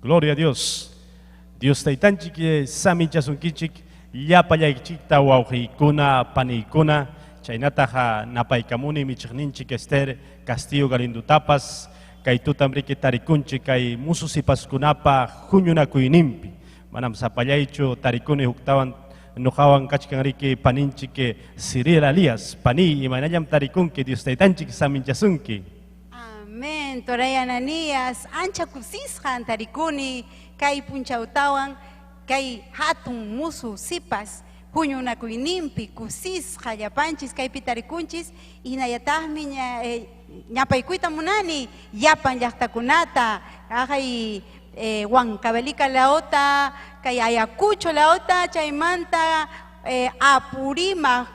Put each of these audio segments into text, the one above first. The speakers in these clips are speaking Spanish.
Gloria a Dios. Dios taytanchik samichasunkichik llapallaychikta wawqiykuna paniykuna chaynataqa napaykamuni michiqninchik Esther Castillo Galindutapas kay tutamriki tarikunchik kay mususipaskunapa huñunakuyninpi manam sapallaychu tarikuni huktawan nuqawan kachkanriki paninchik Cyril Alias pani imanallam tarikunki Dios taytanchik saminchasunki. Amén. Toray Ananías ancha kusisqan tarikuni kay punchawtawan kay hatun musu sipas huñunakuyninpi kusisqa llapanchis kaypi tarikunchis hinallataqmi ñapaykuyta munani llapan llaqtakunata aqay Huancavelica laota kay Ayacucho laota chaymanta Apurímac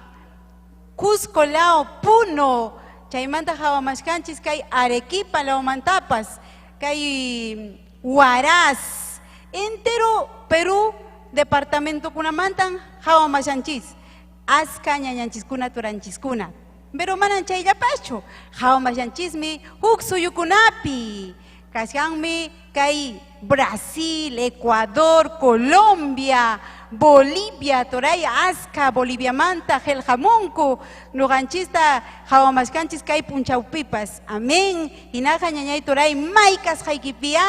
Cusco lao Puno chaymanta hawamashkanchis kay Arequipa laomantapas kay Huaraz entero Perú departamento kunamantan hawamashanchis aska ñañanchiskuna turanchiskuna pero manan chayllapachu hawamashanchismi huk suyukunapi kashanmi kay Brasil, Ecuador, Colombia, Bolivia, toray aska Bolivia manta heljamunku nuganchista hawamashkanchis kay punchawpipas amén hinaqa ñañay toray maykas haykipia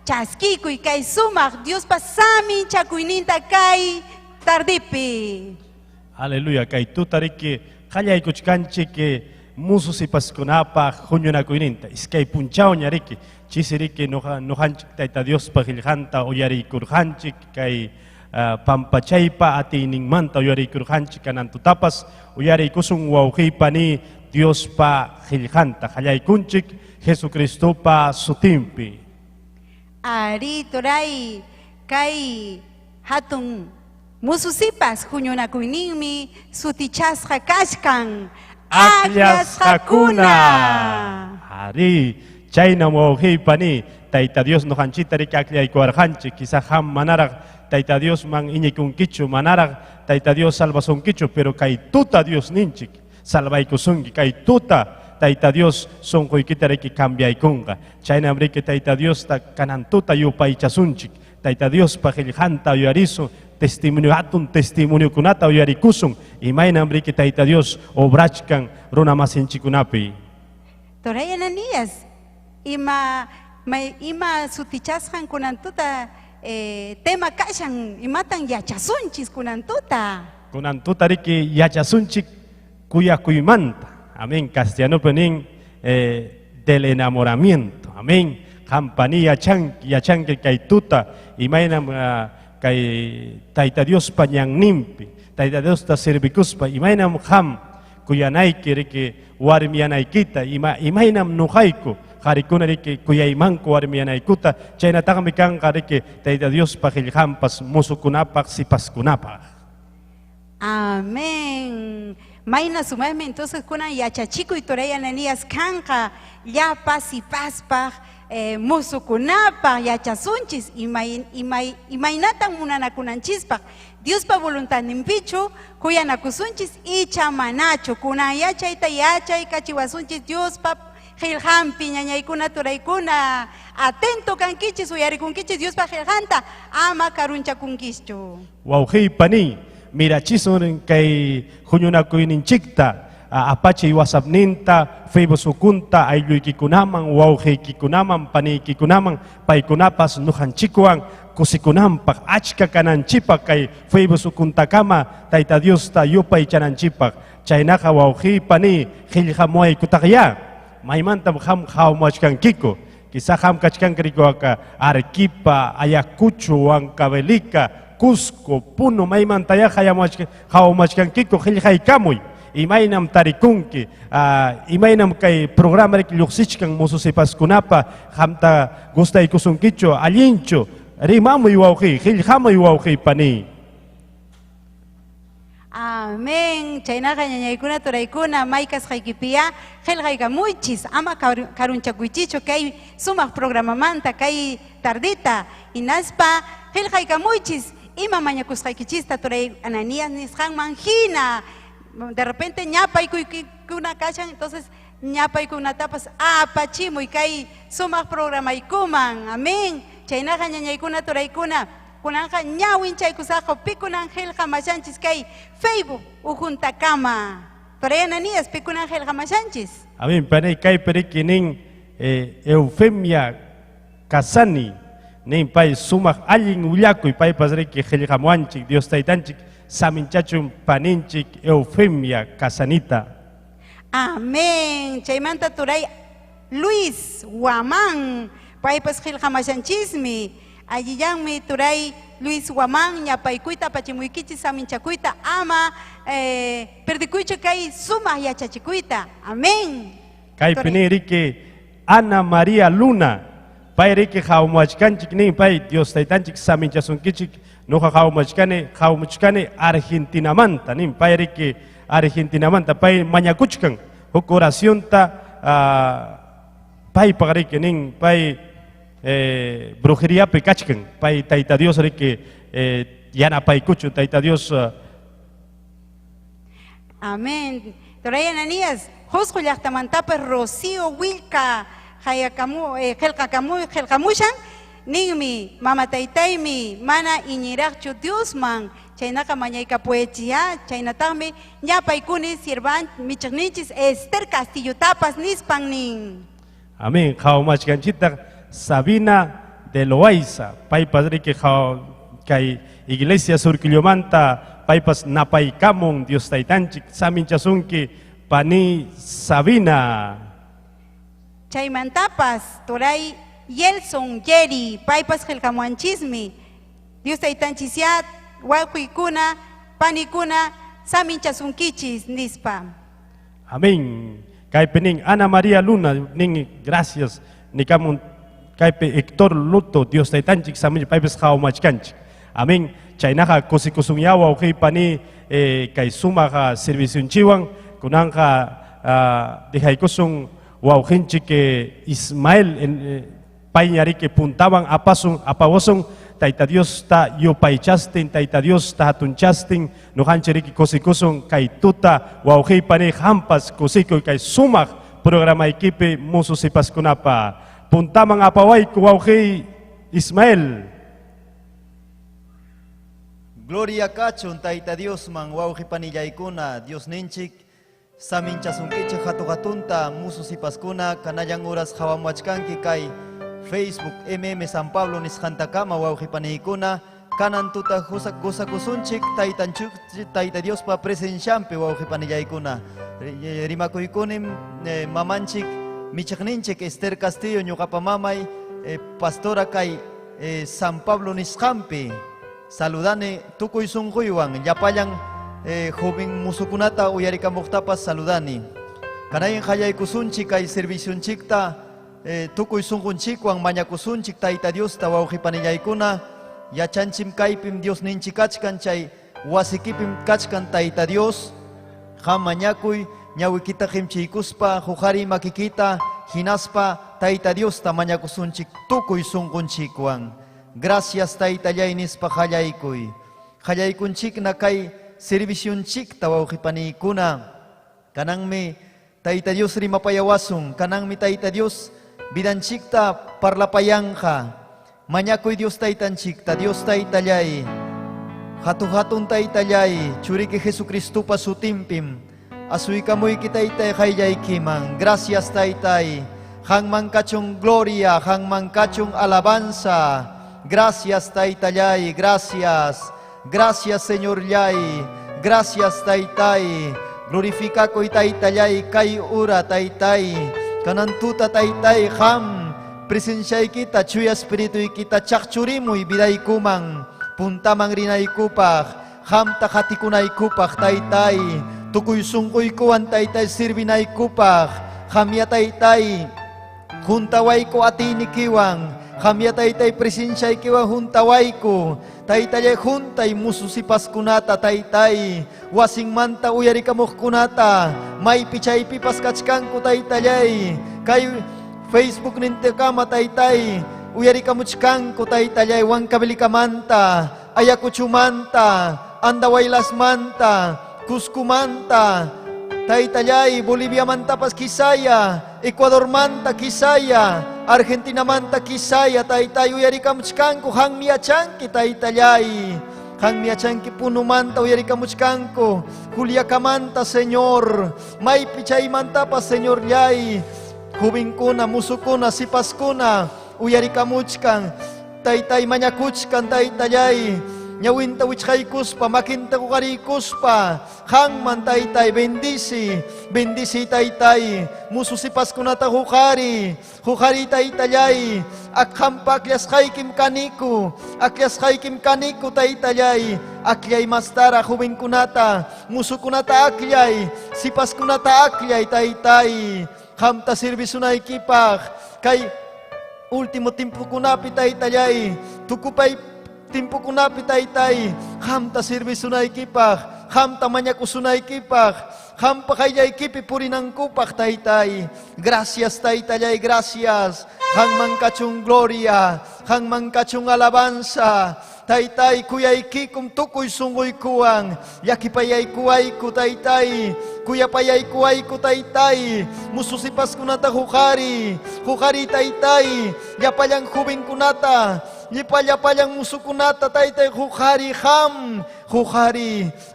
chaskikuy kay sumaq Diospa sami chakuyninta kay tardipi. Aleluya, kay tutariki qallaykuchkanchik mususipaskunapa huñunakuyninta iskay punchaw ñariki chisiriki nuqanchik tayta Diospa qillqanta uyariykurqanchik kay pampachaypa atiyninmanta uyariykurqanchik kanantutapas uyariykusun wawqiypani Diospa qillqanta qallaykunchik Jesucristopa sutinpi. Ari toray kay hatun mususipas huñunakuyninmi sutichasqa kashkan Aklas hakuna. Ari chayna wawqiypani tayta Dios nuqanchita riki aklaykuwarqanchik quizá ham manaraq tayta Dios man iñikunkichu manaraq tayta Dios salvasunkichu pero kay tuta Dios ninchik salvaykusunki kay tuta tayta Dios sunquykita riki cambiaykunqa chaynam riki tayta Dios ta kanantuta yupaychasunchik tayta Dios pa qillqanta uyarisun testimonio hatun testimonio kunata uyarikusun imaynam riki tayta Dios obrachkan runa masinchikunapi. Toray Ananías ima sutichasqan kunantuta tema kashan imatan yachasunchis kunantuta riki yachasunchik kuyakuymanta. Amén. Castellano penin del enamoramiento. Amén. Campanilla yachanki kay tuta imaynam kay tayta Dios pañan nimpi tayta Dios ta servikuspa imaynam ham kuyanayki riki warmiyanaykita imaynam nuqayku qarikuna riki kuyaymanku warmiyanaykuta chaynataqmi kanqa riki tayta Dios pa qillqanpas musukunapaq sipaskunapaq. Amén. Mayna sumame entonces kunan yachachikuy toray Ananías kanqa llapa sipaspaq musukunapaq yachasunchis imaynatan munanakunanchispaq Diospa voluntadninpichu kuyanakusunchis icha manachu kunan yachayta yachay kachiwasunchis Diospa qillqanpi ñañaykuna turaykuna atento kankichis uyarikunkichis Diospa qillqanta ama karunchakunkischu. Wawqiypani mirachisun kay huñunakuyninchikta apache WhatsAppninta, Facebookunta, aylluykunaman, wawqiykikunaman, paniykikunaman, paykunapas nuqanchikwan kusikunanpaq achka kananchipaq kay Facebookuntakama tayta Diosta yupaychananchipaq chaynaqa wawqiypani qillqamuwaykutaqya maymantam ham hawmachkankiku quizá ham kachkankrikuqa Arequipa, Ayacucho, Huancavelica, Cusco, Puno, maymantaya hawmachkankiku qillqaykamuy imaynam tarikunki imaynam kay programa riki lluqsichkan mususipaskunapa hamta gustaykusunkichu allinchu rimamuy wawqiy qillqamuy wawqiypani. Amén. Chaynaqa ñañaykuna turaykuna maykas qaykipia qillqaykamuychis ama karunchakuychichu kay sumaq programamanta kay tardita hinaspa qillqaykamuychis ima mañakusqaykichista turay Ananías nisqanman hina de repente ñapaykuykuna kashan entonces ñapaykunatapas apachimuy kay sumaq programaykuman amén chaynaqa ñañaykuna turaykuna kunanqa ñawin chaykusaqqa pikunan qillqa mashanchis kay Facebook ujuntakama turayananias pikunan qillqa mashanchis. Amén. Panay kay perikinin Eufemia Casani. Nin pay sumak allin ullakuy pay pasriki qillqamuanchik Dios taytanchik saminchachun paninchik Eufemia Casanita. Amén. Chaymanta turay Luis Guamán paypas qillqamashanchismi allillanmi turay Luis Guamán ñapaykuita pachimuykichis saminchakuyta ama perdikuychu kay sumaq yachachikuyta. Amén. Kay piniriki Ana María Luna payriki hawmachkanchik nin pay Dios taytanchik saminchasunkichik nuqa hawmachkani Argentinamanta nin payriki Argentinamanta pay mañakuchkan huk oracionta pay pagariki nin pay brujeriapi kachkan pay tayta Dios riki yanapaykuchun tayta Dios. Amén. Toray Ananías Josco llaqtamantapas Rocío Wilka qillqamushan ninmi mama taytaymi mana iñiraqchu Diosman chaynaqa mañaykapuechiya chaynataqmi ñapaykuni sirvan michiqninchis Esther Castillo tapas nispan nin. Amén. Hawmachkanchita Sabina de Loaiza paypas riki kay Iglesia Surquillomanta paypas napaykamun Dios taytanchik saminchasunki pani Sabina. Chaymantapas turay Yelson Yeri paypas qillqamuanchismi Dios taytanchisiat waykuykuna panikuna saminchasunkichis nispa. Amén. Kaypi nin Ana María Luna nin gracias nikamun kaypi Héctor Luto Dios taytanchik saminch paypas hawmachkanchik. Amén. Chaynaqa kusikusunyawa ukipani kay sumaqa serviciunchiwan kunanqa dejaykusun wawqinchik Ismael pay ñariki puntawan apawasun tayta Dios ta yupaychastin tayta Dios ta hatunchastin nuqanchiriki kusikusun kay tuta wawqipani hampas kusikuy kay sumaq programaykipi mususipaskunapa puntaman apawayku wawqi Ismael. Gloria kachun tayta Dios man wawqipanillaykuna Dios ninchik saminchasunkichik hatuhatunta mususipaskuna kanayan horas hawamwachkanki kay Facebook San Pablo nisqantakama wawqipaniykuna kanan tuta gusakusunchik tayta Dios pa presenciampi wawqipanillaykuna rimakuykunim mamanchik michiqninchik Esther Castillo ñuqapa mamay pastora kay San Pablo nisqanpi saludane tukuy sunquywan llapayan joven musukunata uyarikamuqtapas saludani kanayan qallaykusunchik kay serviciunchikta tukuy sunqunchikwan mañakusunchik tayta Diosta wawqipanillaykuna yachanchim kaypim Dios ninchik kachkan chay wasikipim kachkan tayta Dios qam mañakuy ñawikita qimchiykuspa huqari makikita hinaspa tayta Diosta mañakusunchik tukuy sunqunchikwan. Gracias taytallay nispa qallaykunchikna kay serviciunchikta wawqipaniykuna kananmi tayta Dios rimapayawasun kananmi tayta Dios vidanchikta parlapayanqa mañakuy Dios taytanchikta Dios taytallay hatun taytallay churiki Jesucristupa sutimpim asuykamuyki taytay qayllaykiman. Gracias taytay hangman kachun gloria hangman kachun alabanza. Gracias taytallay, gracias, gracias Señor Yay, gracias taytay, glorifica koy taytallay kay ura taytay, kanantuta taytay ham, presensyay kita, chuya espiritu kita, chakchurimuy biday kumang, puntamang rinay kupak, ham takatikunay kupak taytay, tukuy sungkoy kuwan taytay sirbinay kupak, hamya taytay, huntaway ko atinikiwang, hamya taytay presensyay kiwa huntaway ko taytay huntay mususipas kunata taytay wasing manta uyari kamuk kunata may pichay pipas kachkan ko taytay kay Facebook ninte kama taytay uyari kamuchkan ko taytay wang kabili kamanta ayakuchumanta andaway lasmanta kuskumanta taytay Bolivia manta pas kisaya Ecuador manta kisaya Argentina manta kisaya taytay uyarikamuchkanku han miachanki taytallay. Han miachanki punumanta uyarikamuchkanku Juliacamanta Señor. Maypi chaymantapa Señor llay. Jubinkuna, musukuna, sipaskuna uyarikamuchkan taytay mañakuchkan taytallay. Ñawinta wichaykuspa, makinta kuqarikuspa, hangman taytay, bendisi taytay, mususipaskunata hukari taytallay, akhampa akliasqaykim kaniku taytallay, aklay mastara jubinkunata, musukunata aklay, sipaskunata aklay taytay, hamta servisunaykipaq, kay ultimo timpukunapi taytallay, tukupay timpukunapi taytay, hamta servisunaykipaq, hamta mañakusunaykipaq, hampa kayllaykipi purinankupak taytay. Gracias taytallay, gracias. Hangman kachung gloria, hangman kachung alabanza. Taytay kuyaykikum tukuy sunguykuwan, yakipayaykuayku taytay, kuyapayaykuayku taytay, mususipaskunata hukari taytay, yapallang jubinkunata, Yapallang musukunata taytay hukari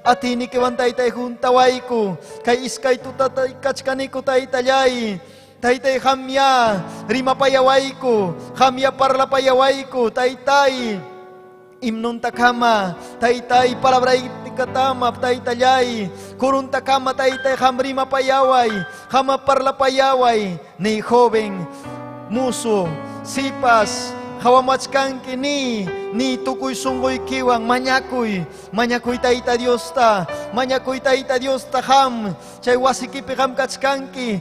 atini kewan taytay huntawayku kay iskay tutatay kachkaniku taytallay taytay hamya rimapayawayku hamya parlapayawayku taytay imnuntakama taytay palabraytikatama taytallay kuruntakama taytay hamrimapayaway hamaparlapayaway ni joven muso sipas hawamachkanki ni tukuy sunggoy kiwang manyakuy tayta Dios ta ham chay wasikipi ham kachkanki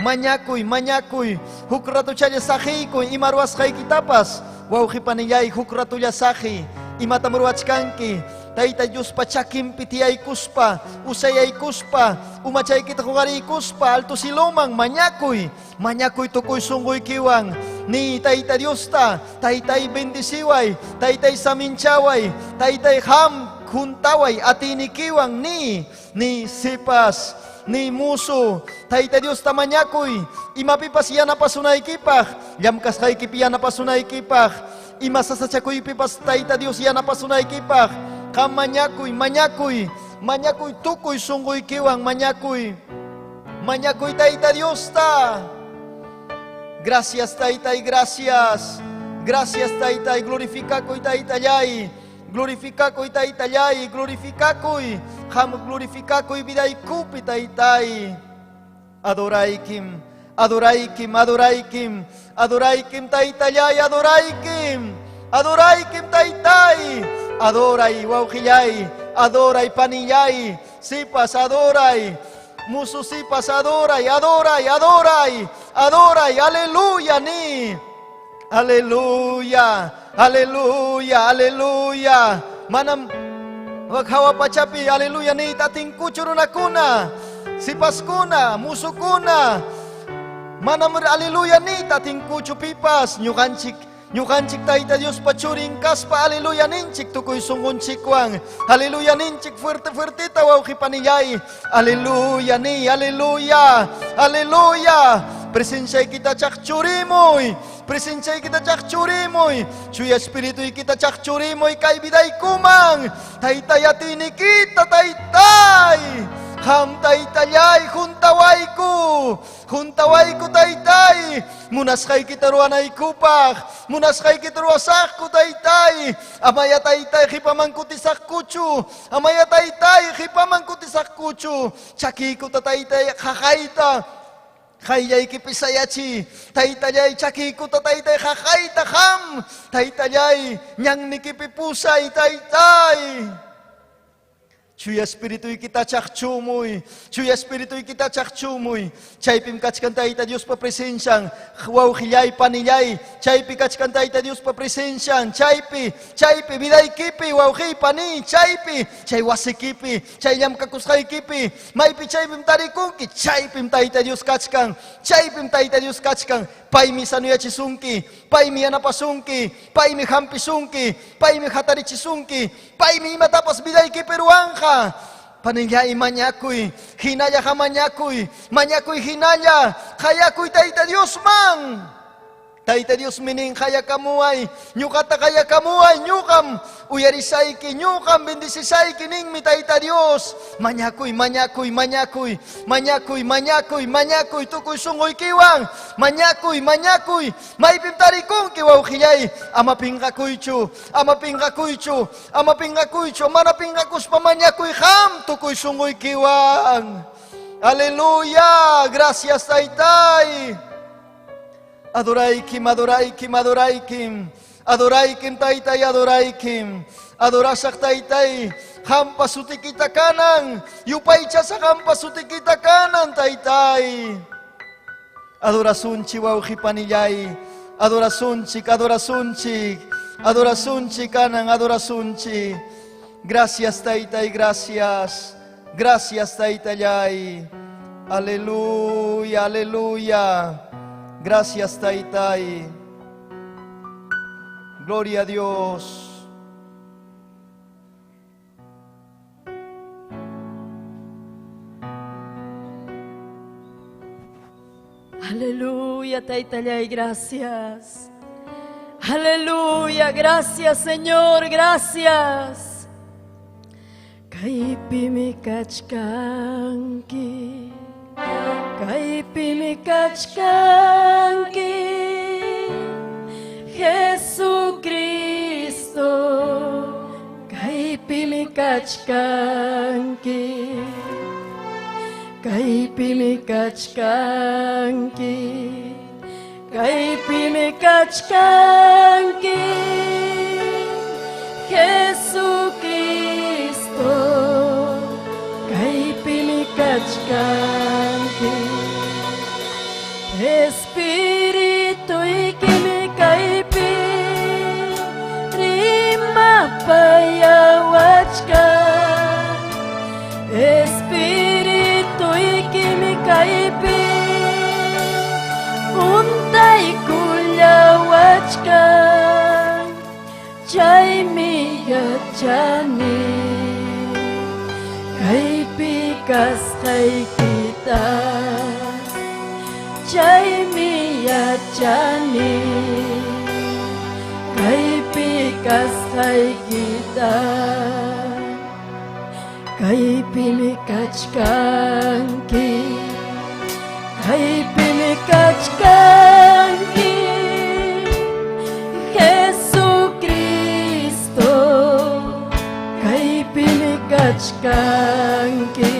manyakuy hukrato chaya sajiykuy imarwas haykitapas wawqipanillay hukrato saji imatamurwachkanki tayta Dios pachakimpi tiyaykuspa usayaykuspa umachaykita huqariykuspa alto siluman manyakuy tukuy sunggoy kiwang ni tayta Dios ta taytay bendisiway taytay saminchaway taytay ham juntaway atinikiwang ni sipas ni muso tayta Dios ta manyakuy imapipas yanapasunaykipaq llamkasqaykipi yanapasunaykipaq imasasachakuypipas tayta Dios yanapasunaykipaq kam manyakuy tukuy sunguykiwang manyakuy tayta Dios ta. Gracias taytay, gracias taytay, glorificakoy taytallay, ham glorificakoy vidaykupi taytay. Adoraykim taytallay, adoraykim taytay, adoray wawqillay, adoray panillay, sipas adoray, musu sipas adoray, aleluya aleluya, manam waghawa pachapi, aleluya ni tating kuchurunakuna, sipaskuna, musukuna, manam aleluya ni tating kuchupipas, Nyukanchik tayta Dios pachuring kaspa, aleluya ninchik tukoy sungunchikwang, aleluya ninchik fuerte wawqipanillay, aleluya, presensyay kita chakchurimoy, chuya espirituy kita chakchurimoy kay biday kumang, taytay atini kita taytay, ham taytallay huntawayku taytay, munaskay kita ruanaykupaq, munaskay kita ruasakku taytay, amaya taytay hipamangkutisakkuchu, chakiku taytay kakayta, kayay kipisayachi, taytallay chakiku taytay kakayta ham, taytallay nyang nikipipusay taytay. Chuya espirituy kita chakchumuy, chaypim kachkan tayta Dios pa presensyang, wawqillay panillay, chaypi kachkan tayta Dios pa presensyang, chaypi, vidaykipi, wawqiy pani, chaypi, chay wasikipi, chay llamkakusqaykipi, maypi chaypim tarikunki, chaypim tayta Dios kachkan, paymi sanuyachisunki, paymi yanapasunki, paymi hampisunki, paymi hatarichisunki, paymi imatapas vidaykipi ruanja, panillay manyakuy, hinaya, kayakuy tayta Dios man, Tayta Dios minin kaya kamuay, nyukata kaya kamuay, nyukam, uyarisay ki, nyukam, bendisisay kining mi Tayta Dios. Manyakoy, manyakoy, manyakoy, manyakoy, manyakoy, manyakoy, tukoy sungoy kiwang, manyakoy, manyakoy, maipimtarikong kiwaw kiyay, amapingkakuycho, amapingkakuycho, amapingkakuycho, manapingkakus pamanyakoy ham, tukoy sungoy kiwang. Aleluya, gracias Taytay. Adoraikim, adoraikim, adoraikim, adoraikim Taytay, adoraikim, adorasak Taytay, hampa sutikita kanan, yupaycha sa hampa sutikita kanan Taytay. Adorasunchi wauhi panillay, adorasunchik, adorasunchik, adorasunchik kanan, adorasunchik. Gracias Taytay, gracias, gracias Taytay. Aleluya, aleluya. Gracias, Taytay. Gloria a Dios. Aleluya, Taytay, gracias. Aleluya, gracias, Señor, gracias. Kaipimi kachkanki. Kaipimi kachkanki, Jesucristo. Kaipimi kachkanki, kaipimi kachkanki, kaipimi kachkanki, Jesucristo. Kaipimi kachkanki. Espíritu ikimi kaipi, rima payawachka. Espíritu ikimi kaipi, untay kulyawachka. Chaymi yachani, kaipi kasqay kita. Chaymi yachani, kaypi kasqay kita. Kaypimi kachkanki, kaypimi kachkanki, Jesucristo. Kaypimi kachkanki,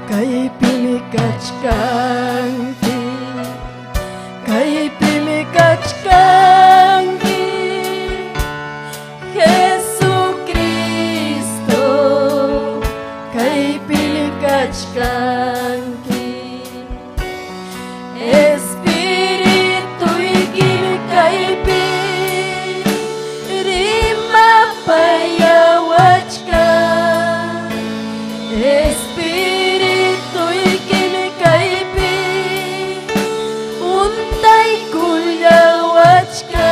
kaypimi kachkanki, kaypimi kachkanki, Jesucristo. Kaypimi kachkanki. Espíritu ikimi kaypi, rima payawachka. Espíritu ikimi kaypi, untay kulyawachka.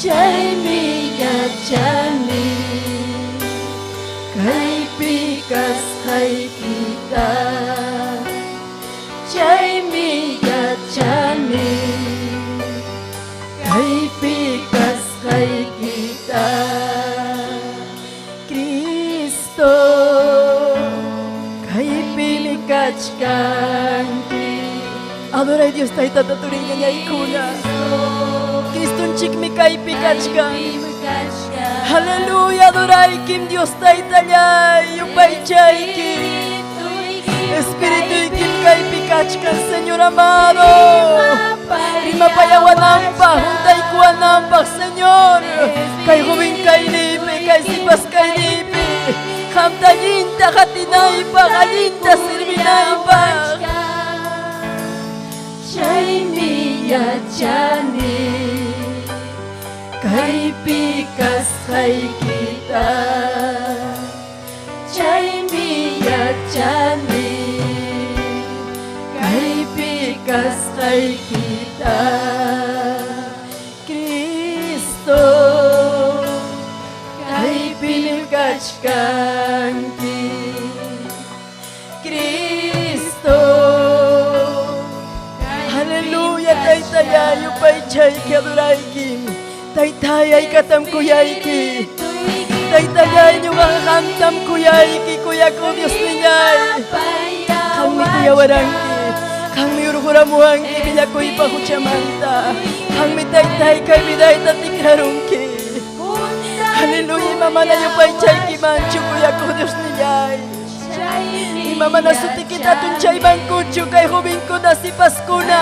Chaymi yachani, kaypi kasqay kita. Chaymi yachani, kaypi kasqay kita. Cristo, kaypimi kachkanki. Adoray Dios Tayta taturinga ñaykuna. Cristunchikmi kaypi kachkan. Aleluya, adoraykim Dios Taytallay, yupaychaykim. Espíritu ikim kaypi kachkan, Señor amado. Rima payawanampa, juntay kuwanampa, Señor. Kay hubin kay lipi, kay sipas kay lipi. Hamtallinta hatinaypa, allinta sirvinaypa. Chaymi yachani, kaypi kasqay kita. Chaymi yachani, kaypi kasqay kita. Cristo, kaypimi kachkanki. Cristo, aleluya, Taytallay upaychayki adorayki Taytay aykatam kuyayki Taytallay ñuqan qamtam kuyayki kuyaku Dios niñay qanmi kuyawaranki qanmi urquramuwanki willakuypa huchamanta qanmi taytay kay vidayta tikrarunki Aleluya imamana yupaychaykimanchu kuyaku Dios niñay imamana sutikita tunchaymankuchu kay jovenkuna sipaskuna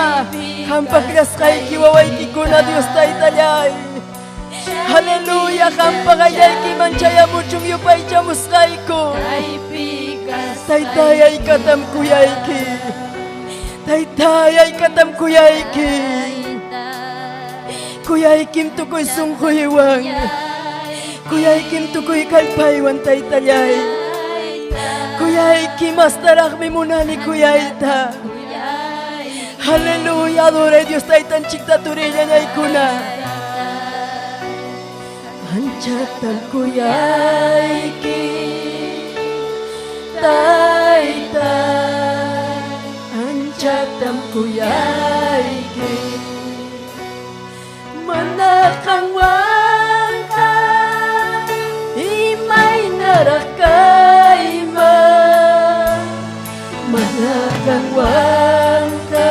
qampa krasqayki wawaykikuna Dios taytallay Aleluya qampa qayaykiman chayamuchun yupaychamusqayku Taytay aykatam kuyayki Taytay aykatam kuyayki Kuyaykim tukuy sunquywan Kuyaykim tukuy kallpaywan taytallay Kuyaykim astaraqmi munani kuyayta Aleluya adoray Dios taytanchikta turillañaykuna Anchatam kuyayki Taytay Anchatam kuyayki Manakangwangka Imay narakayma Manakangwangka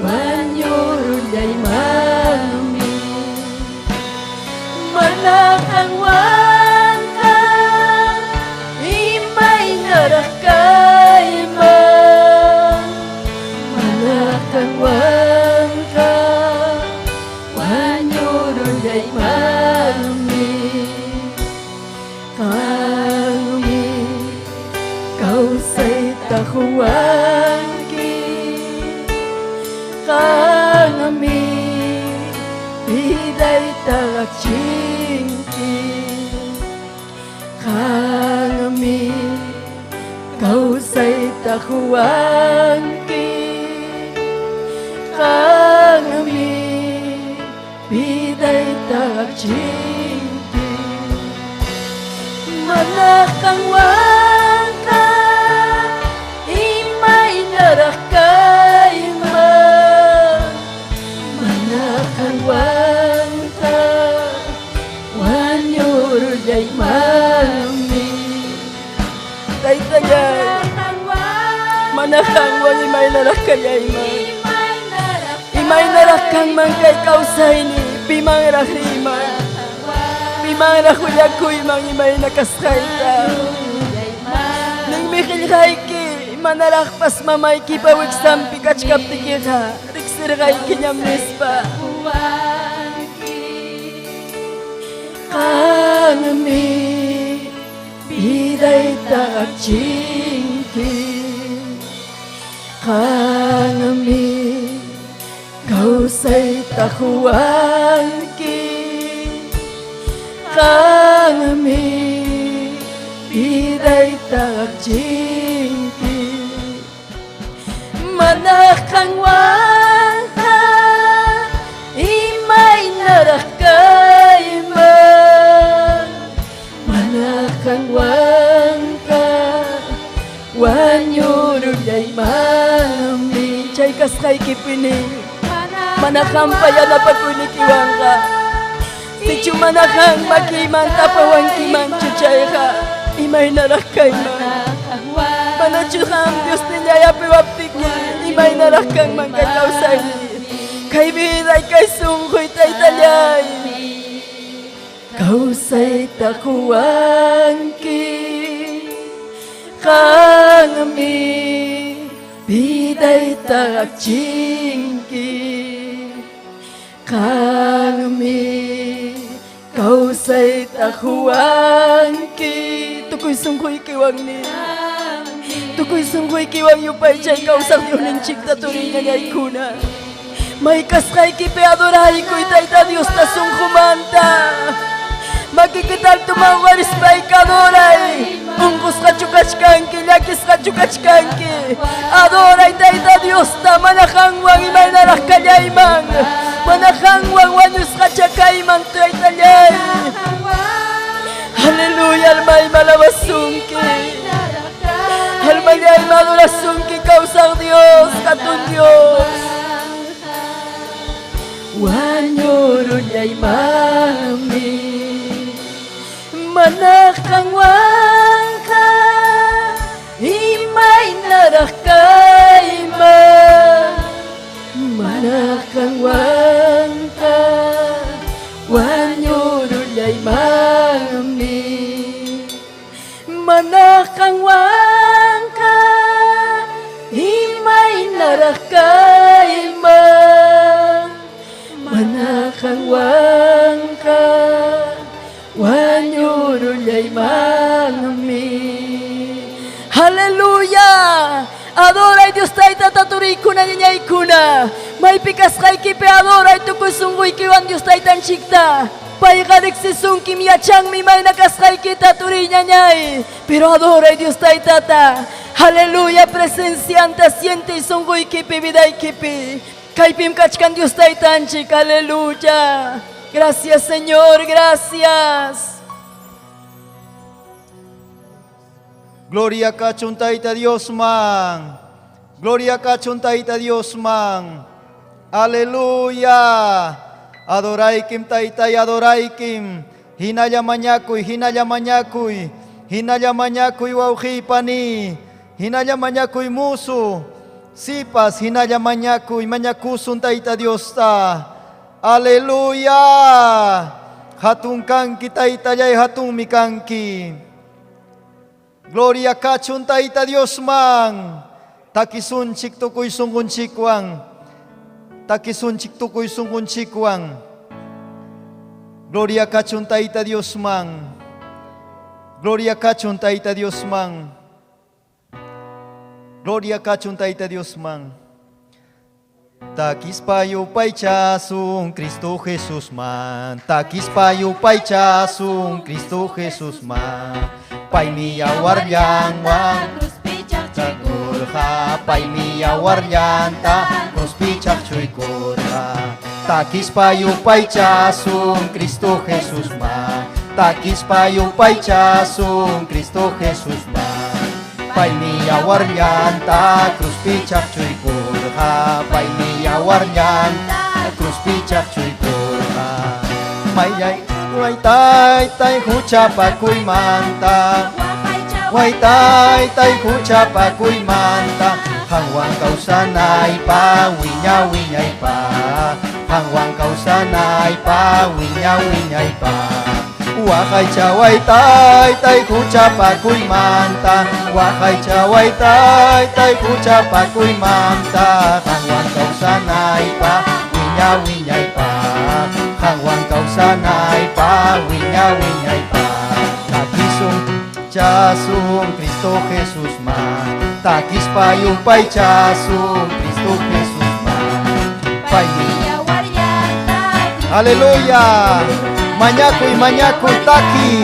Wanyurulay mami Manakangwangka Imay narakayma Manakangwangka Wanyurulay mami Kami kausay tahuangki Kami biday tagachinki Kami kausay tahuangki Kami biday tagachinki Manakangwangka Imay narakayma Manakangwangka Wanyurulay mami Taytallay Manakangwang imay narakayma Imay narakang man kay kausayni Pimang rakrima Pimang rakuyakuy mang imay nakaskayta Ning mikilkayki Manalakpas mamayki pawik sampi kachkaptikika Riksirkayki nyamnispa Kami biday tagachinki Kami kausay tahuangki Kami biday tagachinki Manakangwangka Imay narakayma Manakangwangka Wanyurulay mami Chay kaskay kipini Manakampaya na pagkunikiwangka Sichu manakang makiman tapawangkiman chuchayka Imay narakayma Manachuhang Diyos niya yapiwaptiki Imay narakang mangkakausay Kay biday kay sungkoy taytallay Kausay takuangki Kami biday tagachinki Kami kausay takuangki Tukoy sungkoy kiwang ni Tukoy sungkoy kiwang yupay chay kausak yunin chikta turinya ngay kuna May kaskay kipe adoray ko'y tayta Diyos na sungkumanta Makikital tumawaris pa'y kadoray Ungkus kachukachkanki, lakis kachukachkanki Adoray tayta Diyos na manakangwang imay narakkalyayman Manakangwang wanyus kachakayman taytalyay Haleluya, almay malawasunki Almay ay madurasunki kausang Diyos, katun Diyos wanyurunyay mami manakang wangka imay narakay ma manakang wangka wanyurunyay mami manakang wangka imay narakay ma manakang wangka wanyurunyay mami. Haleluya. Adora Dios taita taturi kuna nyay kuna. May pikas kay kipe adora ito kusunggoy kiwan Dios taitan chikta. Paigadik si sungkim yachang mi may nakaskay kita turi nyay. Pero adora Dios taitata. Haleluya, presencianta siente y sunggoy kipe viday kipe. Kaipim kachkan Dios taitan chik. Aleluya. Gracias Señor, gracias. Gloria kachun taita Dios mang. Gloria kachun taita Dios mang. Aleluya. Adoraikim taitay adoraikim. Hinalamanyakuy, hinalamanyakuy. Hinalamanyakuy wauhipani. Hinalamanyakuy musu. Sipas hinalamanyakuy manyakusun taita Dios ta. Aleluya. Hatun kanki taitayay hatun mikanki. Gloria kachun taita Dios mang. Takisun chik tukoy sungun chikwang. Takisun chik tukoy sungun chikwang. Gloria kachun taita Dios mang. Gloria kachun taita Dios mang. Gloria kachun taita Dios mang. Takis payo paychasung Cristo Jesús man. Takis payo paychasung Cristo Jesús man. Pai miya waryan wang pichak kurha. Pai miya waryan ta cruz pichak chuy kurha. Takis payo paychasung Cristo Jesús man. Takis payo paychasung Cristo Jesús man. Pai miya waryan ta cruz pichak chuy kurha. Pai miya waryan ta cruz pichak chuy kurha. Mayay Wai tai tai huchapa kuy manta. Wai tai tai huchapa kuy manta. Hangwang kausanay pa winya winyay pa. Hangwang kausanay pa winya winyay pa. Wakay chaway tai tai huchapa kuy manta. Wakay chaway tai tai huchapa kuy manta. Hangwang kausanay pa winya winyay pa. Hangwang kausanay pa winya winyay pa. Takisung chasung Cristo Jesús man. Takis payung pay chasung Cristo Jesús man. Pay Aleluya. Manyakoy manyakoy taki.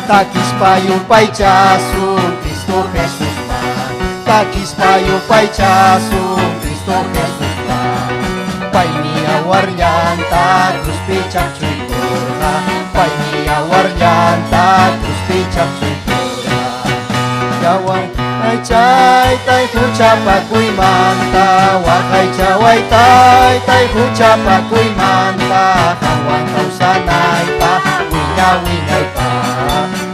Takis payung pay chasung Cristo Jesús man. Takis payung pay chasung Cristo Jesús man. Pai miya waryan ta cruz pichak chuy kurha. Pai miya waryan ta cruz pichak chuy kurha. Yawang ay chay tay huchapa kuy manta. Wakay chaway tay tay huchapa kuy manta. Hangwang kausanay pa winya winyay pa.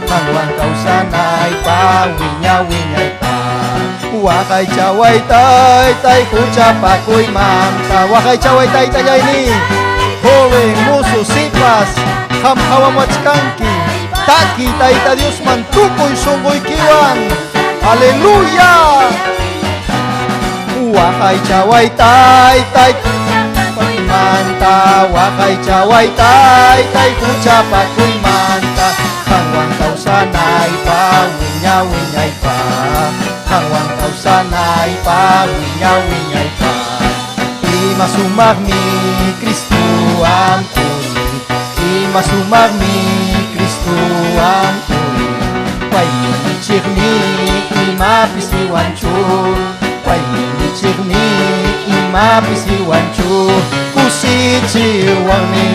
Hangwang kausanay pa winya winyay pa. Wakay chaway tay tay huchapa kuy manta. Wakay chaway tay tayay ni joven muso sipas hamhawa machkanki. Taki taita Dios mantukoy sunggoy kiwan. Aleluya. Wakay chaway tay tay kuy manta. Wakay chaway tay tay huchapa kuy manta. Hangwang kausanay pa winya winyay pa. Hangwang kausanay pa winya winyay pa. Imasumagmi Kristo ampun. Imasumagmi Kristo ampun. Pai michirni imapisiwanchu. Pai michirni imapisiwanchu. Kusichiwagni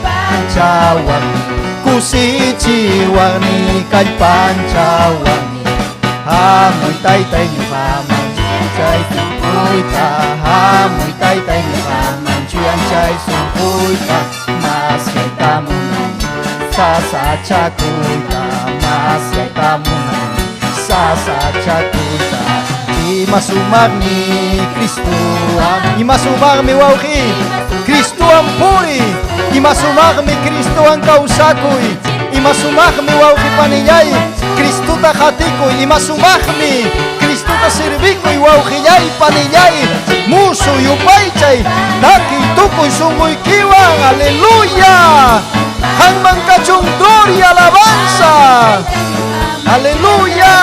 panchawagni. Kusichiwagni kay panchawagni. Hamoy tay tay ni hamang chay tukoy ta. Hamoy tay tay naman Chuyan chay sungkuita Mas kay tamunan Sasachakuita Mas kay tamunan Sasachakuita Imasumag ni Kristo Imasumag mi wauki Kristo ang puri Imasumag mi Kristo ang kausakoy Imasumag mi wauki paniyay Kristo ta katikoy Imasumag mi Kristo ta sirbikoy waukiyay paniyay Muso yupay chay Daki tukoy sungoy kiwang Aleluya Hangman kachong gloria alabanza Aleluya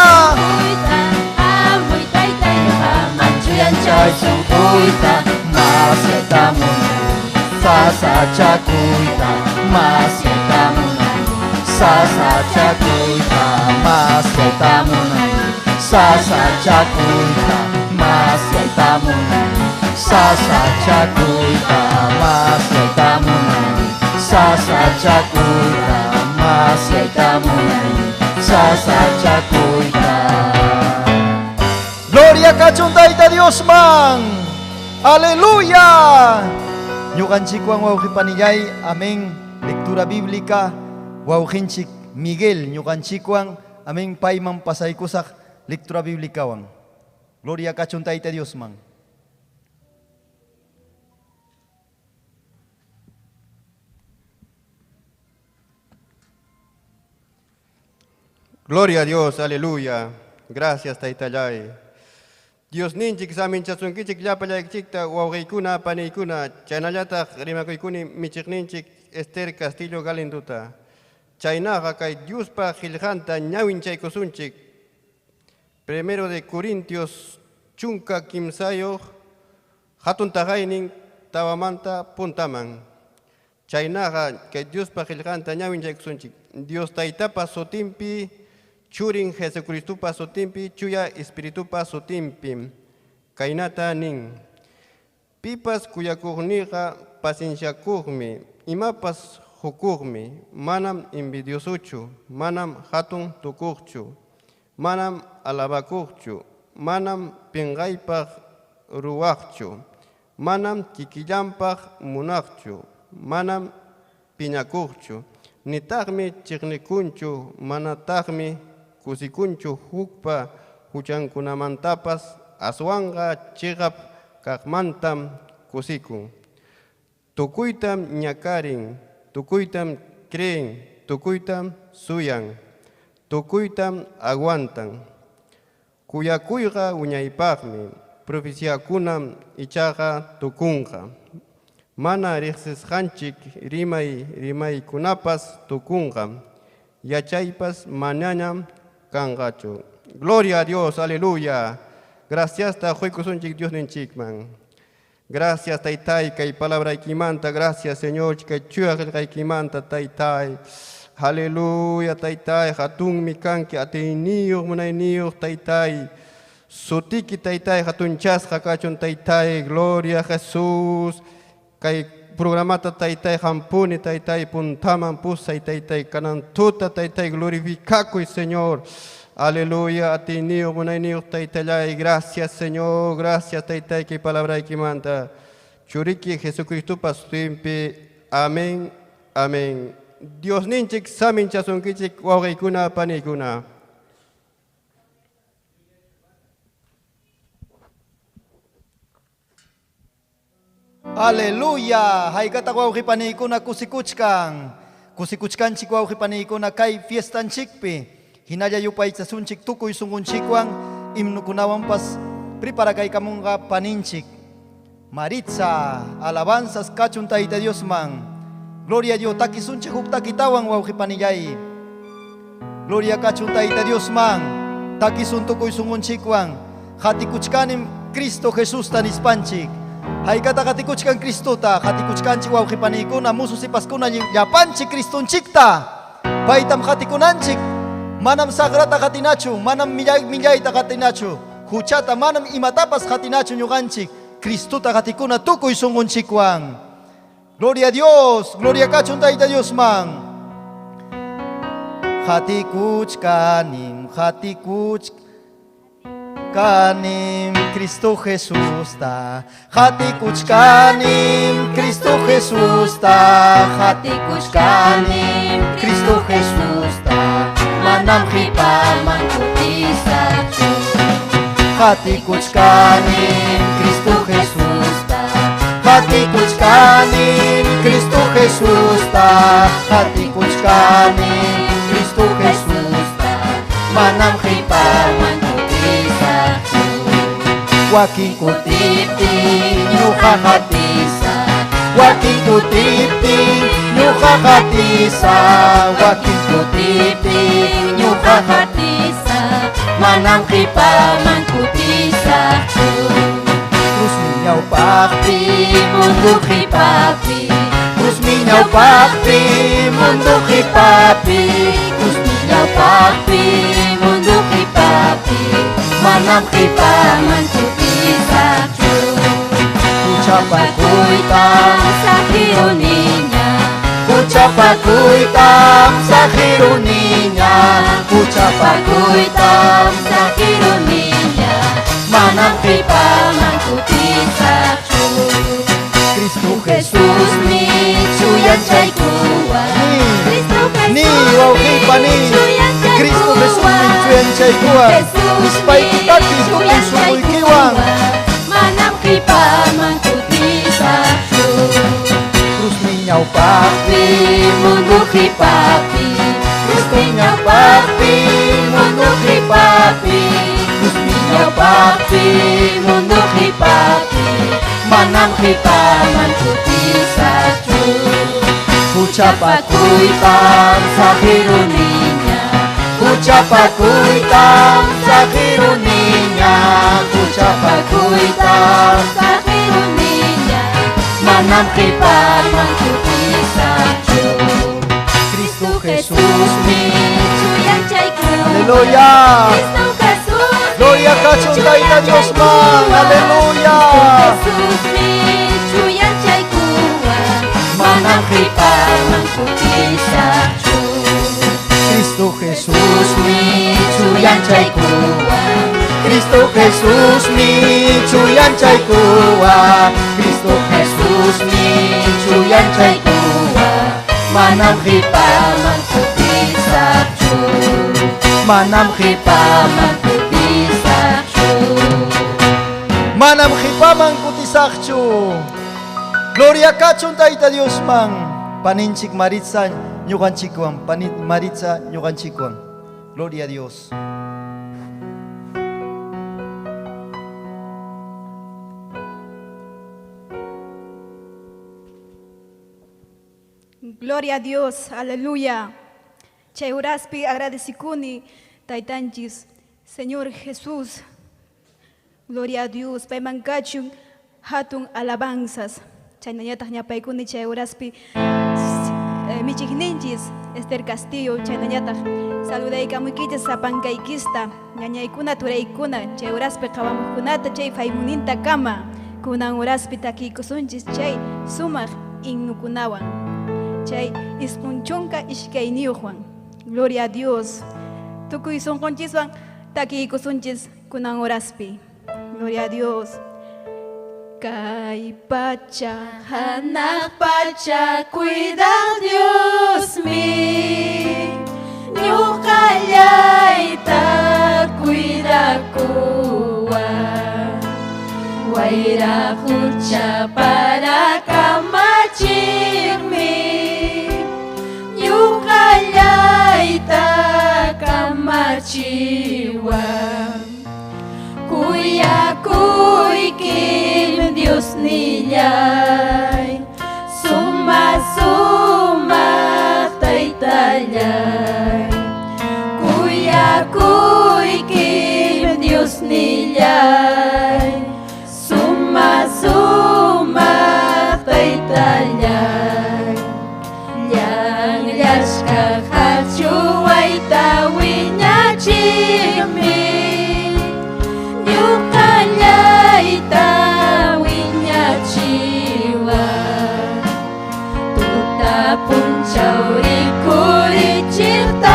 Chuyan chay sungkuita Mas kay tamunan Sasachakuita Mas kay tamunan Sasachakuita Mas kay tamunan Sasachakuita Mas kay tamunan Sasachakuita Mas kay tamunan Sasachakuita Mas kay tamunan Sasachakuita Gloria kachong taita Dios mang Aleluya Nyukan chikwang wauki paniyay Aming lektura biblika Waukinchik Miguel Nyukan chikwang Aming paimang pasay kusak Lektura biblika wang Gloria kachong taita Dios mang Gloria a Dios, aleluya. Gracias, Taitayay. Dios ninchik samin chasunkichik llapallayk chikta wawqiykuna paniykuna chaynallataq rimakuykuni michiq ninchik Esther Castillo Galinduta. Chaynaqa kay Diospa qillqanta ñawinchaykusunchik. Primero de Corintios chunka kimsayoq hatun taqaynin tawamanta puntaman. Chaynaqa kay Diospa qillqanta ñawinchaykusunchik. Dios Taytapa sutinpi Churin Jesucristupa sutinpi, chuya Espiritupa sutinpi. Kainata nin. Pipas kuyakugniqa pasinsyakuqmi, imapas hukugmi, manam envidiosuchu, manam hatun tukuqchu, manam alabakuqchu, manam pinqaypaq ruwaqchu, manam kikillampaq munaqchu, manam piñakuqchu, nitaqmi chiqnikunchu, manataqmi kusikunchu hukpa huchankunamantapas aswanga chiqap kaqmantam kusikun. Tukuytam ñakarin, tukuytam creen, tukuytam suyan, tukuytam aguantan. Kuyakuyqa uñaypaqmi, profeciakunam ichaqa tukunqa. Mana riqsisqanchik rimaykunapas tukunqa. Yachaypas manañam kangachu. Gloria a Dios, aleluya. Gracias ta juikusunchik Dios ninchikman. Gracias Taytay kay palabraykimanta. Gracias Señor kay chuyaqillqaykimanta Taytay. Aleluya Taytay. Hatunmi kanki atayniyuq munayniyuq Taytay. Sutiki Taytay hatunchasqa kachun Taytay. Gloria a Jesús. Kay programata Taytay hampuni Taytay puntaman pusay Taytay kanan tuta Taytay glorificakuy Señor. Aleluya, a ti niyo munay niyo Taytay. Gracias Señor, gracias Taytay kay palabraykimanta. Churiki Jesucristo pastimpi. Amén, amén. Dios ninchik samin chasunkichik wawqiykuna paniykuna. Aleluya. Haykata wawqi paniykuna kusikuchkanchik wawqi paniykuna kay fiestanchikpi. Hinalla yupay chasunchik tukuy sungunchikwan himnukunawanpas preparakaykamunqa paninchik. Maritza, alabanzas kachun Tayta Diosman. Gloria a Dios, takisunchik huk takitawan wawqi panillay. Gloria kachun Tayta Diosman. Takisun tukuy sungunchikwan. Hatikuchkanim Cristo Jesus tanispanchik. Haykata katikuchkan Kristota, hatikuchkanchik wawqi paniykuna mususipaskuna llapanchik Kristunchikta. Paytam hatikunanchik. Manam sagrata katinachu, manam millayta katinachu, huchata manam imatapas katinachu ñuqanchik, Cristuta katikuna tukuy sunqunchikwan. Gloria a Dios, gloria kachun Tayta Diosman. kanim Cristo Jesus ta hati kanim Cristo Jesus ta hati kanim Cristo Jesus ta manam khipaman kutisa hati kanim Cristo Jesus ta hati kanim Cristo Jesus ta hati kanim Cristo Jesus ta manam khipaman kutisa waking kutiting nyukakatisa waking kutiting nyukakatisa waking kutiting nyukakatisa manam khipaman kutisa terus minyaw pakti mundo khipapi terus minyaw pakti mundo khipapi terus minyaw pakti mundo khipapi manam khipaman kutisa ucap ako'y tam sa kironinya ucap ako'y tam sa kironinya ucap ako'y tam sa kironinya manam khipaman kutisa Cristo Jesus ni suyan chay kuwa Cristo ni wauhi pani Cristo Jesus ni suyan chay kuwa ispay kita Cristo suy kiwang manam khipaman kutisa terus minyaw pakti mundo khipapi terus minyaw pakti mundo khipapi terus minyaw pakti mundo khipapi manam khipaman kutisa ucap ako'y tam sa kironinya ucap ako'y tam sa kironinya ucap ako'y tam sa kironinya manam khipaman kutisa Cristo Jesus ni suyan chay kuwa Aleluya Cristo Jesus Gloria ka chuntay na Diyos man Aleluya Jesus ni suyan chay kuwa manam khipaman kutisa Cristo Jesus ni suyan chay kuwa Cristo Jesus ni suyan chay kuwa Cristo Jesus ni suyan chay kuwa manam khipaman kutisa manam khipaman kutisa manam khipaman kutisakchu Gloria ka chuntay ta Dios mang paninchik maritsan nyukan chikwang panit maritsa nyukan chikwang Gloria a Dios Gloria a Dios, aleluya. Chay uraspi agradecikuni, taitanchis, Señor Jesús. Gloria a Dios, paimankachun hatun alabanzas. Chay nañataq ñapaykuni chay uraspi michikninchis, Esther Castillo, chay nañataq saludaykamuykita sapankaykista, ñañaykuna turaykuna, chay uraspi qawamukunata chay faymuninta kama, kunan uraspi takiykusunchis chay sumaq innukunawan. Chay isqunchunka ishkayniyuqwan. Gloria a Dios. Tukuy sunqunchiswan takiykusunchis kunan uraspi. Gloria a Dios. Kay pacha hanaq pacha cuida Dios mi. Ñuqallayta cuida kuwa. Wayra hucha para kamachirmi. Ñuqallayta kamachiwa kuyakuykim Dios nillay suma suma taytallay kuyakuykim Dios nillay suma suma taytallay Llashka hachuwaita wiñachimi Ñuqallayta wiñachiwa Tuta punchaw rikurichirta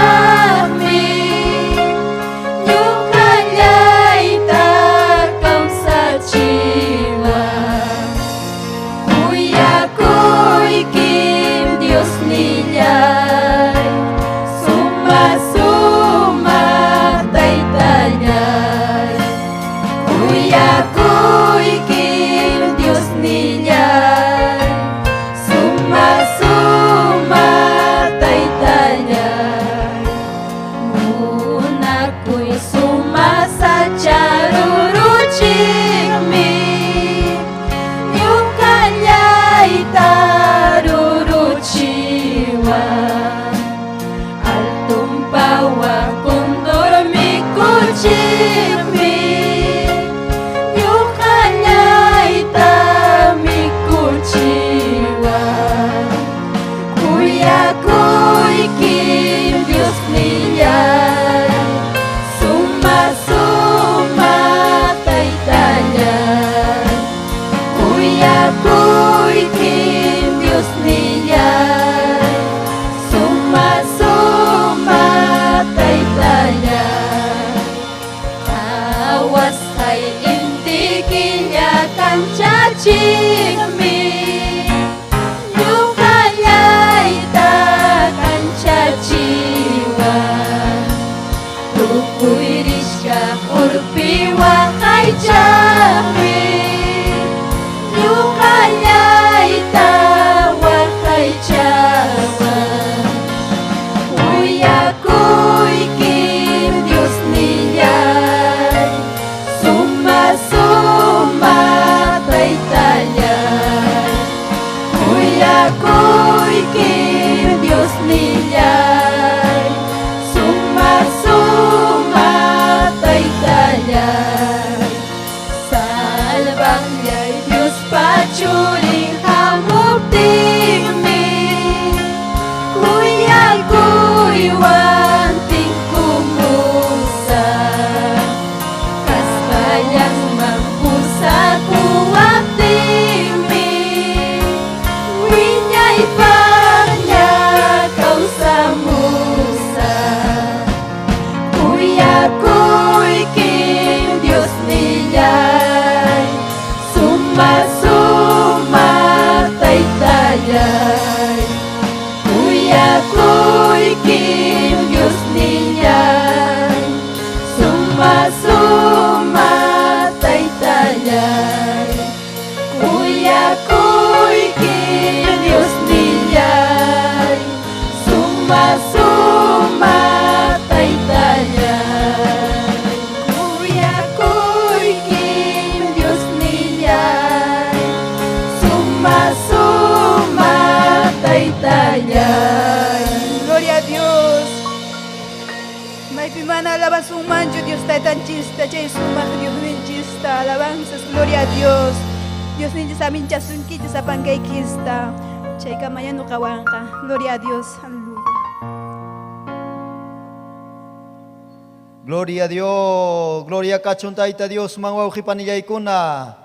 Suma taytayay Kuyakuyki Dios niyay Suma taytayay Kuyakuyki Dios niyay Suma taytayay. Gloria a Dios. May pimana alabas un mancho, Dios está tan chista, chay suma, Dios ninchista, alabanzas, gloria a Dios. Dios ninchista, mincha sunquita, sapangay kista, chay kamayano kawanka, gloria a Dios, aleluya. Gloria a Dios, gloria kachun taita Dios mangwauhi paniyay kuna.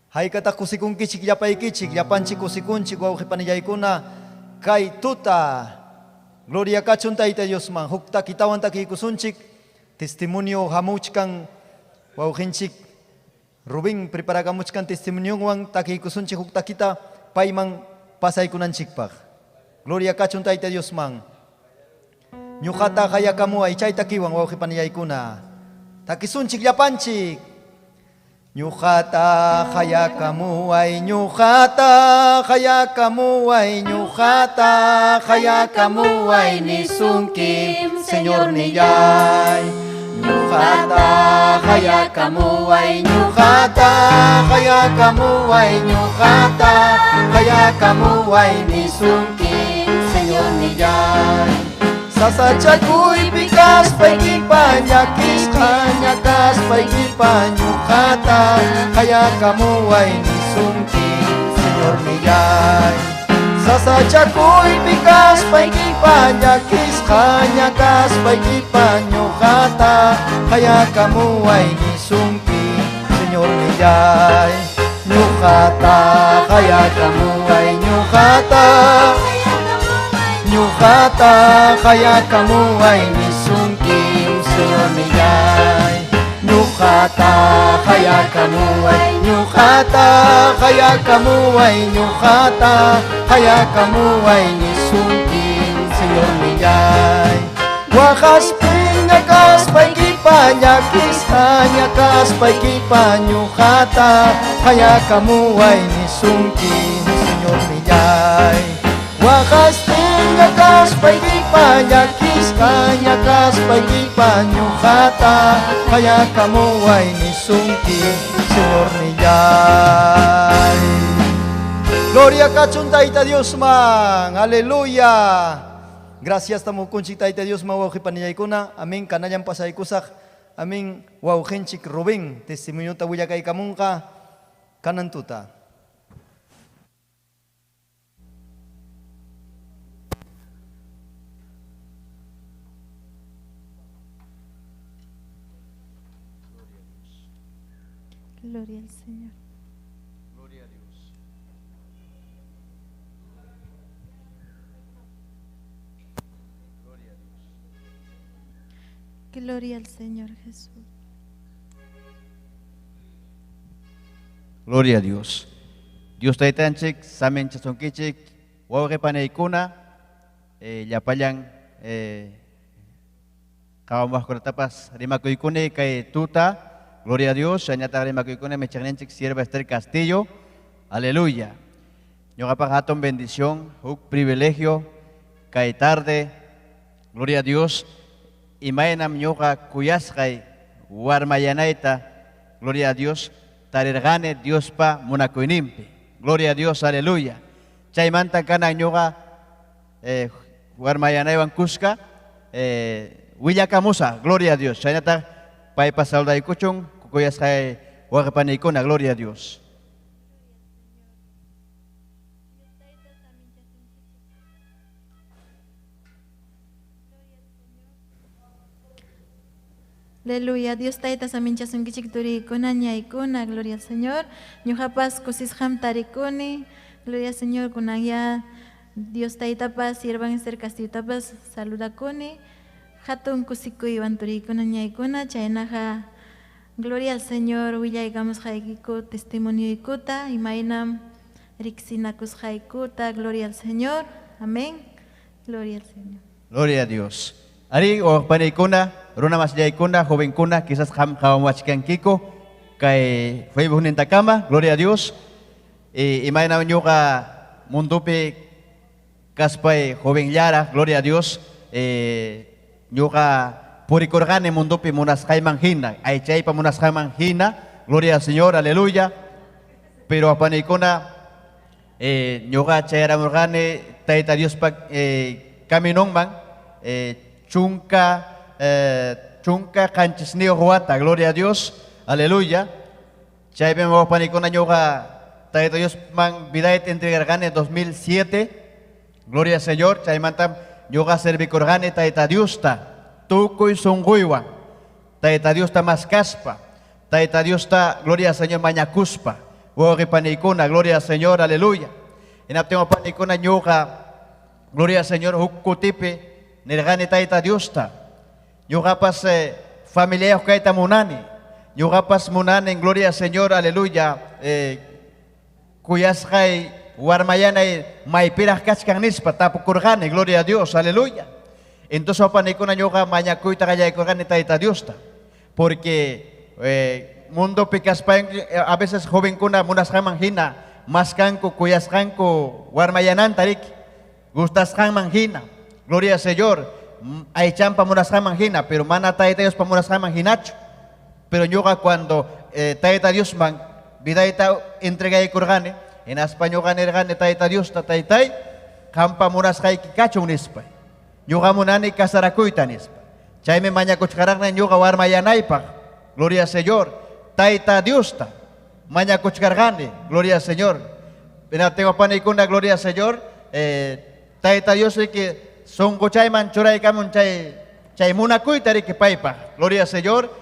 Hay kata kusikun kichik yapay kichik, yapanchi kusikun chik wauhi paniyay kuna. Kay tuta. Gloria kachun taita Dios man. Hukta kitawan taki kusunchik. Testimonio hamuchkan wauhinchik. Rubing preparagamuchkan testimonio wang taki kusunchik hukta kita. Paimang pasay kunanchik pak. Gloria kachun taita Dios man. Nyukata kaya kamu ay chay takiwang wauhi paniyay kuna. Takisunchik yapanchik. Nyukata kaya kamu ay nyukata kaya kamu ay nyukata kaya kamu ay nisungkim Señor niyay. Nyukata kaya kamu ay nyukata kaya kamu ay nyukata kaya kamu ay nisungkim Señor niyay. Sasachay kuy pikas paikipanyakis kanyakas paikipanyukata kaya kamu ay nisungkin Señor niyay. Sasachay kuy pikas paikipanyakis kanyakas paikipanyukata kaya kamu ay nisungkin Señor niyay. Nyukata kaya kamu ay nyukata Nyukata kaya kamu ay nisungkim Señor niyay. Nyukata kaya kamu ay nyukata kaya kamu ay nyukata kaya kamu ay nisungkim Señor niyay. Wakas pinyakas paikipanyakis kanyakas paikipanyukata kaya kamu ay nisungkim Señor niyay. Wakas pinyakas paikipanyakis kanyakas paikipanyukata kaya kamu ay nisungkin Señor niyay. Gloria kachun taita Dios man. Aleluya. Gracias tamu kunchik taita Dios man wauhi paniyay kuna. Amin kanayang pasay kusak. Amin wauhinchik Rubing. Testimonyo tabuya kay kamunka. Kanantuta. Gloria al Señor. Gloria a Dios. Gloria al Señor Jesús. Gloria a Dios. Dios taitanchik, samen chasonkichik, wawke panaykuna, llapayan kawamah kuratapas rimakuykuni kay tuta. Gloria a Dios, añata rimakuykuni mechanenchik sierva Esther Castillo. Aleluya. Ñoqapaq hatun bendición, huk privilegio, kay tarde. Gloria a Dios. Imaynam ñoqa kuyasqay warmayanayta. Gloria a Dios. Tarirgane Diospa munakuyninpi. Gloria a Dios, aleluya. Chaymanta kanan ñoqa warmayanaywan kuska willakamusa. Gloria a Dios. Chaynata paypa saudaykuchun kuyasqay waqpanaykuna. Gloria a Dios. Aleluya. Dios taita samincha sunkichik turikuna ñaykuna. Gloria al Señor. Ñuqapas kusisham tarikuni. Gloria al Señor. Kunanya Dios taita paz sirvan Esther Castillotapas saludakuni. Hatun kusikuywan turikuna ñaykuna. Chaynaqa gloria al Señor. Willaykamos haykiku testimonio ikuta. Imaynam riksinakus haykuta. Gloria al Señor. Amén. Gloria al Señor. Gloria a Dios. Ari waqpanaykuna runa mas yaikuna, jovencuna, quizás hamawachkan kiko, kay Facebook nintakama, gloria a Dios. Imagina nyo ka mundupi kaspay joven yara, gloria a Dios. Nyo ka purikurgane mundupi munas kay manghina, ay chay pa munas kay manghina, gloria al Señor, aleluya. Pero apanikuna, nyo ka chayara murgane, taita Dios pa kaminong man, chunka kanchisnio huata, gloria a Dios, aleluya. Chay pa mo panikuna nyo ka, taita Dios man bidait entregargane 2007, gloria al Señor, chay mantam, nyo ka servikorgane taita Dios ta, tukoy sunguywa, taita Dios ta maskaspa, taita Dios ta, gloria al Señor, mañakuspa, huwag panikuna, gloria al Señor, aleluya. Inaptimo panikuna nyo ka, gloria al Señor, hukutipi, nirgani taita Dios ta, nyo ka pas familia kay tamunani, nyo ka pas munani, gloria al Señor, aleluya, kuyas kay warmayanay may pirah kachkang nispa, tapo kurgani, gloria a Dios, aleluya. Entonces panikuna nyo ka, mañakuy ta kaya kurgani taita Dios ta, porque mundo pikas pa a veces joven kuna munas kang manghina, mas kanko, kuyas kanko, warmayanan tarik, gustas kang manghina, gloria al Señor, ay champa munas kang manghina, pero mana taita Dios pa munas kang manghinacho, pero nyoka cuando taita Dios man, bidaita entrega y kurgane, en español ganergane taita Dios ta taitay, kampa munas kay kikachong nispa, nyoka munani kasarakuita nispa, chay me maña kuchkarak na nyoka warmayanay pa, gloria al Señor, taita Dios ta, maña kuchkargane, gloria al Señor. Tengo panikuna, gloria al Señor, taita Dios que son cochay manchuray kamun chay munakuita ri que paipa, gloria al Señor.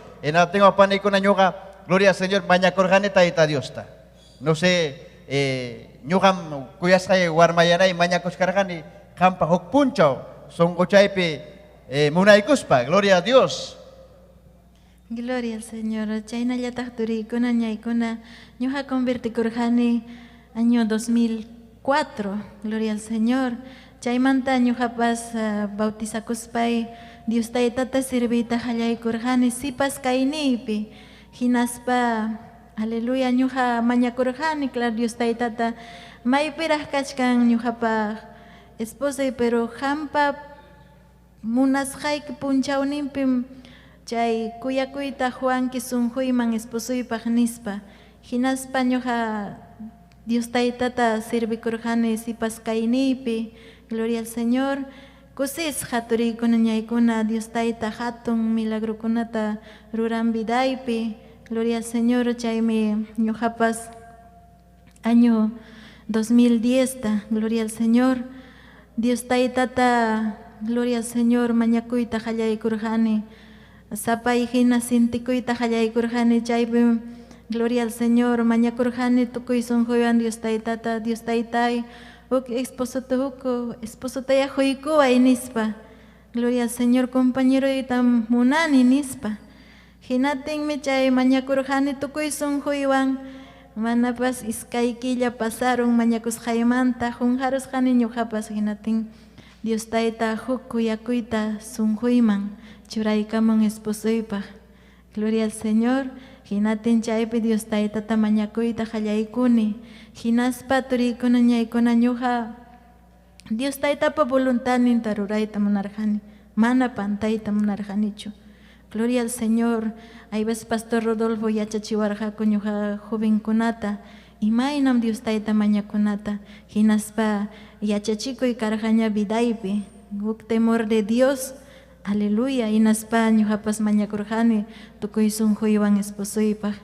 Tengo panikuna nyoka, gloria al Señor, maña korgane taita Dios ta. No sé, nyokam kuyas kay warmayanay maña kuchkargane, kampa hukpunchaw, son cochay pe munaykuspa, gloria a Dios. Gloria al Señor. Chayna yatakhturi kuna ñaykuna ñuqa convertikurqani año 2004. Gloria al Señor. Chaymanta ñuqapas bautizakuspay Dios taytata sirvita qallaykurqani sipas kayniypi. Hinaspa aleluya ñuqa mañakurqani claro Dios taytata maypiraq kachkan ñuqapaq esposay pero hampa munasqayki punchawninpim chay kuyakuyta Juanki sunquyman esposuypaq nispa hinaspa ñuqa Dios taytata sirvikurqani sipas kayniypi, gloria al Señor. Kusis haturiykuna ñaykuna Dios tayta hatun milagrukunata ruran vidaypi, gloria al Señor. Chaymi ñuqapas año 2010 ta, gloria al Señor. Dios taytata, gloria al Señor, mañakuyta qallaykurqani. Sapay hina sintikuyta qallaykurqani chaypi, gloria al Señor, mañakurqani tukuy sunquywan Dios taytata, Dios taytay, uk esposotaya huykuway nispa, gloria al Señor, compañeroyta munani nispa. Hinatinmi chay mañakurqani tukuy sunquywan, manapas iskaykilla pasaron mañakusqaymanta, junjarusqani ñuqapas hinatin Dios tayta huk kuyakuyta sunquyman churaykamun esposuypaq, gloria al Señor. Hinatin chaypi Dios taytata mañakuyta qallaykuni, hinaspa turiykuna ñaykuna ñuqa Dios taytapa voluntadninta rurayta munarqani, mana pantayta munarqanichu, gloria al Señor. Ayvas Pastor Rodolfo yachachiwarqaku ñuqa jovenkunata, imaynam Dios tayta mañakunata, hinaspa yachachikuy karqaña vidaypi, uk temor de Dios, aleluya, hinaspa ñuqapas mañakurqani tukuy sunquywan esposuypaq,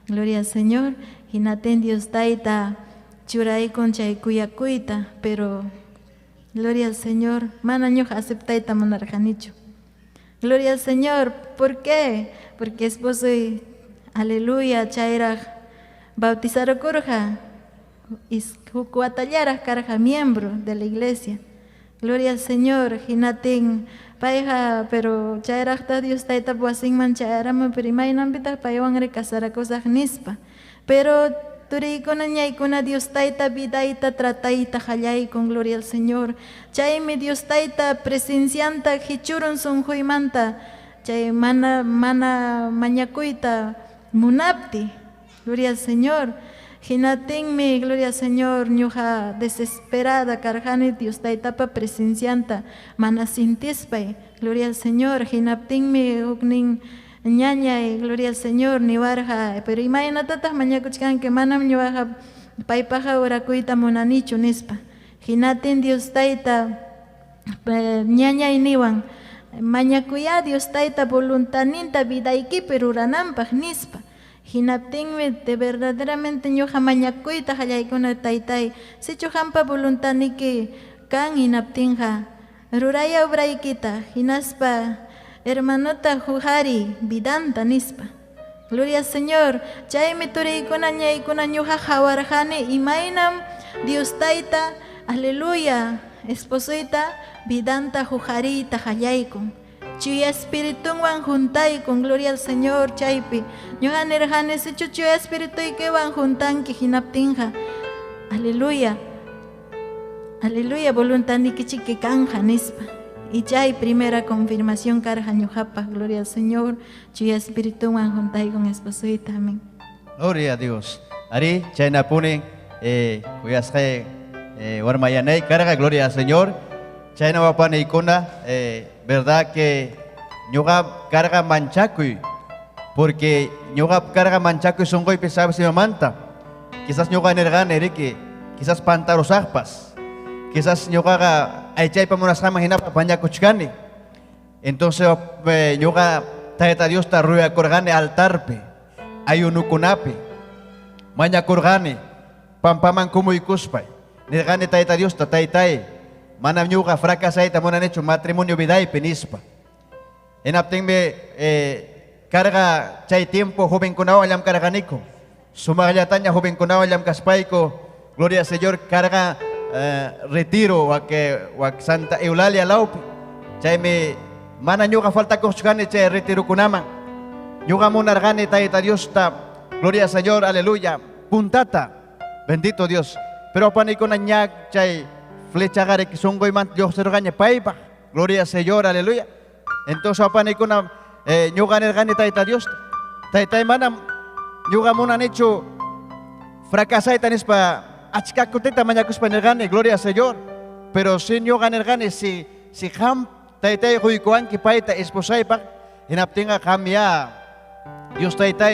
gloria al Señor. Hinatin Dios tayta churaykun chay kuyakuyta, pero gloria al Señor, mana ñuqa aceptayta munarqanichu, gloria al Señor. ¿Por qué? Porque esposuy, aleluya, chayraq bautizarukurqa, huk watallaraq karqa miembro de la iglesia, gloria al Señor. Hinatin payqa pero chayraqta Dios tayta wasinman chayaraman pero imaynanpitaq paywanri kasarakusaq nispa, pero turiykuna ñaykuna Dios tayta vidayta tratayta qallaykun, gloria al Señor. Chaymi Dios tayta presencianta hichurun sunquymanta chay mana mañakuyta munapti. Gloria al Señor. Hinatinmi, gloria al Señor, ñuja desesperada karjani Dios taitapa presencianta mana sintispay. Gloria al Señor. Hinaptinmi uknin ñañay, gloria al Señor, niwarja. Pero imaginatatah mañakuchkan que manam ñuwaja paypaja orakuyta munanichu nispa. Hinatin Dios taita ñañay niwan mañakuya Dios taita voluntaninta vidaykipi rurananpaq nispa. Hinaptinmi de verdaderamente ñuja mañakuyta hallaykuna taytay sichu hampa voluntaniki kan hinaptinja ruraya obraykita hinaspa hermanota jujari vidanta nispa. Gloria al Señor. Chaymi turiykuna ñaykuna ñuja hawarjani imaynam Dios taita aleluya esposoita vidanta jujarita hallaykun. Chuya espiritunwan juntaykun, gloria al Señor chaypi. Ñuqa nirjani sichu chuya espirituykiwan juntanki hinaptinja. Aleluya. Aleluya voluntanikichiki kanja nispa. Y chay primera confirmación karja ñuqapaq, gloria al Señor. Chuya espiritunwan juntaykun esposoita, amén. Gloria a Dios. Ari chaynapuni kuyasqay warmayanay karga, gloria al Señor. Chayna wapanaykuna verdad que ñuqa carga manchakuy porque ñuqa carga manchakuy sunquypi sabes imamanta quizás ñuqa nirqani riki quizás pantarusaqpas quizás ñuqaqa aychaypa munasqaman hinapa pañakuchkani entonces ñuqa tayta Diosta ruyakurqani altarpi ayunukunapi mañakurqani pampaman kumuykuspay nirqani tayta Diosta taytay manam ñuqa fracasayta munanichu matrimonio vidaypi nispa. Hinaptinmi carga chay tiempo jovenkunawan llam karqaniku. Sumaqllataña jovenkunawan llam kaspayku. Gloria al Señor carga retiro wak Santa Eulalia laupi. Chaymi mana ñuqa falta kuchkani chay retirokunaman. Ñuqa munarqani tayta Diosta. Gloria al Señor, aleluya. Puntata. Bendito Dios. Pero panikuna ñak chay flecha gare que son goiman yo se regaña paipa gloria al Señor aleluya entonces apane kuna ñuga nergane taita Dios taita manam ñuga munan hecho fracasai tanis pa achka kuteta mañakus pa nergane gloria al Señor pero si ñuga nergane si ham taita huikuan ki paita esposai pa inaptinga kamia Dios taita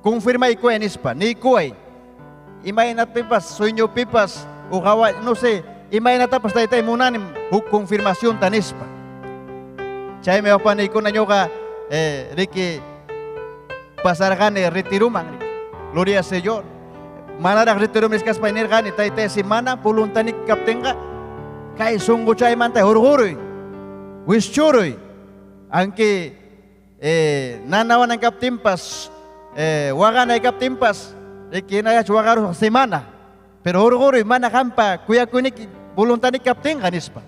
confirma iko enispa ni kuai imagina pipas sueño pipas ugawa, no sé, imagínate pas tayo munanim confirmación tanispa. Chay me opani ko na nyoga riki pasargane retiruman. Gloria al Señor. Manarag retirumis kas painer gani tayo semana voluntanik kaptenga kay sungo chay man tayo hurhuroy. Wischuroy. Angki nanawan ang kaptimpas wagan ay kaptimpas riki na wagaro semana. Pero hurhuroy mana kampa kuya kunik voluntanik kapten kanispa.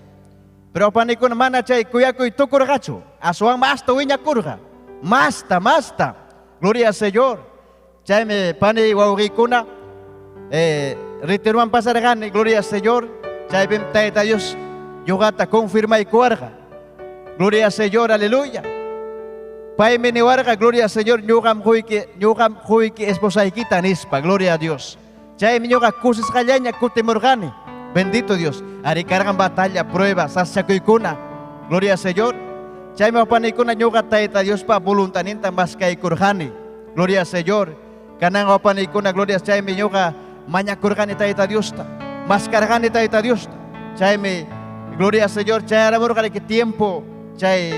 Pero panikun mana chay kuya kuy tukur gacho. Aswang masta winya kurga. Masta. Gloria al Señor. Chay me pani wawikuna retiruan pasargan gloria al Señor. Chay bim taita Dios yogata confirma y cuarga. Gloria al Señor, aleluya. Pai me niwarga gloria al Señor nyugam huiki esposa ikita nispa. Gloria a Dios. Chay minyoga kusis kallaña kutemorgani. Bendito Dios. Ari cargan batalla, pruebas, sasakuikuna. Gloria al Señor. Chay me opanikuna nyoga taita Dios pa voluntaninta mas kay kurgani. Gloria al Señor. Kanang opanikuna gloria chay me nyoga maña kurgani taita Dios ta. Mas cargani taita Dios ta. Chay me gloria al Señor. Chay aramorgani que tiempo chay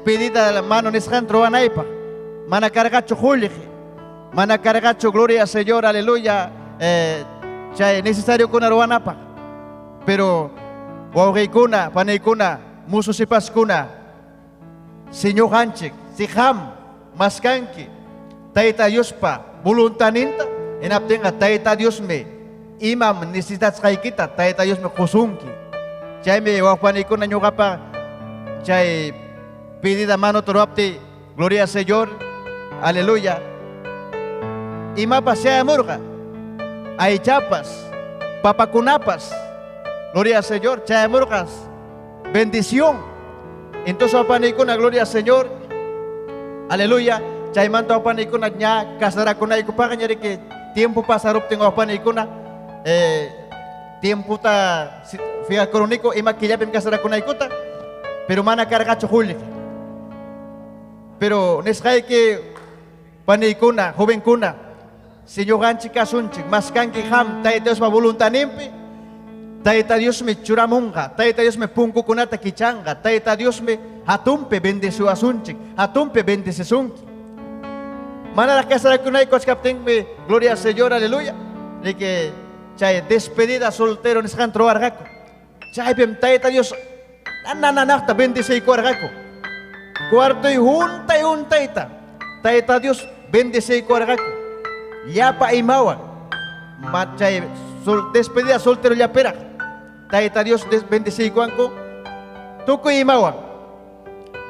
pedida la mano nisjantro anaipa. Mana cargacho julije. Mana cargacho, gloria al Señor, aleluya. Chay necesario kuna ruanapa. Pero wawgikuna, panikuna, mususipaskuna, Señor hanchik, si ham, maskanki, taita Dios pa, voluntaninta, enaptenga taita Dios me, imam necesitas kaikita, taita Dios me kusunki. Chay me wapanikuna nyugapa, chay pedida mano torapti, gloria al Señor, aleluya. Imapa sea murga, hay chapas, papacunapas, gloria al Señor, chay murgas, bendición, Entonces apanikuna, gloria al Señor. Aleluya. Chay manto apanikuna nya kasara kuna ikupakan nyari que tiempo pasarup tengo apanikuna. Tiempo ta fia crónico y maquilla pem kasara kuna ikuta. Pero mana carga chujuli. Pero neskai que panikuna, joven kuna. Señor ganchi kasunchik, mas kanki ham, tay Dios ma voluntanimpi. Taita Dios me churamunga, taita Dios me punku kunata kichanga, taita Dios me hatumpe bendice asunchik, hatumpe bendice sunki. Mana la casa kunai kos kapten me gloria al Señor, aleluya. De que chay despedida soltero niskan troargako. Chay pem taita Dios nananakta bendice ikuargako. Cuarto y junta ita. Taita Dios bendice ikuargako. Yapa imawa. Machay despedida soltero ya pera. Taita Dios bendice ikuanko. Tuku imawa.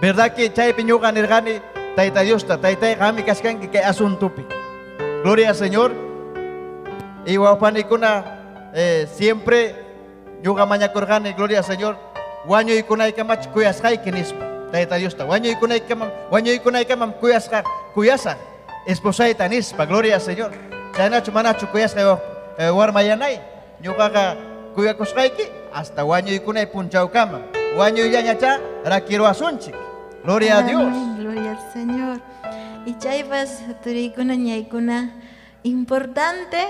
Verdad que chay piñogan ergani taita Dios ta taita kami kaskan que asuntupi. Gloria al Señor. Y wapanikuna siempre yoga maña korgani gloria al Señor. Waño ikunay kamach kuyaskai kinispa. Taita Dios ta. Waño ikunay kamam kuyasa. Esposa itanispa. Gloria al Señor. Chaynachu manachu kuyaskai warmayanay. Yoga kuyakoskaiki hasta waño ikunay punchau kama. Waño yañacha rakiro asunchik. Gloria a Dios. Amén, gloria al Señor. Y chaypas turikuna ñaykuna importante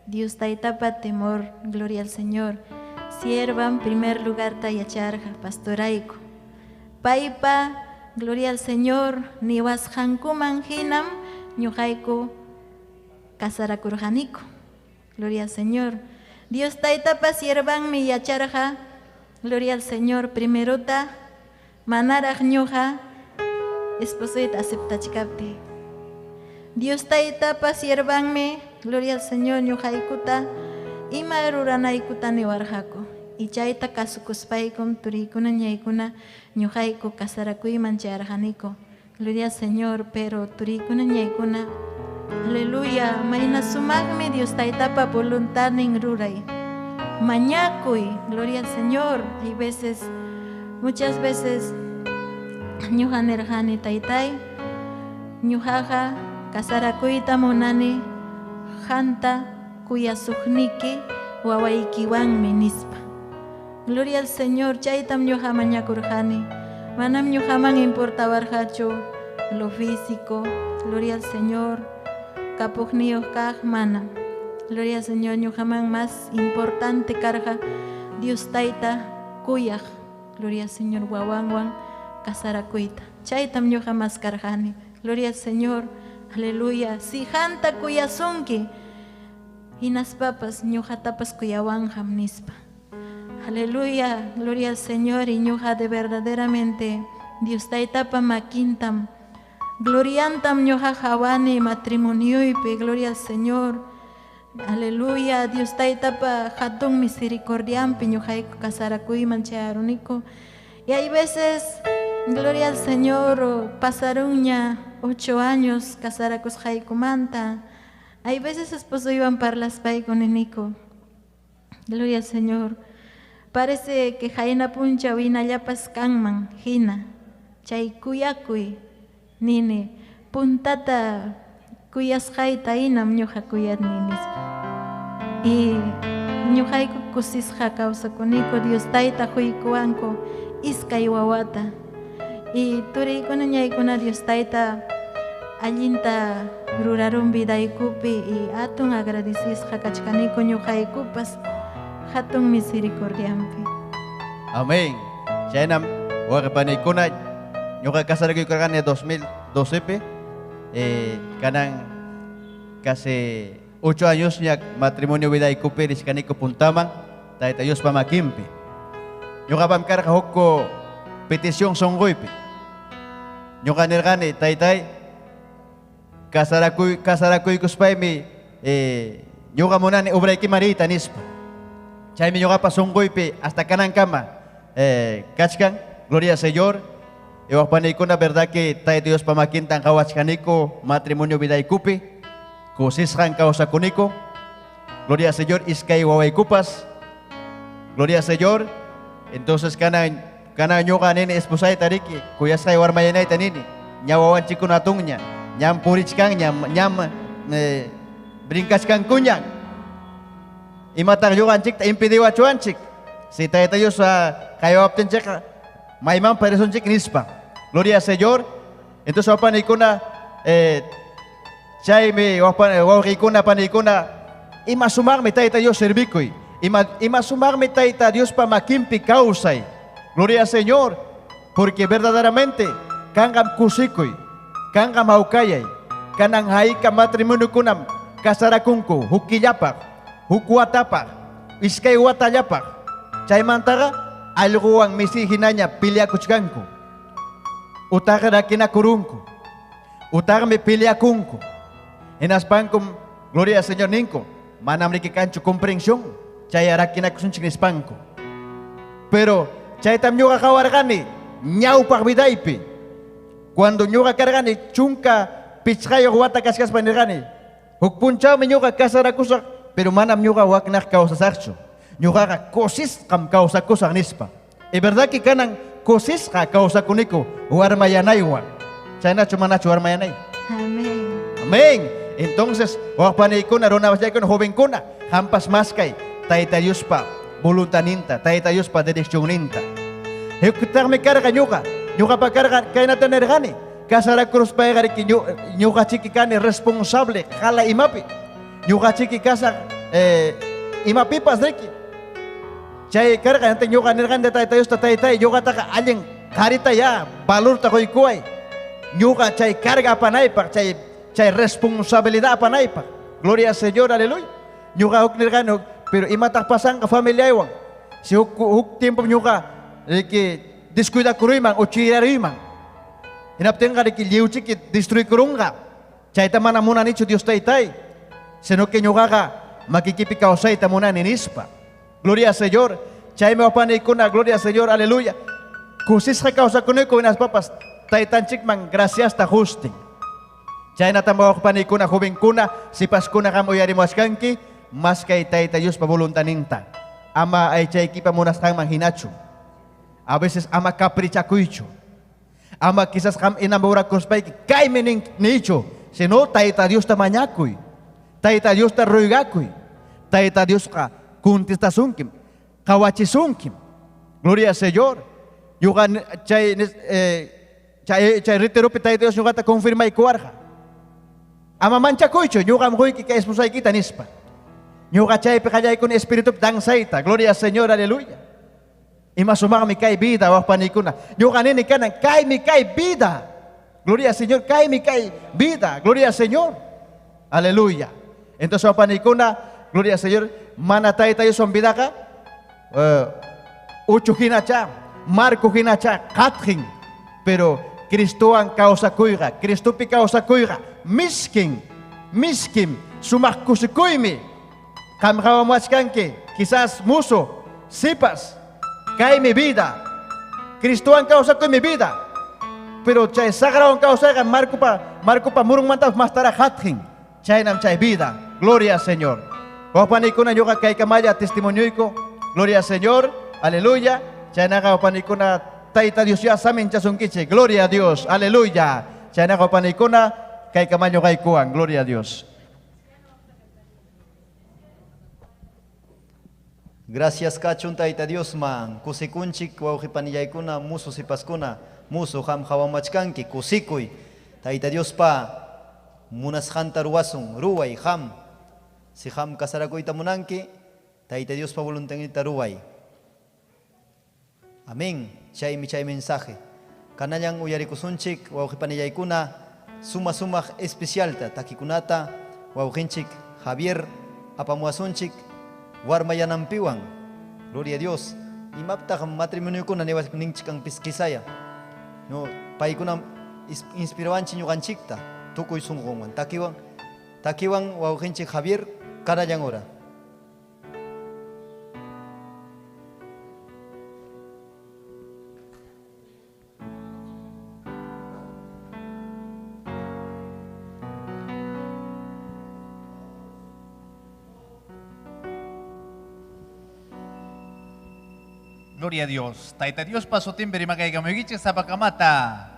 Dios taitapa temor, gloria al Señor. Siervan primer lugar tayacharja pastoraico. Paipa, gloria al Señor, niwas hankuman hinam ñuhaiku kasarakurjanico. Gloria al Señor. Dios taitapa siervan mi yacharja, gloria al Señor. Primerota manaraj ñuja esposoit aceptachkapti. Dios taitapa siervanme, gloria al Señor, ñujaikuta ima ruranaikuta niwarjako. Y chayta kasukuspaikum turikuna ñaykuna ñujaiku kasarakuyman charjaniko. Gloria al Señor, pero turikuna ñaykuna aleluya, mayna sumagme Dios taitapa voluntad nin ruray. Mañakuy, gloria al Señor. Hay veces, muchas veces ñujanerjani taitay, ñujaja kasarakuyta munani janta kuyasukniki wawaykiwanmi nispa. Gloria al Señor, chaytam ñuja mañakurjani. Manam ñujaman importawarjachu lo físico. Gloria al Señor. Kapujniyoh kaj manam. Gloria al Señor, ñujaman más importante karja Dios taita kuyaj. Gloria al Señor, wawanwan kasarakuyta. Chaytam ñuja más karjani. Gloria al Señor. Aleluya. Si janta kuyasunki, hinas papas ñujatapas kuyawanjam nispa. Aleluya. Gloria al Señor. Y ñuja de verdaderamente Dios taitapa maquintam. Gloriantam ñuja jawani matrimoniuipe. Gloria al Señor. Aleluya. Dios taitapa hatun misericordiampi ñujaiku kasarakuyman chayarunico. Y hay veces, gloria al Señor, pasaron ya 8 años casarakus jaikumanta. Hay veces esposo iban parlas pai con enico. Gloria al Señor. Parece que jaina puncha wina yapas kanman hina. Chay kuyakuy nini puntata kuyas jaita inam ñuja kuyat ninispa. Y ñujaiku kusisja causa kuniko Dios taita huikuanko iskay wawata. Y turikuna ñaykuna Dios taita allinta ruraron vidaikupi y atun agradecisja kachkaniko ñujaikupas hatun misericordiampi. Amén. Chaynam waqpanikuna ñuqa kasarakuykaqani 2012 pe kanan casi 8 años ñak matrimonio vidaikupi riskaniko puntaman taita Dios pamakimpi. Ñuqa pamkarqa hukko petición songoypi. Ñuqa nirqani taytay kasarakuykuykuspaymi ñuqa munani obrayki marita nispa. Chaymi ñuqapa songoypi hasta kanankama kachkan, gloria al Señor. Iwaqpanikuna verdad que tay Dios pamakintan kawachkaniko matrimonio vidaikupi kusisqan kawsakuniko. Gloria al Señor iskay wawaykupas. Gloria al Señor. Entonces kanan kana nyoka nini espusay tariki kuya say warmayanay tanini nyawawan chikun atungnya nyam purichkang nyam brinkas kang kunyang imatar yogan chik ta impediwa chuan chik si tayo sa kayo apten chik may man person chik nispa gloria al Señor. Entonces wapan ikuna chay me wapan ikuna pan ikuna ima sumar me tayo servikoy ima sumar me tayo Dios pa makimpi kausay gloria al Señor, porque verdaderamente kangam kusikoy kangam haukayay kanang haika matrimonio kunam kasarakunko hukiyapak hukuatapak iskay watayapak chay mantara alruang misi hinanya pilya kuchkanko utara na kinakurunko utara me pilya kunko enaspankum gloria al Señor ninko manam rikikancho comprensión chay arakina kusunchik nispanko pero chay tam nyuga kawargani nyau parbidaipi cuando nyuga kargani chunka pichkayo wata kaskas panirgani hukpunchao me nyuga kasarakusak pero manam nyuga waknak kausasarcho nyuga kosis kam kausakusak nispa e verdad que kanan kosis ka kausakuniko warmayanaywan chay nacho manacho warmayanay Amén. amén. Entonces wakpanikuna rona wasyaykuna jovenkuna hampas maskay tayta Dios pa voluntaninta tayta Dios pa directioninta hekutar me karga nyuga pa karga kay natanergani kasara cruz pa egari ki nyuga chiki kane responsable kala imapi nyuga chiki kasa imapi pas reki chay karga nante nyuga nergande tayta Dios ta tayta nyuga ta alien karita ya valor ta koy kuay nyuga chay karga panay pa chay responsabilidad panay pa gloria al Señor aleluya nyuga huk nergano pero imatak pasang ka familia iwang si huk tiempo nyuga que descuida kuruimang o chirarimang inapten ka ki liuchi ki destruy kurunga chay tamana muna nicho Dios taytay sino que nyuga ka makikipi kausay tamuna ninispa gloria al Señor chay me wapanay kuna gloria al Señor aleluya kusis ka kausa kuniko inas papas taytanchik mang gracias ta hosting chay natambawak panay kuna joven kuna si paskuna kamo yari maskanki mas kay tayta Dios pa voluntaninta ama ay chay kipa munas kang manghinacho a veces ama caprichakuicho ama quizás kam inamura kuspay kay mening nicho sino tayta Dios ta manyakuy tayta Dios ta ruigakuy tayta Dios ka kuntistasunkim kawachisunkim gloria al Señor yugan chay ritero pi tayta Dios yugata confirma ikuarja ama manchakuicho yugam huy ki kay esposay kita nispa nyuga chay pekayay kun espiritu dangsaita gloria al Señor aleluya ima sumaka mi kay vida wak panikuna nyuga nini kanan kay mi kay vida gloria al Señor kay mi kay vida gloria al Señor aleluya entonces wak panikuna gloria al Señor manatay tayo son vida ka ucho hinacha marco hinacha kathin pero Kristo ang kausakuira Kristo pi kausakuira miskin sumakkusikuimi kam kawamachkanke quizás muso sipas kay mi vida Kristo ang kausa ko mi vida pero chay sagrado ang kausa kan marco pa murong manta mas tara hathin chay nam chay vida gloria al Señor wapani ko na yoga kay kamaya testimonyo ko gloria al Señor aleluya chay na wapani ko na tayta Dios ya samin chasungkiche gloria a Dios aleluya chay na wapani ko na kay kamanyo kay kuang gloria a Dios. Gracias kachun tayta Dios man kusikunchik wawqipaniyaykuna musu sipaskuna musu ham hawamachkanki kusikuy tayta Dios pa munasqanta ruwasun ruway ham si ham kasarakuyta munanki tayta Dios pa voluntanita ruway amén chay mensaje kanallan uyarikusunchik wawqipaniyaykuna suma especialta takikunata wawqinchik Javier apamuasunchik warmayanampiwan gloria a Dios imapta matrimonio kuna newas ninchikang piskisaya no paikuna inspirawanchi ñuqanchikta tukuy sunqunwan takiwan wawqinchik Javier kanayan ora Gloria a Dios. Taita Dios paso timbre makay kamugichik sa pagkamata.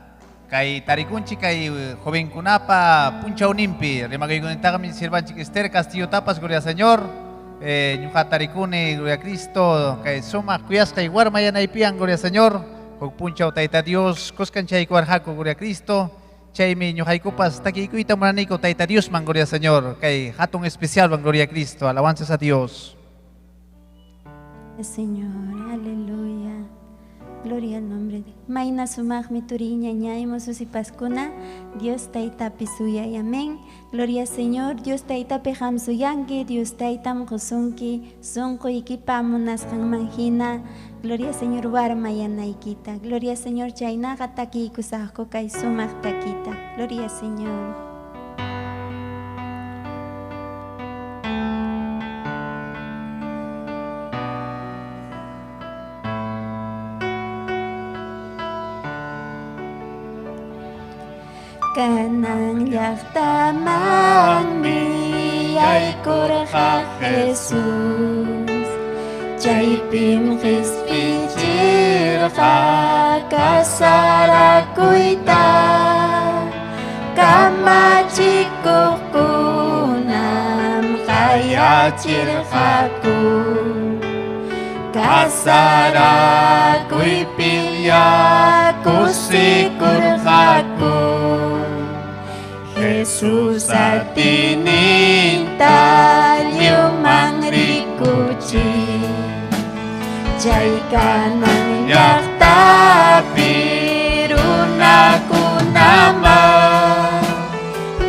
Kay tarikunchi kay joven kunapa puncha unimpi. Rimagay kunita kami sirvanchik Esther Castillo Tapas, gloria al Señor. Nyuha tarikuni, gloria a Cristo. Kay suma kuyas kay warmaya na ipiang, gloria al Señor. Kung puncha taita Dios, kuskan chay kuarhako, gloria a Cristo. Chay mi nyuhay kupas, takikuita mananiko taita Dios man, gloria al Señor. Kay hatong especial bang, gloria a Cristo. Alabanzas a Dios. Señor, aleluya. Gloria al nombre de Maina sumag mi turiña ñaimo susipaskuna. Dios taita pisuya y amén. Gloria al Señor. Dios taita pejam suyangi. Dios taita mkusunki. Sunko ikipamunas kang manjina. Gloria al Señor warma yanaikita. Gloria al Señor chaynaga taki kusahko kay sumag takita. Gloria al Señor. Kanang yaktamang miyay kurha Jesus. Chay pim kispichir ka kasara kuita. Kamachikuk kunam kaya chirhaku. Kasara kuy pilya kusikurhaku. Jesus atininta lumang rikuchi. Jay kanang yakta piruna kunama.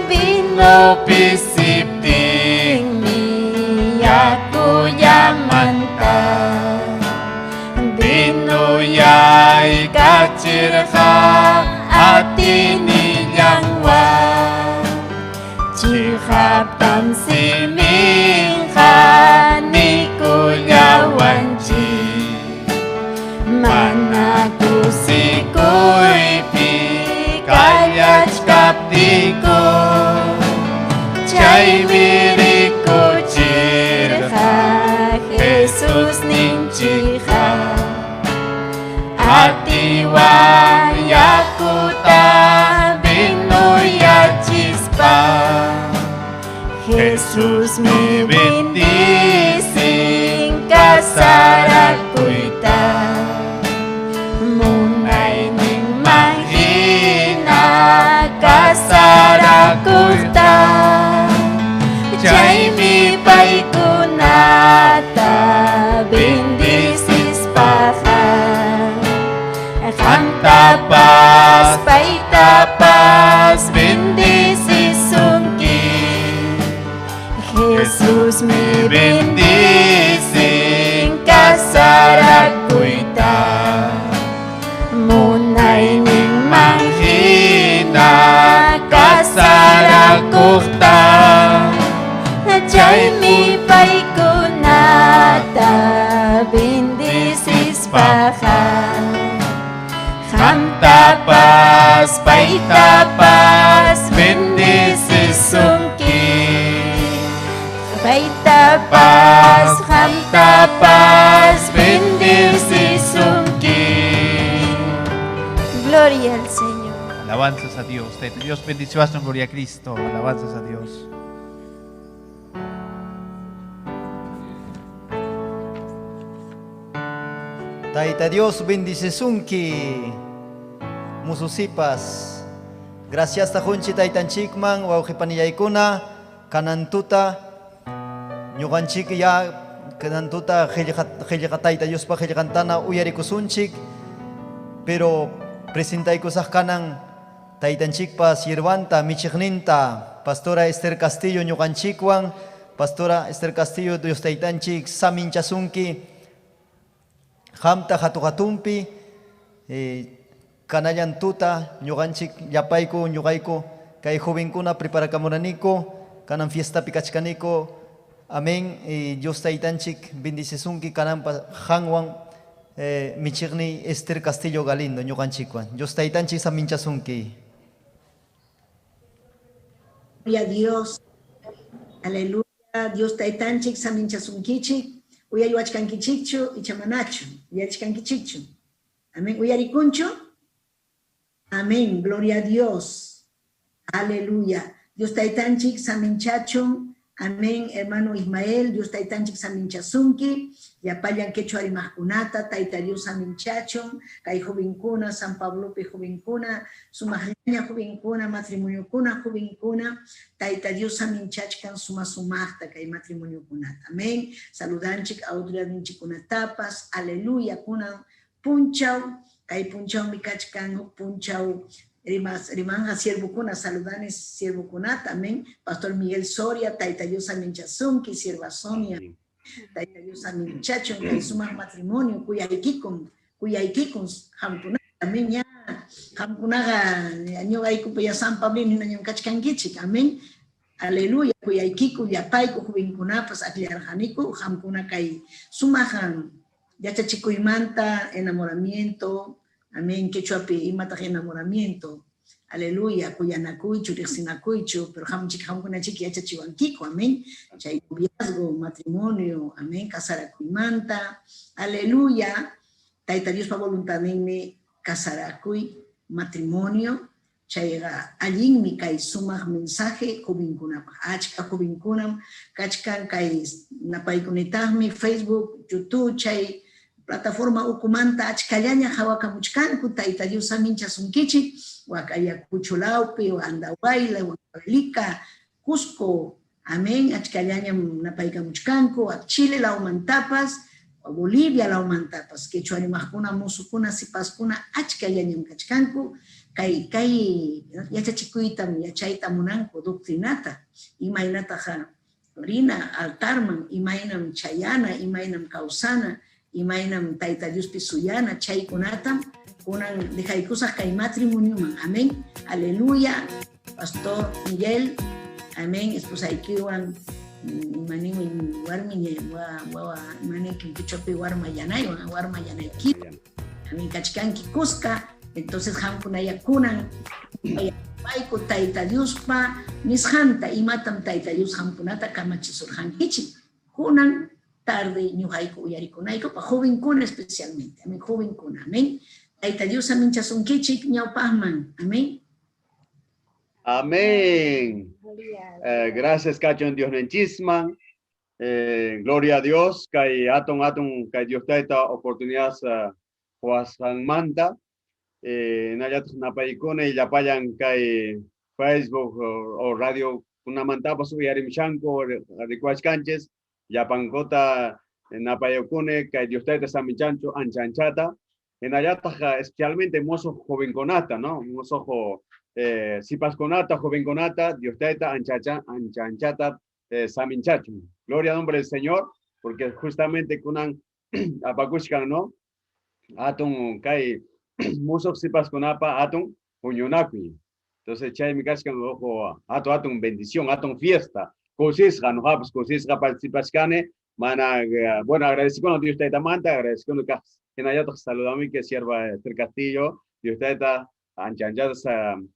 Binopisipting miyaku yamanta. Binuyay kachirha atininyangwa. Chihapam simingha ni kuyawanchi. Manaku sikoy pi kayach kaptiko. Chay miriku chirha Jesus ninchiha. Atiwa yakuta binuyachispa. Jesus me bendice kasarakuita. Munay ning manghina kasarakuita. Chay mi paikunata bendicis paha. Kantapas paitapas bendicis sungki. Jesus me bendice kasarakuita. Munay ning manghina kasarakuita. Chay mi paikunata bendicis paha. Kantapas paitapas bendicis sungki. Paitapas, kantapas bendicis sungki. Gloria al Señor. Alabanzas a Dios. Dios bendició a su gloria a Cristo. Alabanzas a Dios. Taita Dios bendice sunki. Mususipas. Gracias ta hunchi taitan chikman waujipaniyay kanantuta. Ñuqanchik ya kanantuta qillqatayta Dios pa qillqantana uyarikusunchik. Pero presentaykusaq kanan taytanchikpa sirvanta michiqninta Pastora Esther Castillo ñuqanchikwan. Pastora Esther Castillo Dios taytanchik saminchasunki. Hamta hatuhatumpi kanayan tuta ñuqanchik yapayku ñuqayku kay jovenkuna preparakamunaniko kanan fiesta pikachkaniko. Amén. Dios taytanchik bendicesunki kananpa hanwan michiqni Esther Castillo Galindo ñuqanchikwan. Dios taytanchik saminchasunki. Gloria a Dios. Aleluya. Dios taytanchik saminchasunkichik. Uyayuachkankichikchu, ichamanachu, uyachkankichikchu. Amén. Uyarikunchu. Amén. Gloria a Dios. Aleluya. Dios taitanchik saminchachon. Amén. Hermano Ismael, Dios taitanchik saminchasunki. Yapayan quechua rimajkunata, taita Dios saminchachon. Kay jovinkuna, San Pablo pe jovinkuna, sumajleña jovinkuna, matrimonio kuna jovinkuna, taita Dios saminchachkan sumata kay matrimonio kunata. Amén. Saludanchik autoridadinchik kunatapas. Aleluya. Kuna punchau. Kay punchau mikachkan punchau. Rimanja siervo kuna, saludanes siervo kunata, amén. Pastor Miguel Soria, taita Dios aminchazunki, sierva Sonia, taita Dios aminchachon, kay sumaj matrimonio, kuyaykikun, hamkunata, amén, ya, hamkunaga, año aykupa ya San Pablino, año kachkangichik, amén. Aleluya, kuyaykiku, yapayku, jubinkunapas, akliarjaniku, hamkuna kay sumajan, yachachikuymanta, enamoramiento, amén, quechuapi imata enamoramiento, aleluya, kuyanakuichu, rixinakuichu, pero hamchik hamkunachik yachachiwankiku, amén, chay noviazgo, matrimonio, amén, casarakuymanta, aleluya, taita Dios pa voluntadme casarakuy, matrimonio, chayga allinmi kay sumaj mensaje jubinkunapaj, achka jubinkunam, kachkan kay napaykunitahmi, Facebook, YouTube, chay plataforma ukumanta achkallaña hawakamuchkanku taita Dios aminchasunkichik Huacayacuchulaupi, Andahuayla, Huancavelica, Cusco, amén, achkallaña napaykamuchkanku, Chile la umantapas, Bolivia la umantapas, quechua animajkuna, musukuna, sipaskuna, achkallañam kachkanku, kay yachachikuytam yachayta munanku doctrinata, imaynataja rina altarman, imaynam chayana, imaynam kausana, imaynam taita Dios pisuyana, chaykunatam, kunan dejaykusaj kay matrimonio man, amén, aleluya, Pastor Miguel, amén, esposaykiwan, manimi warmi mani kimpichopi warmayanay amén, kachkanki kuska, entonces hamkunaya kunan payku taita Dios pa nishanta imatam taita Dios hamkunata kamachisurjankichik kunan tarde ñuqayku uyarikunayku pa jovenkuna especialmente, amén, jovenkuna, amén, taita Dios aminchasunkichik ñawpajman, amén. Amén. Gracias, Cachon Dios Nenchisman. Gloria a Dios. Kay aton kay Dios taita oportunidad Juan Manta. Nayat napaikone yapayan kay Facebook o radio una manta pasu yarim shanko request canches yapankota napayokune kay Dios taita samichancho anchanchata. Nayata especialmente mozo jovenconata, ¿no? Mozo sipasconata, jovenconata, Dios taita anchanchata saminchacho. Gloria al nombre del Señor, porque justamente kunan apakushkan, ¿no? Aton kai muso sipasconapa aton uñonakui. Entonces chay mi kashkan ojo aton bendición, aton fiesta. Cosisga, no habs cosisga participaskane, mana bueno, agradezco a Dios taita manta, agradezco a Kenayata saludami que sierva del Castillo, Dios taita anchanchata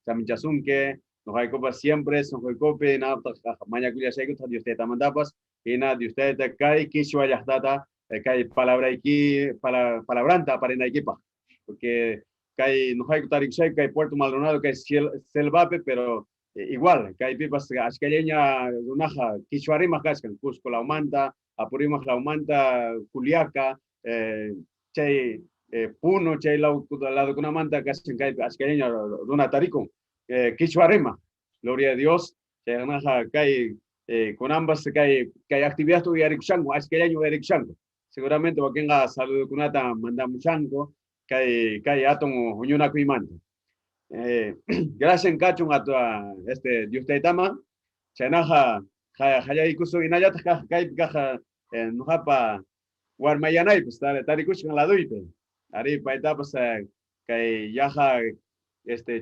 saminchasunke, nos hay copas siempre, son hay cope, nada, mañana cuya se gusta Dios taita mandapas, y nada, Dios taita kai kishwa yahtata, kai palabra aquí, palabranta para en equipa, porque kai no hay tarixay, kai Puerto Maldonado, kai Selvape, pero igual, kai pipas ascaleña, unaja, kishwarima cascan, Cusco la umanta, Apurima la umanta, Culiaca, chay puno, chay la docunamanta, cascan kai ascaleña, dona tarico, kishwarima, gloria a Dios, chay unaja, kai con ambas kai actividad tu yarichango, ascaleño yarichango. Seguramente wakenga saludo kunata mandamuchango, kai aton uñuna kuimanta. Gracias Cachun a Dios taitama, chanaja hayayikusu inayata kai kaja nuhapa warmayanay pues tarikushkan la duite. Ari paitapas kai yaja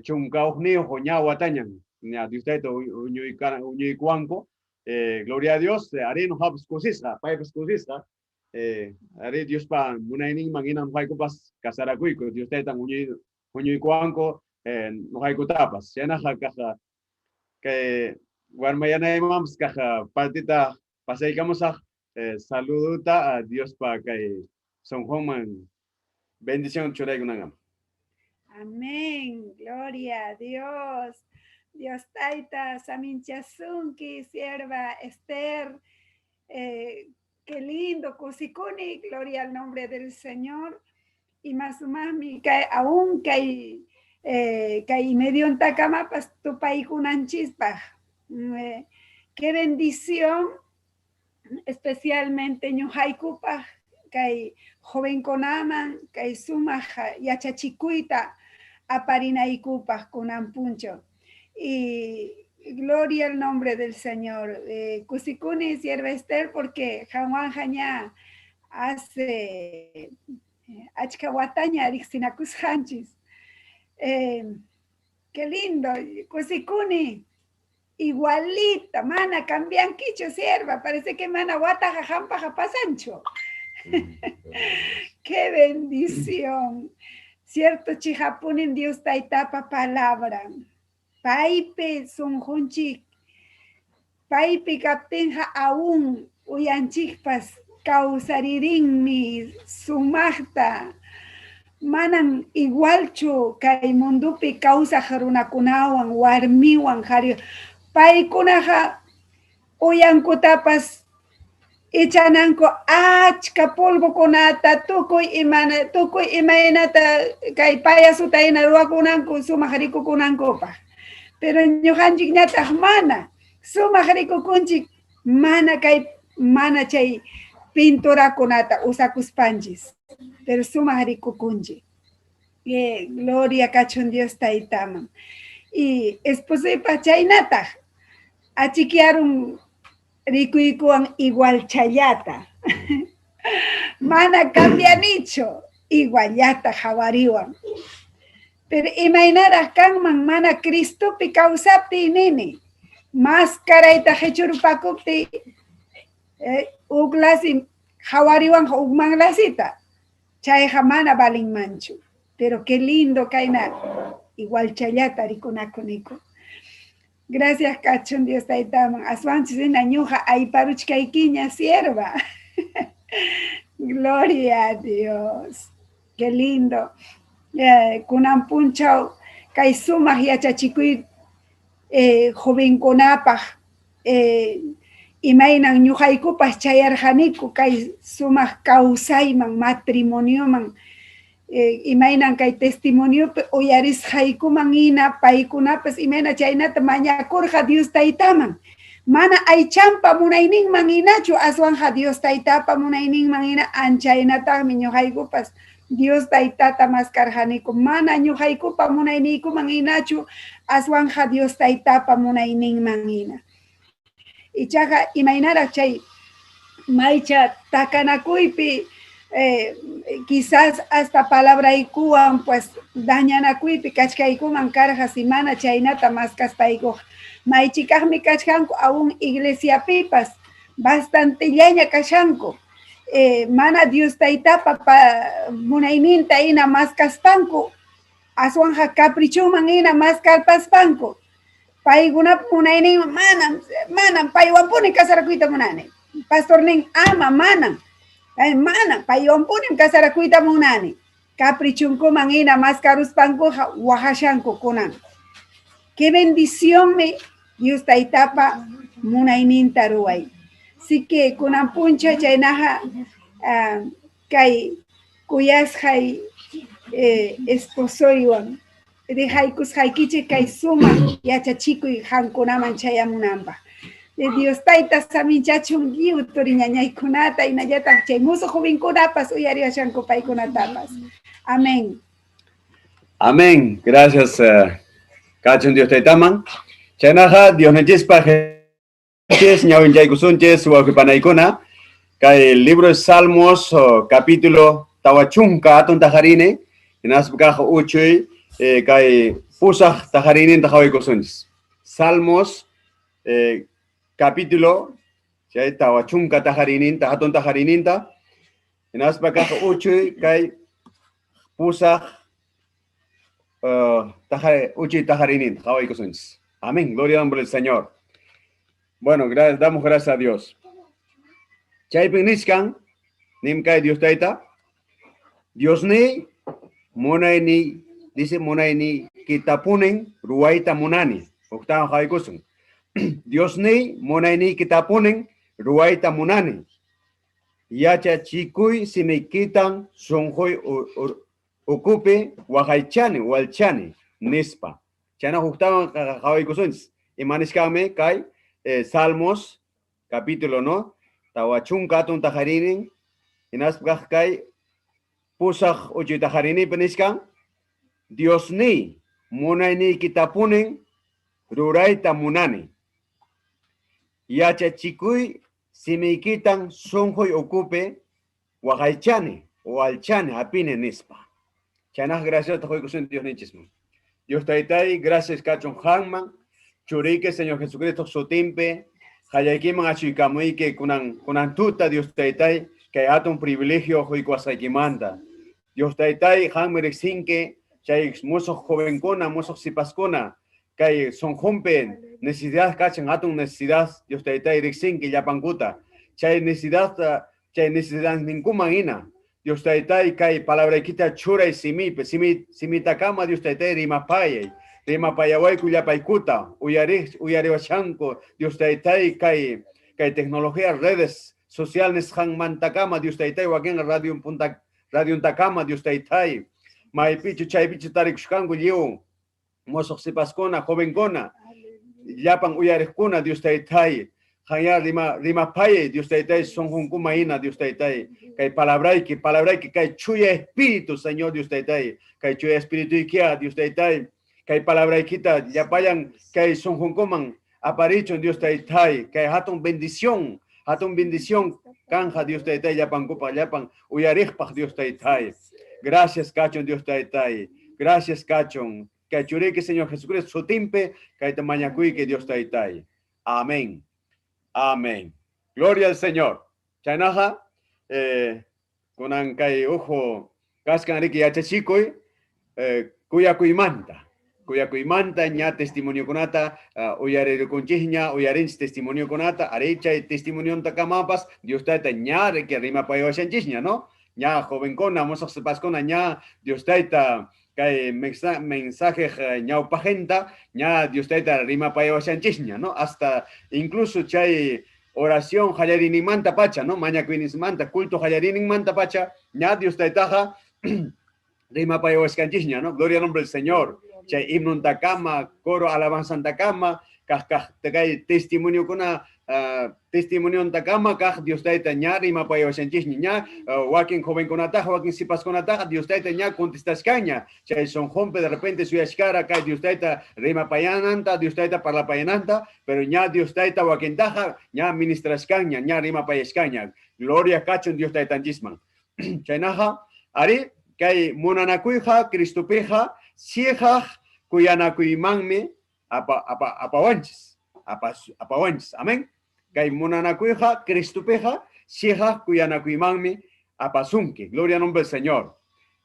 chunka ujnio joña watañan. Dios taito uñuy cuanco. Gloria a Dios, ari nuhapas cosisga, paipas cosisga. Ari Dios pa munaining manginang paikupas kasarakuiko, Dios taito uñuy cuanco. No hay tapas, ya naja caja que guarmayana imams caja partita paseicamos a saluduta a Dios para que son Juan bendición churay gunangam. Amén. Gloria a Dios. Dios taita, saminchasunki, sierva Esther. Qué lindo, Cusikuni, gloria al nombre del Señor. Y más mami, que aún que hay medio en Tacamapas, tu país kunan chispa. Qué bendición, especialmente ñuhaikupa, que hay joven konaman, que hay sumaja, yachachikuita, aparinaikupa, kunan puncho. Y gloria al nombre del Señor. Cusikuni, sierva Esther, porque Jawan Jaña hace achkawataña rixinakus hanchis. Qué lindo, Cusikuni, igualita, mana, cambian quicho, sierva, parece que mana guata jajampa japasancho. Qué bendición. Cierto, chijapunin Dios taitapa palabra. Paipe sunjunchik, paipe kaptenja aún uyanchikpas causaririnmi sumachta. Manan igualchu kay mundupi causa harunakunawan warmiwan hari paykunaqa uyankutapas ichananku achka polvokunata tukuy imaynata kay payasutayna ruwakunanku sumaq rikukunankupaq. Pero ñuqanchik ñataq mana sumaq rikukunchik mana chay pinturakunata usakuspanchis. Pero sumaq rikukunchik. Gloria kachun Dios taitaman. Y esposaypa chaynataq achikiarun rikuykuwan igual chayata. Mana cambianicho iguallata hawariwan. Pero imaynaraq kanman mana Cristopi kawsapti nini. Maskarayta hechurupakupti uklasi hawariwan ukmanlasita. Chayqa mana balinmanchu. Pero qué lindo kaina igual chayata rikunakuniku. Gracias kachun Dios taitaman. Aswanchis ina ñuqa ayparuchkaykiña sierva. Gloria a Dios. Qué lindo. Kunan punchaw kay sumaq yachachikuy jovenkunapaq imaynan ñuqaykupas chayarqaniku kay sumaq kawsayman matrimonioman imaynan kay testimoniopi uyarisqaykuman hina paykunapas imayna chaynata mañakurqa Dios taytaman mana aychanpa munayninman hinachu aswanja Dios taytapa munayninman hina anchaynataqmi ñuqaykupas Dios taytata maskarqaniku mana ñuqaykupa munayniykuman hinachu aswanja Dios taytapa munayninman hina. Ichaqa imaynaraq chay maycha takanakuypi quizás hasta palabraykuwan pues dañanakuypi kachkaykuman karqa simana chaynata maskaspaykuq maychikaqmi kachkanku aún iglesiapipas bastante llaña kashanku mana Dios taytapa munayninta hina maskaspanku aswanja caprichuman hina maskarpaspanku paykuna munaynin manan paywanpuni kasarakuyta munani pastornin ama manan paywanpuni kasarakuyta munani caprichunkuman hina maskaruspankuqa wahashanku kunan. Qué bendición me Dios taytapa munayninta ruway. Así que kunan puncha chaynaqa kay kuyasqay esposoywan dejaykusqaykichik kay sumaq yachachikuy hankunaman chayamunanpaq. Dios tayta saminchachun lliw turiñañaykunata hinallataq chay musuq jovenkunapas uyariwashanku paykunatapas. Amén. Amén. Gracias, kachun Dios taytaman. Chaynaqa Dios nanchispa ñawin chaykusunchis wawqipanaykuna kay libro de Salmos capítulo tawachunka atun tajarine inaspakaqa uchuy kay pusaq tajarinin tahawaykusunchis. Salmos capítulo chay tawachunka tajarininta atun tajarininta inaspakaqa uchuy kay pusaq uchuy tajarinin tahawaykusunchis. Amén. Gloria al nombre del Señor. Bueno, damos gracias a Dios. Chaypin niskan, nimkay Dios taita, Dios ni, monayni, dice monayni, kitapunen, ruwaita munani. Octava jaikusun. Dios ni, monayni kitapunen, ruwaita munani. Yacha chikuy si me quitan sonjoy ocupe wajaychani walchani nispa. Chana justaban jaikusuns. Imaniskame kai Salmos capítulo no. Tawachun katun tajarinin. Inaspach kai pusach uchi tajarini peniskan. Dios ni munani kitapunen ruraita munani. Yacha chikuy si me quitan sonjoy ocupe wajaychani o alchani apine nispa. Chanaj gracias te joy kusun Dios nichismo. Dios taitai gracias kachon hangman churique Señor Jesucristo sotimpe hayakiman achikamuike kunan tuta Dios taitai que ata un privilegio hoy kuasaikimanda. Dios taitai hangmer sinke chay mozo jovencona mozo sipaskona que son jompen necesidad cachan atun necesidad Dios taitai rixinke yapankuta chay necesidad ninguna ina Dios taitai kai palabra kita chura y simi takama Dios taitai rima payawai kuyapaikuta uyare wachanko Dios taitai kai tecnología redes sociales han mantakama Dios taitai wagen radio takama Dios taitai mai pichu chay pichu tarik shkango liu mozo sipaskona jovencona yapan uyarejkuna Dios taitai haya rima paye Dios taitai son junkumaina Dios taitai kai palabrai que kai chuya espíritu Señor Dios taitai kai chuya espíritu ikia Dios taitai kai palabrai kita yapayan kai son junkuman aparicho Dios taitai kai hatun bendición canja Dios taitai yapan kupa yapan uyarejpaj Dios taitai. Gracias cachon Dios taitai. Gracias cachon que churique Señor Jesucristo sotimpe kai tamañacuy que Dios taitai. Amén. Amén. Gloria al Señor. Chanaja, kunan kai ojo, kaskan riki yachachikoy, kuyakuymanta, ña testimonio konata, uyare conchihña, uyarins testimonio konata, arecha testimonio takamapas, Dios taita ña que rima payo chanchihña, ¿no? Ña jovencona, mosas paskona, ña Dios taita kai mensaje ñaupagenta, ña Dios taita rima payo chanchihña, ¿no? Hasta incluso chay oración hayarini manta pacha, ¿no? Maña quinis manta, culto hayarini manta pacha, ña Dios taitaja rima payo chanchihña, ¿no? Gloria al nombre del Señor. Chay himno takama, coro alabanza takama, kai testimonio kuna testimonio takama, kah Dios taita ña rima payo chanchihña, ña wakin joven konata, wakin sipas konata, Dios taita ña contestas caña, chay son jompe de repente su yashkara, kai Dios taita rima payananta, Dios taita parla payananta, pero ña Dios taita wakin taja, ña ministras caña, ña rima payascaña, gloria cachon Dios taita chisman. Chay naja, ari, kai munanakuija, cristupeja, siejaj, kuyanakuimanme, apawanchis, amén. Kai munanakuija, cristupeja, siejaj, kuyanakuimanme, apasunke. Gloria al nombre del Señor.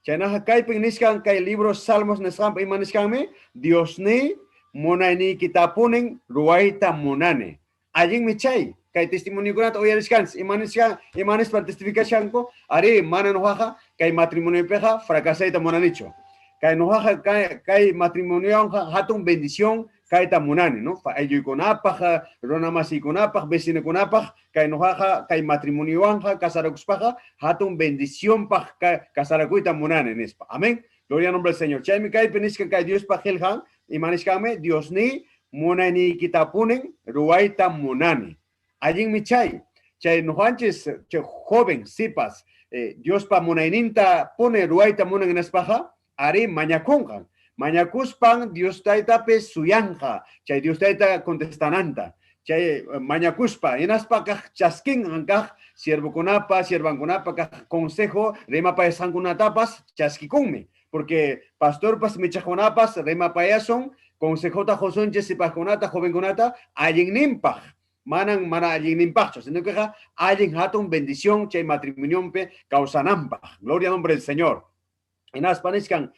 Chanaja kai pigniskan kai libros salmos nesam imaniskanme, Dios ni monani kitapunen ruaita monane. Allí me chay, kai testimonio kunat oyariscans, imanis para testificación ko, are mananojaja, kai matrimonio peja, fracasaita monanicho. Kai nojaja kai matrimonio hatun bendición, kai tamunani, ¿no? Fa ello iconapaj, ronamas iconapaj, vecino iconapaj, kai nojaja, kai matrimonio anja, casarakuspaja, hatun bendición paj, casaracuita munani en espa. Amén. Gloria al nombre del Señor. Chay mi kai peniscan kai Dios pajeljan, imaniscame, Dios ni munani kitapunen, ruaita munani. Allí mi chay nojanches, joven, sipas, Dios pa munaininta pone ruaita munan en espaja, are mañaconjan. Mañacuspan Dios taita pe suyanja. Chay Dios taita contestananta. Chay mañacuspa. Enaspa kaj chaskin ankaj siervo conapa, siervan conapa kaj consejo rema pa esangunatapas chaskikunme. Porque pastor pas mechajonapas rema pa son consejota joson chesipaconata joven conata ayin nimpaj. Mana ayin nimpacho. Sino que ayin hatun bendición chay matrimonio pe causanampa. Gloria al nombre del Señor. En aspaniscan,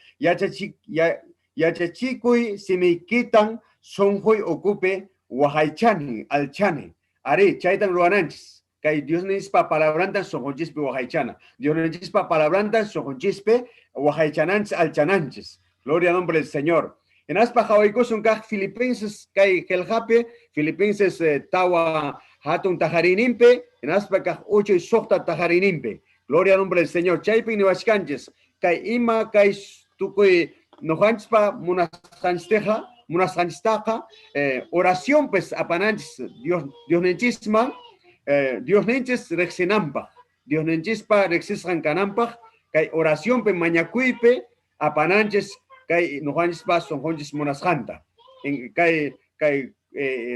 yachachikuy si me quitan sonjoy ocupe wahaychani alchani. Are chaitan ruananchis. kay Dios nispa palabrantan sojonchispe wajaychana. Dios nispa palabrantan sojonchispe wajaychananchis alchananchis. Gloria al nombre del Señor. En aspa hawaikusun kaj Filipenses kay heljape, Filipenses tawa hatun tajarinimpe, en aspa kaj ucho y sokta tajarinimpe. Gloria al nombre del Señor. Chaypi ni washkanches, kay ima kay tukuy nojanchpa munasjansteja, oración pues apananchis Dios nenchisma, Dios nenches rexenampa, Dios nenchispa rexisran canampa, kay oración pe mañacuipe apananches kay nojanchpa sonjonchis munasjanta. Kay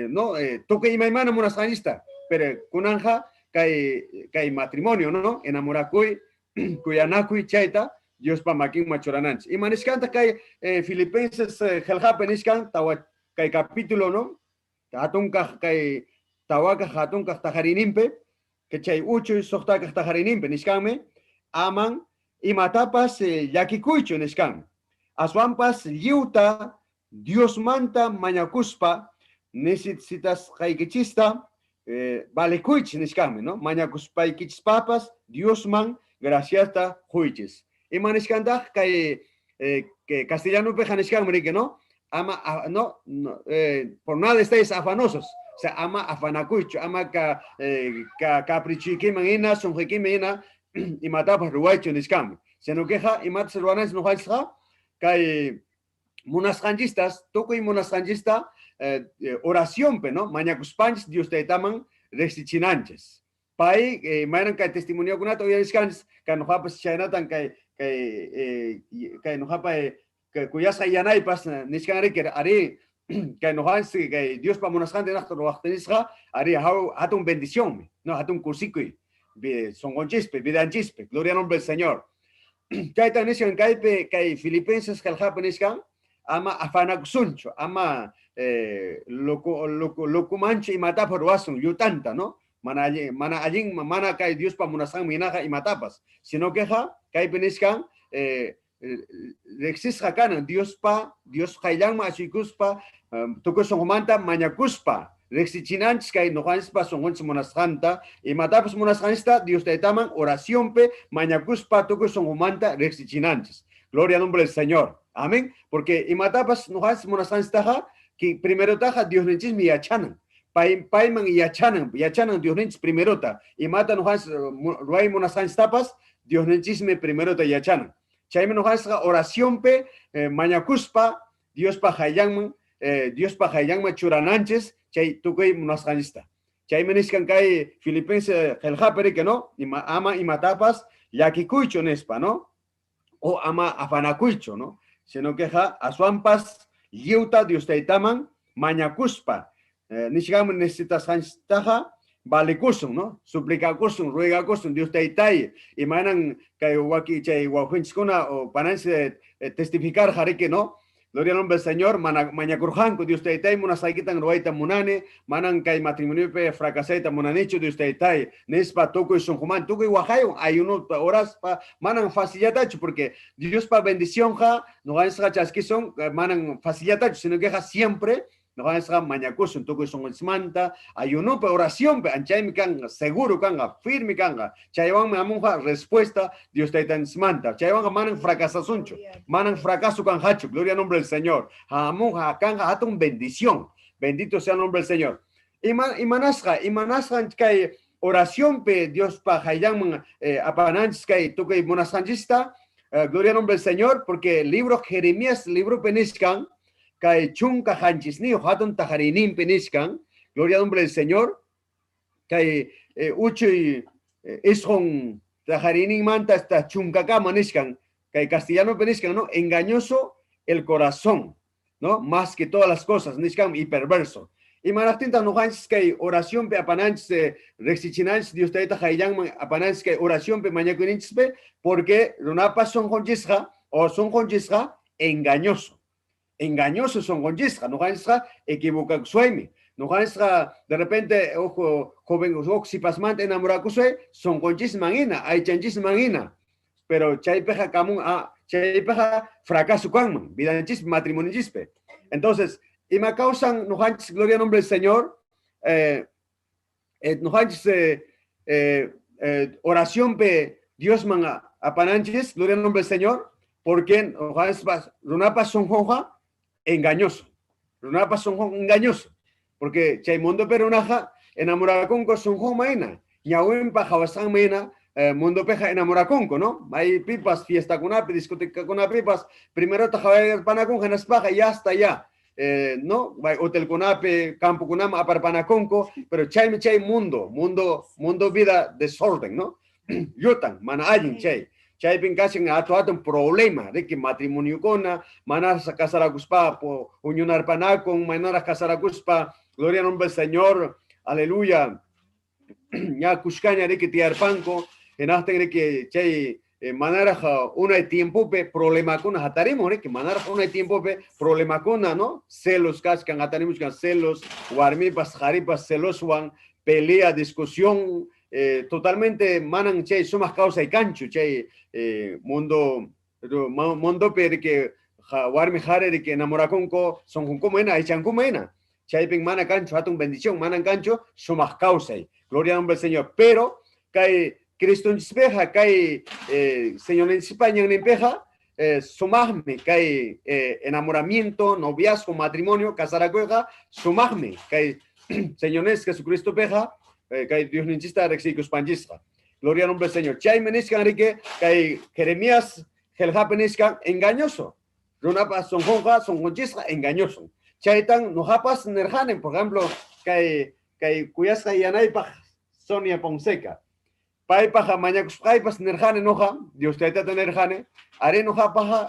no toque imaymana munasjanista, pero kunanja kay matrimonio, ¿no? Enamoracuy, kuyanacuy chaita, Dios pa makin machorananch. Y maniscanta kay Filipenses heljapeniscan tawa kay capítulo, ¿no? Hatunka kay tawaka hatunka tajarinimpe, que chay ucho y sohtaka tajarinimpe niscame, aman y matapas yakikuicho niscam. Aswampas liuta Dios manta mañakuspa necesitas kaykichista valekuich niscame, ¿no? Mañakuspa papas Dios man gracias ta juiches. Y maniscanda que castellano pejaniscan, ¿no? Ama, no, por nada estáis afanosos. O sea, ama afanacucho, ama caprichique manina, sonjeque manina, y matapas ruaicho niscam. Se no queja, y matas ruanas no jalsa, que monasjangistas, toco y monasjangista, oración, ¿no? Mañacuspanch, Dios te taman, resichinanches. Pai, mayan que testimonio con ato y descans, que no japas chaynatan que no japa que cuyas hayanay pas niskanare que ari que no has que Dios pa monasjante nach lo achtenisga ari hatun bendición no hatun kursikui be songonchispe vidanchispe gloria al nombre del Señor. Kaita niskan kaipe kai Filipenses heljapeniskan ama afanakusuncho ama loco manche y mata por wasun yutanta, ¿no? Mana kay Dios pa munasang minaja y matapas, sino queja kay peniskan rexis hakana Dios hayang ma achikuspa toko songomanta mañakuspa rexichinanch kay nohanspa songonch monasjanta y matapas monasjanista Dios te taman oración pe mañakuspa toko songomanta rexichinanches. Gloria al nombre del Señor. Amén. Porque y matapas nohans monasjanista que primero taja Dios nenchis mi achanan. Paiman y yachanan Dios nenchis primerota y mata nohans ruay monasjanis tapas Dios nenchisme primerota yachanan. Chayme nohans oración pe mañakuspa Dios pa hayangman churananches chay tukay monasjanista. Chayme niskan kay Filipenses helhapere que no ama y matapas yakikuicho nespa, ¿no? O ama afanakuicho, ¿no? Sino que asuampas liuta Dios te taman mañakuspa. Nishigam necesitas hanstaja vale kusum, ¿no? Suplica kusum, ruega kusum, Dios te itai. Y manan kay waki chay wahuinchkuna o pananse testificar jarike, ¿no? Gloria al nombre del Señor, mañakurjanko, Dios te itai, munasaikitan ruaita munane, manan kay matrimonio pe fracasaita munanicho, Dios te itai, nespa toco y sonjuman, toco y wahayo, hay uno horas pa manan facilitacho, porque Dios pa bendición ja, no ganas chasquison, manan facilitacho, sino que ja siempre, no ganas mañacuso, toco y sonjumanta, hay uno pa oración, anchay mi kanga, seguro kanga, firme kanga, chaywan me amunja respuesta, Dios te itai manta, chaywan manan fracasasuncho, manan fracaso kanjacho, gloria al nombre del Señor, amunja kanga hatun bendición, bendito sea el nombre del Señor. Y manasja kay oración pe Dios pa hayang apananch kay tukay monasanjista, gloria al nombre del Señor, porque el libro Jeremías, libro peniscan, kay chunka hanchisni hatun tajarinim peniscan, gloria al nombre del Señor, kay uchi ishon tajarinim manta hasta chunka maniscan, kay castellano peniscan, ¿no? Engañoso el corazón, ¿no? Más que todas las cosas, niscan y perverso. Y manachtinta no hanches que oración pe apananches rexichinanches Dios te hayang apananches que oración pe mañacuninches pe porque runapa son conjisja o son conjisja engañoso son conjisja no hanches equivoca suemi no hanches de repente ojo joven oxi pasmante enamoracusue son conjis mangina hay chanchis mangina pero chaypeja kamun chaypeja fracaso kangman vidanchis matrimonio chispe. Entonces y me causan, no hanches, gloria al nombre del Señor, no hanches, oración pe Dios manga apananchis, gloria al nombre del Señor, porque runapa son hoja engañoso. Runapa son hoja engañoso. Porque chay mundo perunaja enamoraconco son hoja maena. Ñawen pa jawasan maena mundo peja enamoraconco, ¿no? Hay pipas, fiesta con api, discoteca con pipas. Primero te jawasan panacon, genas paja y hasta allá. No, hotel con ape, campo con ama, aparpanaconco, pero chay mundo vida desorden, ¿no? Yutan, mana ayin chay. Chay pinkasin ato un problema de que matrimonio cona, manar casar a guspa, unionar panacon, manar casar a guspa, gloria al nombre del Señor, aleluya. Ya kushkanya de que tiar panco, en hasta de que chay manaraja una tiempo pe problema con hatarimo, que manaraja una tiempo pe problema con, ¿no? Celos cascan hatarimo con celos, guarmipas, jaripas, celos wan, pelea, discusión, totalmente manan chay sumas causa y cancho chay mundo per que guarmi jare de que enamoraconco son junco mena y chanco mena chay ping mana cancho hatun bendición manan cancho sumas causa y gloria al nombre del Señor, pero que Cristo en espeja, que Señor en España en empeja, sumahme, que enamoramiento, noviazgo, matrimonio, casar a cueja, sumahme, que Señor es Jesucristo peja, que Dios no insista, rexicus panjista. Gloria al nombre del Señor. Chay meniscan Enrique, que Jeremías, Gelja peniscan, engañoso. Runapa son jonja, son conchista, engañoso. Chay tan nojapas nerjanen, por ejemplo, que cuyasca y anaipa, Sonia Ponseca. Pai paja mañacus paipas nerjane noja, Dios te está nerjane, are noja paja,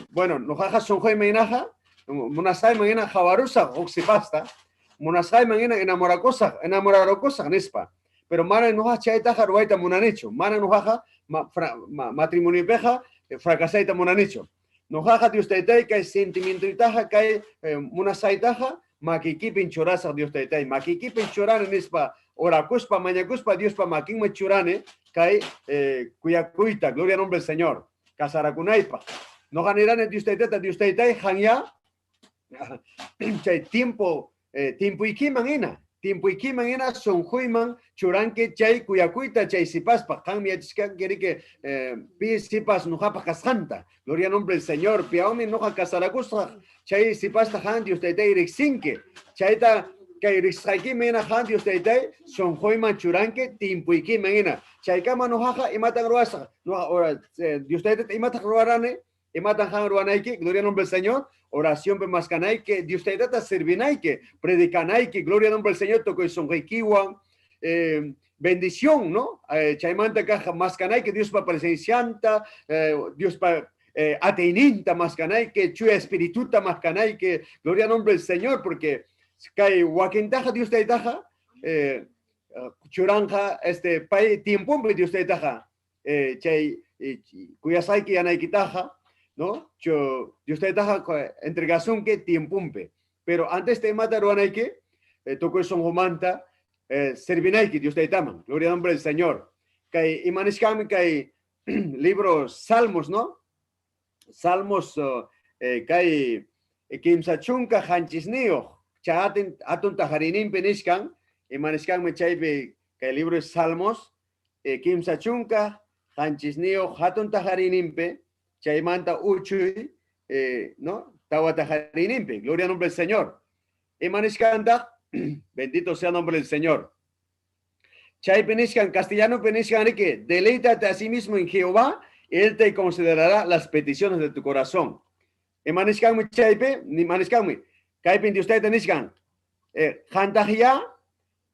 bueno, noja son joy meinaja, monasai mañana jabarusa, oxipasta, monasai mañana enamorarocosa, nespa, pero mana noja chaita jaruaita monanecho, mana noja matrimonio peja, fracasaita monanecho, noja Dios te está que sentimiento itaja, que monasai taja, maquiqui pinchoraza Dios te está, maquiqui pinchorana nespa, ora cuspa, maña cuspa, Dios pa maquín mechurane, cae cuyacuita, gloria al nombre del Señor, casaracunaipa. No ganarán Dios te hanya, tiempo y kimangina, son huiman, churanque, chay, cuyacuita, chay, sipaspa, hanya, quiere que sipas, no japa casanta, gloria al nombre del Señor, piaomi, no ja casaracusta, chay, sipasta, han, Dios te irexinque, chayta, que risaki mena han Dios te son hoy manchuranque timpuiki mena chaikama no haja y matan ruasa no ahora Dios te y matan ruarane y matan han ruanaike gloria al nombre del Señor oración pe mascanaike Dios te servinaike predicanaike gloria al nombre del Señor toco son reikiwan bendición no chaimanta caja mascanaike Dios pa presencianta Dios pa ateininta mascanaike chuya espirituta mascanaike gloria al nombre del Señor porque que wakintaja Dios te taja churanja pai tiempo Dios te taja chay cuyasai que anaikitaja no Dios te taja entregación que tiempumpe pero antes te mataron que tocó son humanta servinaiki Dios te taman gloria al nombre del Señor que imanishkami que libros salmos no salmos que kimsachunka hanchisnio chaten atun tajarinin peniskan maniskan mechaipe que el libro de Salmos kim sachunka hanchisnio hatun tajarinin pe chaimanta uchuy no tawa tajarinin pe gloria al nombre del Señor maniskan bendito sea el nombre del Señor chay peniskan castellano peniskan que deleítate a sí mismo en Jehová él te considerará las peticiones de tu corazón maniskan mechaipe ni maniskan Kaipin Dios te teniskan, Hantahia,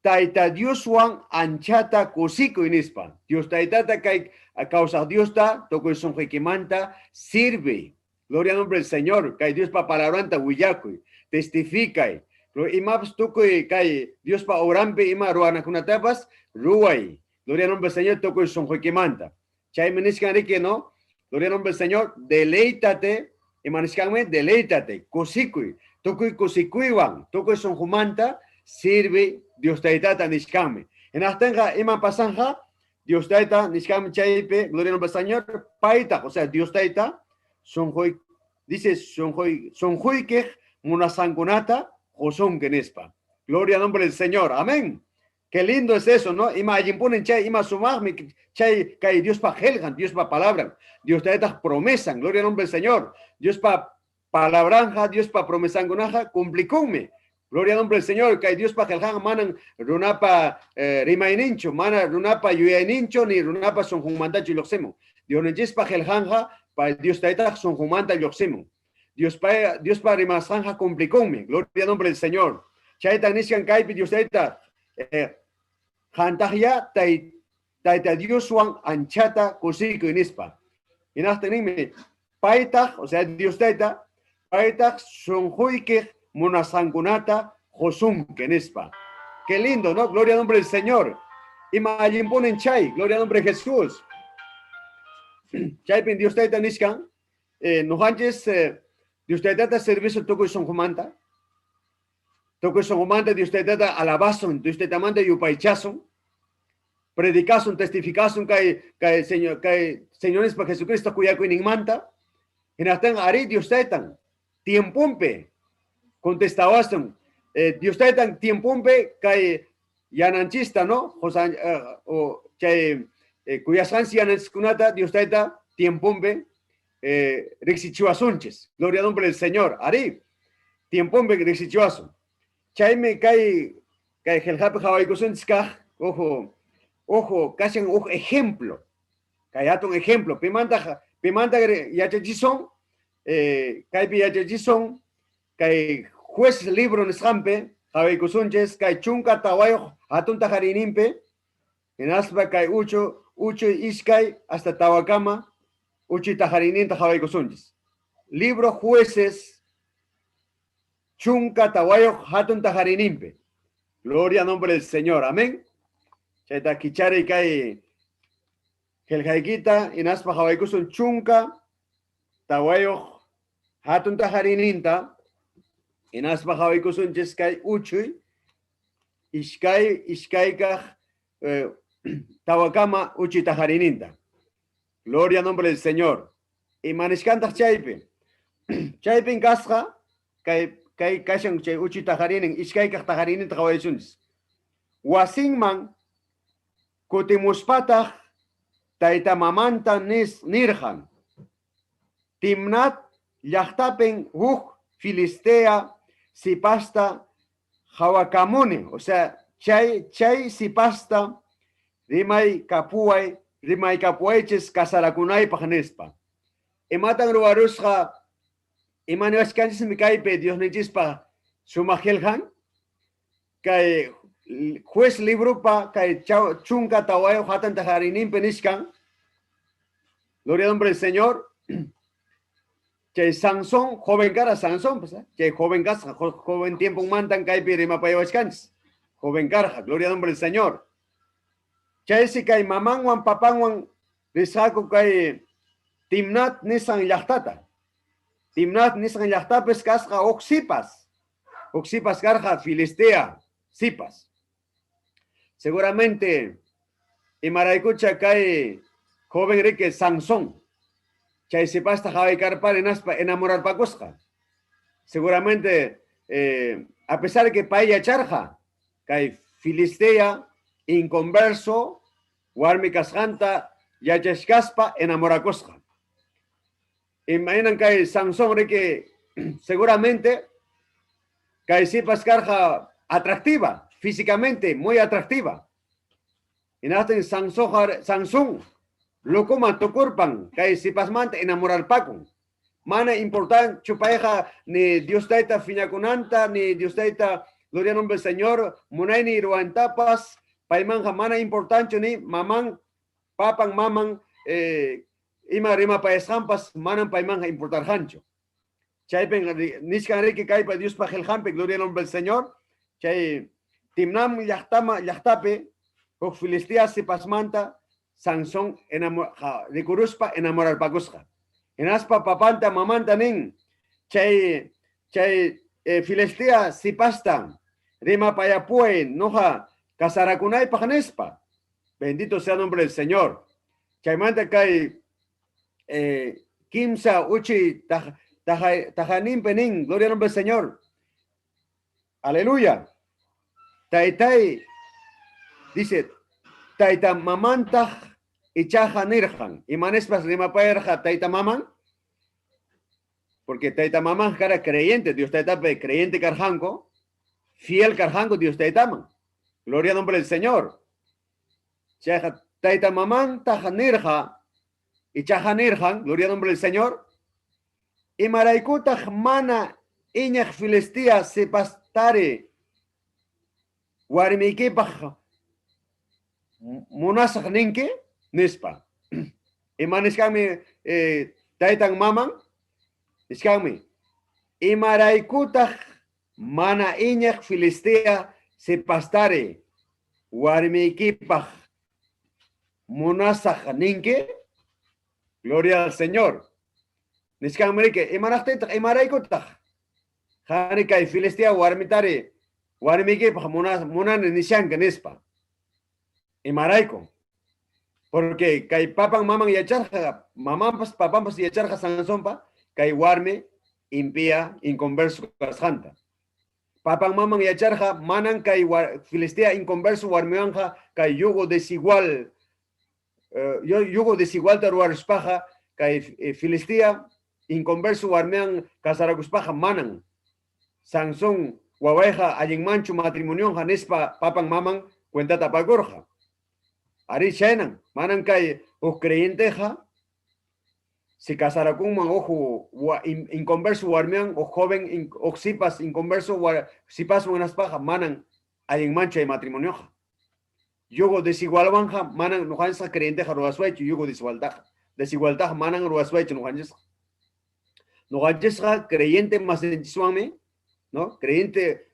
Taita Dios Juan Anchata Cosico inispa. Dios Taitata Kai a causa Dios ta, toco son Jequimanta, sirve. Gloria al nombre del Señor, Kai Dios pa palabranta Huillacoy, testifica. Y más toco Kai Dios pa orampe y ma ruana kunatapas, ruay. Gloria al nombre del Señor, toco son Jequimanta. Chay meniskan que no, gloria al nombre del Señor, deleítate, y maniskanme, deleítate, Cosico. Tokoi kosikuiwan, tokoi son humanta, sirve Dios taitata nishkame. En astenja iman pasanja, Dios taita nishkame chaipe, gloria al nombre del Señor, paita, o sea, Dios taita, son hoy, dice, son hoy que munasangunata, o son genespa. Gloria al nombre del Señor, amén. Qué lindo es eso, ¿no? Ima ayimpunen chay, ima sumagmi, chay, kay Dios pa helgan, Dios pa palabran, Dios te da promesan, gloria al nombre del Señor. Dios pa palabranja, Dios pa promesangunaja, cumplicúme. Gloria al nombre del Señor, que Dios pa helgan, manan runapa rimainincho, mana runapa yuyanincho, ni runapa sonjumantacho y loxemo. Dios nenches pa helganja, pa Dios te da sonjumanta y loxemo. Dios pa rimasanja, cumplicúme. Gloria al nombre del Señor. Chay taniscan kaipi, Dios te da. Hantahya taita Dios wan anchata kusiko inispa. Inahtenime paitah, o sea, Dios taita, paitah sonjuike munasangunata josum kenispa. Qué lindo, ¿no? Gloria al nombre del Señor. Imaginen chay, gloria al nombre de Jesús. Chay pin Dios taita niskan, no hanches Dios taita servicio toco y sonjumanta. Toco son humante de usted da alabason, de usted amante y upaichason, predicason, testificason que señores para Jesucristo cuya manta, en hasta ari de usted tan tiempumpe, contestabason, de usted tan tiempumpe que yananchista, ¿no? O que cuya sansi yananskunata de usted da tiempumpe, rexichuasunches, gloria al nombre del Señor, ari, tiempumpe rexichuasun. Chaime kai helhape hawaikusunskaj, ojo, casi un ejemplo. Kayaton ejemplo. Pimanta yachachison, kai yachachison, kai juez libro neshampe, hawaikusunches, kai chunka tawayo, hatun tajarinimpe, en aspa kai ucho iskai, hasta tawakama, uchi tajarinin hawaikusunches. Libro jueces, Chunka tawayo hatun tajarinimpe. Gloria al nombre del Señor. Amén. Chaita kichare kai heljaikita inaspa hawaikusun chunka tawayo hatun tajarininta inaspa hawaikusun cheskai uchuy iskaika tawakama uchi tajarininta. Gloria al nombre del Señor. Y manishkanta chaipe. Chaipe en kasja kai kashan chay uchi tajarinin iskay kaq tajarinin taqawaysunis wasinman kutimuspataq tayta mamanta nirhan timnat llaqtapen huk filistea sipasta hawakamuni, o sea, chay sipasta rimay kapuayches kasarakunaypaq nispa imatan ruwarusqa Imaniwas kanchis mi kaipe Dios nechispa sumajelhan kai juez libro pa kai chunka tawayo hatan tajarinin penishkan. Gloria al nombre del Señor. Que Sansón, joven cara Sansón, pues, que joven tiempo mantan kaipe rima payawas kanchis. Joven cara, gloria al nombre del Señor. Que si kai mamangwan papangwan risako kai timnat nisan yachtata. Timnat nisan yachtapes kasja oxipas karja filistea sipas. Seguramente y maraicucha cae joven rique Sansón. Chay sipasta javi carpar enamorar pacosja. Seguramente a pesar de que paella charja cae filistea inconverso warmi kasjanta yachashkaspa enamoracosja. Imaginan que Sansón que seguramente que sipas carja atractiva, físicamente muy atractiva. Y nada en Sansón lo coman tocorpan, que sipas mante enamorar paco. Mana importante chupaeja ni Dios taita finaconanta, ni Dios taita gloria al nombre del Señor, munay ni ruantapas, paimanja mana importante ni mamán, papan maman, ima rima pa eshampas manan pa imanja importar hancho. Chay pen niskan reke kai pa Dios pa helhampe gloria al nombre del Señor. Chay timnam yachtape o filistea se pasmanta Sansón recuruspa enamorar pagusja. En aspa papanta mamanta nin chay filistea si pasta rima pa yapue noja casarakunay pajanespa. Bendito sea el nombre del Señor. Chay manta kai Kimsa uchi tajanim penin, gloria al nombre del Señor. Aleluya. Taitai dice, taita mamantah ichaja nirjan. Y manespas rimapayarja taita maman. Porque taita maman cara creyente, Dios taita creyente carjanco, fiel carjanco, Dios taita man. Gloria al nombre del Señor. Taita maman taja nirja, ichaja nirjan, gloria al nombre del Señor. Y maraikutaj mana iñaj filestia se pastare. Warmikipaj monasaj ninke, nispa. Y maniskami taitan maman, iskami. Y maraikutaj mana iñaj filestia se pastare. Warmikipaj monasaj ninke, gloria al Señor. Niskan mereke, imanachtetach, imaraikotach. Hanika y Filistia warmitare, warmike munan nishan nispa. Imaraiko. Porque kai papan maman yacharja, mamampas papampas yacharja sansompa, kai warme impía inconverso kasjanta. Papan maman yacharja, manan kai Filistia inconverso warmeanja, kai yugo desigual, yugo desigual taruarspaja, kai Filistia inconverso warmean casaraguspaja manan. Sansón, Waweja, Ayinmanchu, matrimonio, Janespa, Papan Maman, cuenta tapagorja. Ari Shenan, manan kai, o creyenteja, si casaracuman, ojo, inconverso warmean, o joven, o sipas, inconverso, sipas unas paja, manan, Ayinmanchu, y matrimonio. Yugo desigualbanja, manan, no hansa creyenteja, ruasuecho, yugo desigualdad, manan, ruasuecho, no hansa. No hansa creyente más en Suame, ¿no? Creyente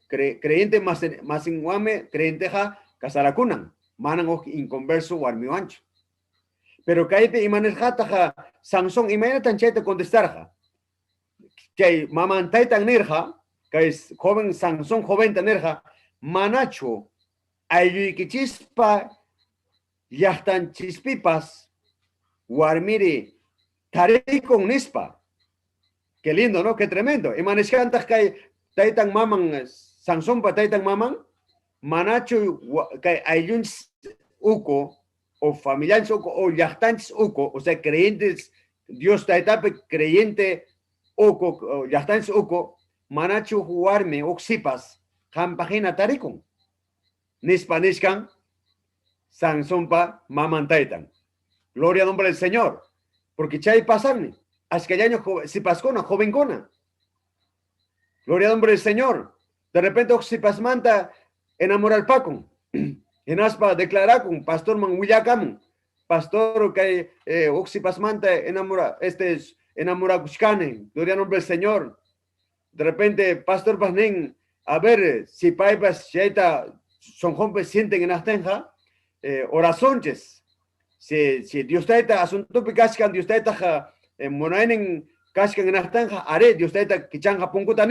más en Guame, creyenteja, casaracunan, manan inconverso, warmioancho. Pero caipe y manejataja, Sansón, imagínate tan chete contestarja. Que maman taitan nerja, que es joven Sansón, joven tanerja, manacho, ayuikichispa, yahtan chispipas, warmiri, tarikon nispa. Qué lindo, ¿no? Qué tremendo. Y manejantas que taitan maman, Sansón pa taitan maman, manacho que ayun uco, o familiares uco, o yachtantes uco, o sea, creyentes, Dios taitape creyente uco, o yachtantes uco, manacho jugarme, oxipas, jampagina taricon. Nispaniscan, Sansón pa maman taitan. Gloria al nombre del Señor. Porque chay pasarme, hasta que año si pascona, jovencona. Gloria al nombre del Señor. De repente, si pasmanta enamora al Paco. En aspa declarar con pastor Manguillacam. Pastor que oxipasmanta enamora, enamora Cushcane. Gloria al nombre del Señor. De repente, pastor Pasnen, a ver si paipas, shaita, son hombres sienten en Astenja, oraciones. Si Dios está asunto picascan, Dios está monainen kaskan en Astenja, haré, Dios está kichanja punkuta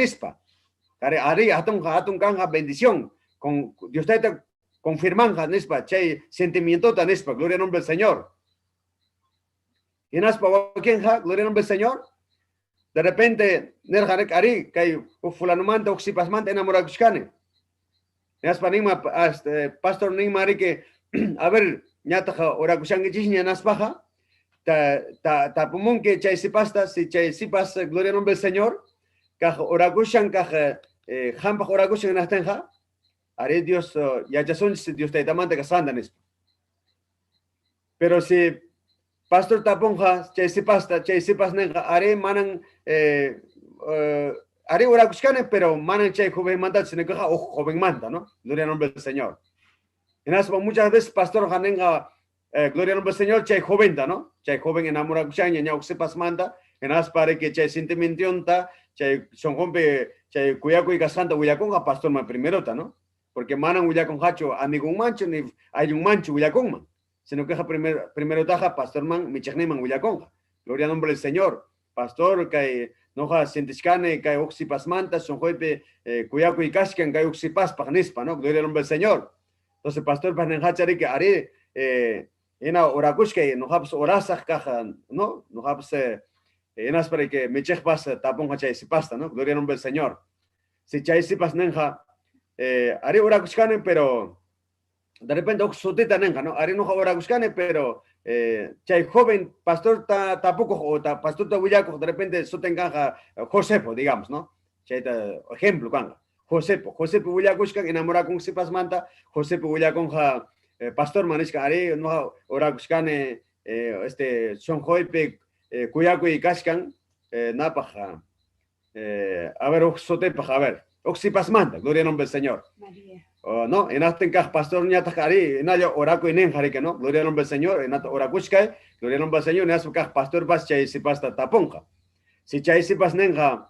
haré, atun kanja bendición. Con Dios está confirmanja, nispa, chay sentimiento tan nispa, gloria al nombre del Señor. Y naspa, wakenja, gloria al nombre del Señor. De repente, nerjarek ari, kay fulanumanta, oxipasmanta, enamorakushkane. Naspa nima, pastor nima ari que, a ver, ñataja, orakushangichis, naspaja, ta pumón que chay sipasta, si chay sipas, gloria al nombre del Señor, kaj orakushan, kaj jampaj orakushan en astenja, haré Dios, ya son Dios te tamante casandanes. Pero si pastor taponja, chay sipas nenja, haré manan, haré orakushkane, pero manan chay joven manda, se ne caja o joven manda, ¿no? Gloria al nombre del Señor. En aspa muchas veces pastor janenga, gloria al nombre del Señor, chay joven, ¿no? Chay joven enamora kushanya, ña sepas manda, en aspa que chay sentimentionta, chay son hombre, chay cuyaco y casanta, huyaconga, pastor ma primerota, ¿no? Porque manan huyacon hacho, amigo un mancho, ni hay un mancho huyacon, sino que primero taja, pastor man, michagneman huyaconga. Gloria al nombre del Señor. Pastor, que noja sientiscane, que oxipas mantas, son juepe, cuyaco y cascan, que oxipas pagnispa, ¿no? Gloria al nombre del Señor. Entonces, pastor, panenhachari que haré, ena orakushke, no habs orasach caja, ¿no? No habs, enas para que mechech pasa, tapon hachay si pasta, ¿no? Gloria al nombre del Señor. Si chay si pas nenja, haré orakushkane, pero de repente soteta nenga, ¿no? Ari no ahora buscane, pero chay joven pastor tampoco o pastor tabuyaco de repente sotenga Josefo, digamos, ¿no? Chay ejemplo kanga. Josefo buyacushka enamora con sipas manta, Josefo buyaconja pastor manisca ari no ahora buscane son joipe cuyaco y cascan napaja a ver sotepa a ver oxipas manta, gloria al nombre del Señor. María. No, en este caso, pastor ni atajari, en allá oraco y nenjari que no, gloria al nombre del Señor, en oracushka, gloria al nombre del Señor, en este caso, pastor pas chay si pasta taponja. Si chay si pas nenja,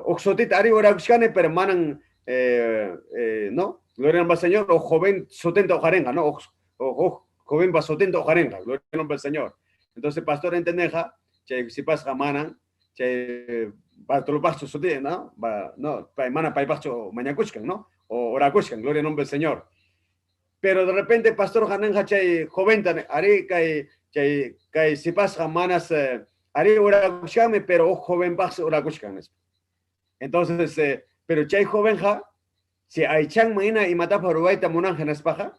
oxotit ari oracushkane, pero manan, no, gloria al nombre del Señor, o joven sotenta ojarenga, no, o joven va sotenta ojarenga, gloria al nombre del Señor. Entonces, pastor entendeja, chay si pas manan, chay pastor pasto sotit, no, no, mana pai pasto mañacushkan, no. O oracushkan, gloria al nombre del Señor. Pero de repente, pastor Hananja chay joventan, ari chay si pasa manas, ari oracushkame, pero joven pasa oracushkan. Entonces, pero chay jovenja, si hay chan maina y matapa rubaita monanja naspaja,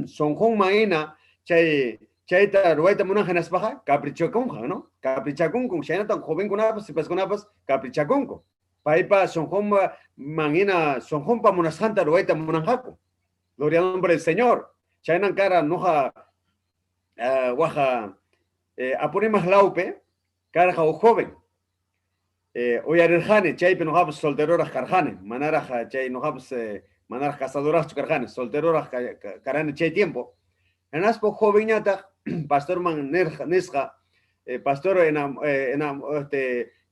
son con maina, chayta rubaita monanja naspaja, caprichoconja, ¿no? Caprichacunco, chay no tan joven con apas, si pas con apas, caprichacunco. Paipa son homba manina son hompa monasanta rueta monanjaco. Gloria al nombre del Señor. Chainan cara noja waja apurimas laupe cara o joven. Oyarjane chaype nojabs solteroras carjane. Manaraja chay nojabs manaraja casadoras carjane. Solteroras carane chay tiempo. En aspo jovenata pastor man nesja pastor en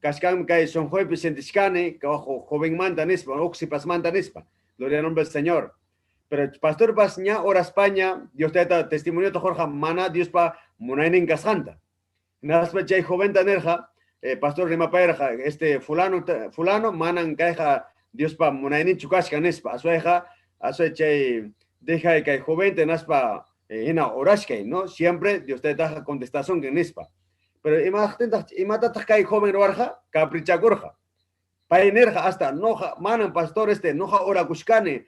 Cascam que son jueves en Tiscane, que ojo, joven manda nispa, oxipas manda nispa. Gloria al nombre del Señor. Pero el pastor Pasña, ora España, Dios te da testimonio de Jorge Mana, Dios pa Munainen Casanta. Naspa chay joven tanerja, pastor Rima Paerja, fulano, manan caja, Dios pa Munainen Chucasca nispa. Asueja, chay, deja que joven te naspa ina orashke, ¿no? Siempre Dios te da contestación que nispa. Pero imagínate que hay joven warja, caprichagurja. Painerja hasta noja, manan pastor noja ora cushkane,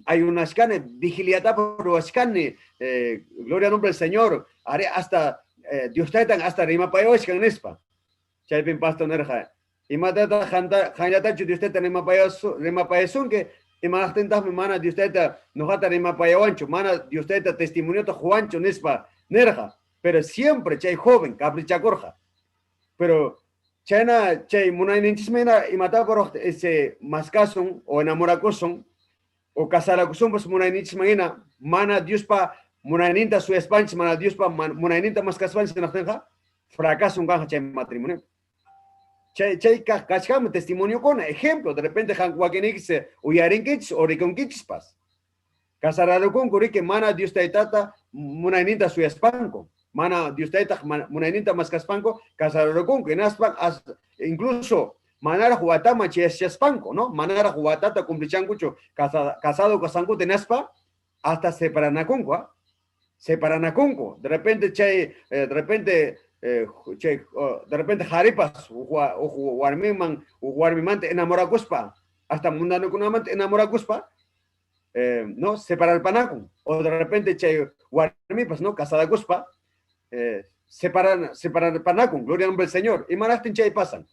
hay una escane, vigiliata por escane, gloria al nombre del Señor, haré hasta Dios taitan hasta rima payoshkan nespa. Chaypin pastor nerja. Imagínate hanjata Dios taitan rima payosun que imagínate mi mana Dios taitan nojata rima payoancho, mana Dios taitan testimonio to Juancho nespa nerja. Pero siempre chay joven, caprichacorja. Pero chayna chay munainintismena y matar por ese mascason o enamoracoson o casaracoson pues munainintismena mana Dios pa munaininta su espanch mana Dios pa munaininta mascaspanch en la fracaso un ganja chay matrimonio. Chay cachcam testimonio con ejemplo de repente han guaquenix o yarinquich o riconquich pas. Casararocon que mana Dios taitata munaininta su espanco. Mana Dios te munainita más caspanco, casarocon que naspan incluso manara juatama chespanco, ¿no? Manara juatata cumplichancucho casado casanco de naspa hasta separanacunco, separanacunco. De repente de repente jaripas o guarmimante enamoracuspa hasta mundano kunamante enamoracuspa. No separar el panaco o de repente guarmipas, ¿no? Casada cuspa. Separan panacum, gloria al nombre del Señor. Y manastin chay pasan.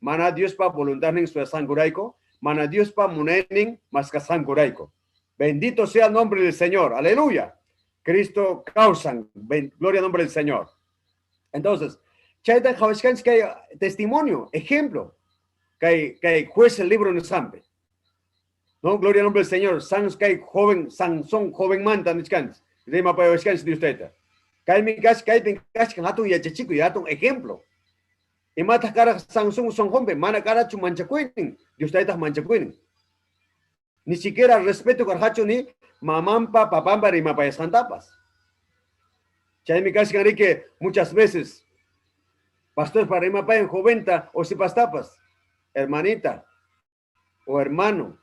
Mana Dios pa voluntarning su sanguraico, mana Dios pa munening masca sanguraico. Bendito sea el nombre del Señor. Aleluya. Cristo causan. Gloria al nombre del Señor. Entonces, chay de Javishkans que hay testimonio, ejemplo, que hay juez el libro en el Sampe. No, gloria al nombre del Señor. Sans que hay joven, son joven manta en Iskans. Rima pa Iskans de usted. Kai mi gas kai ben gas kan hatun ya chico ya un ejemplo. Y mata cara Samsung son hombre, mana cara chu manchacuinin. Dios está estas manchacuinin. Ni siquiera respeto con hacho ni mamampa, papamba, rima pa escantapas. Chay mi gas kan que muchas veces pastor para rima pa en joventa o si pastapas, hermanita o hermano.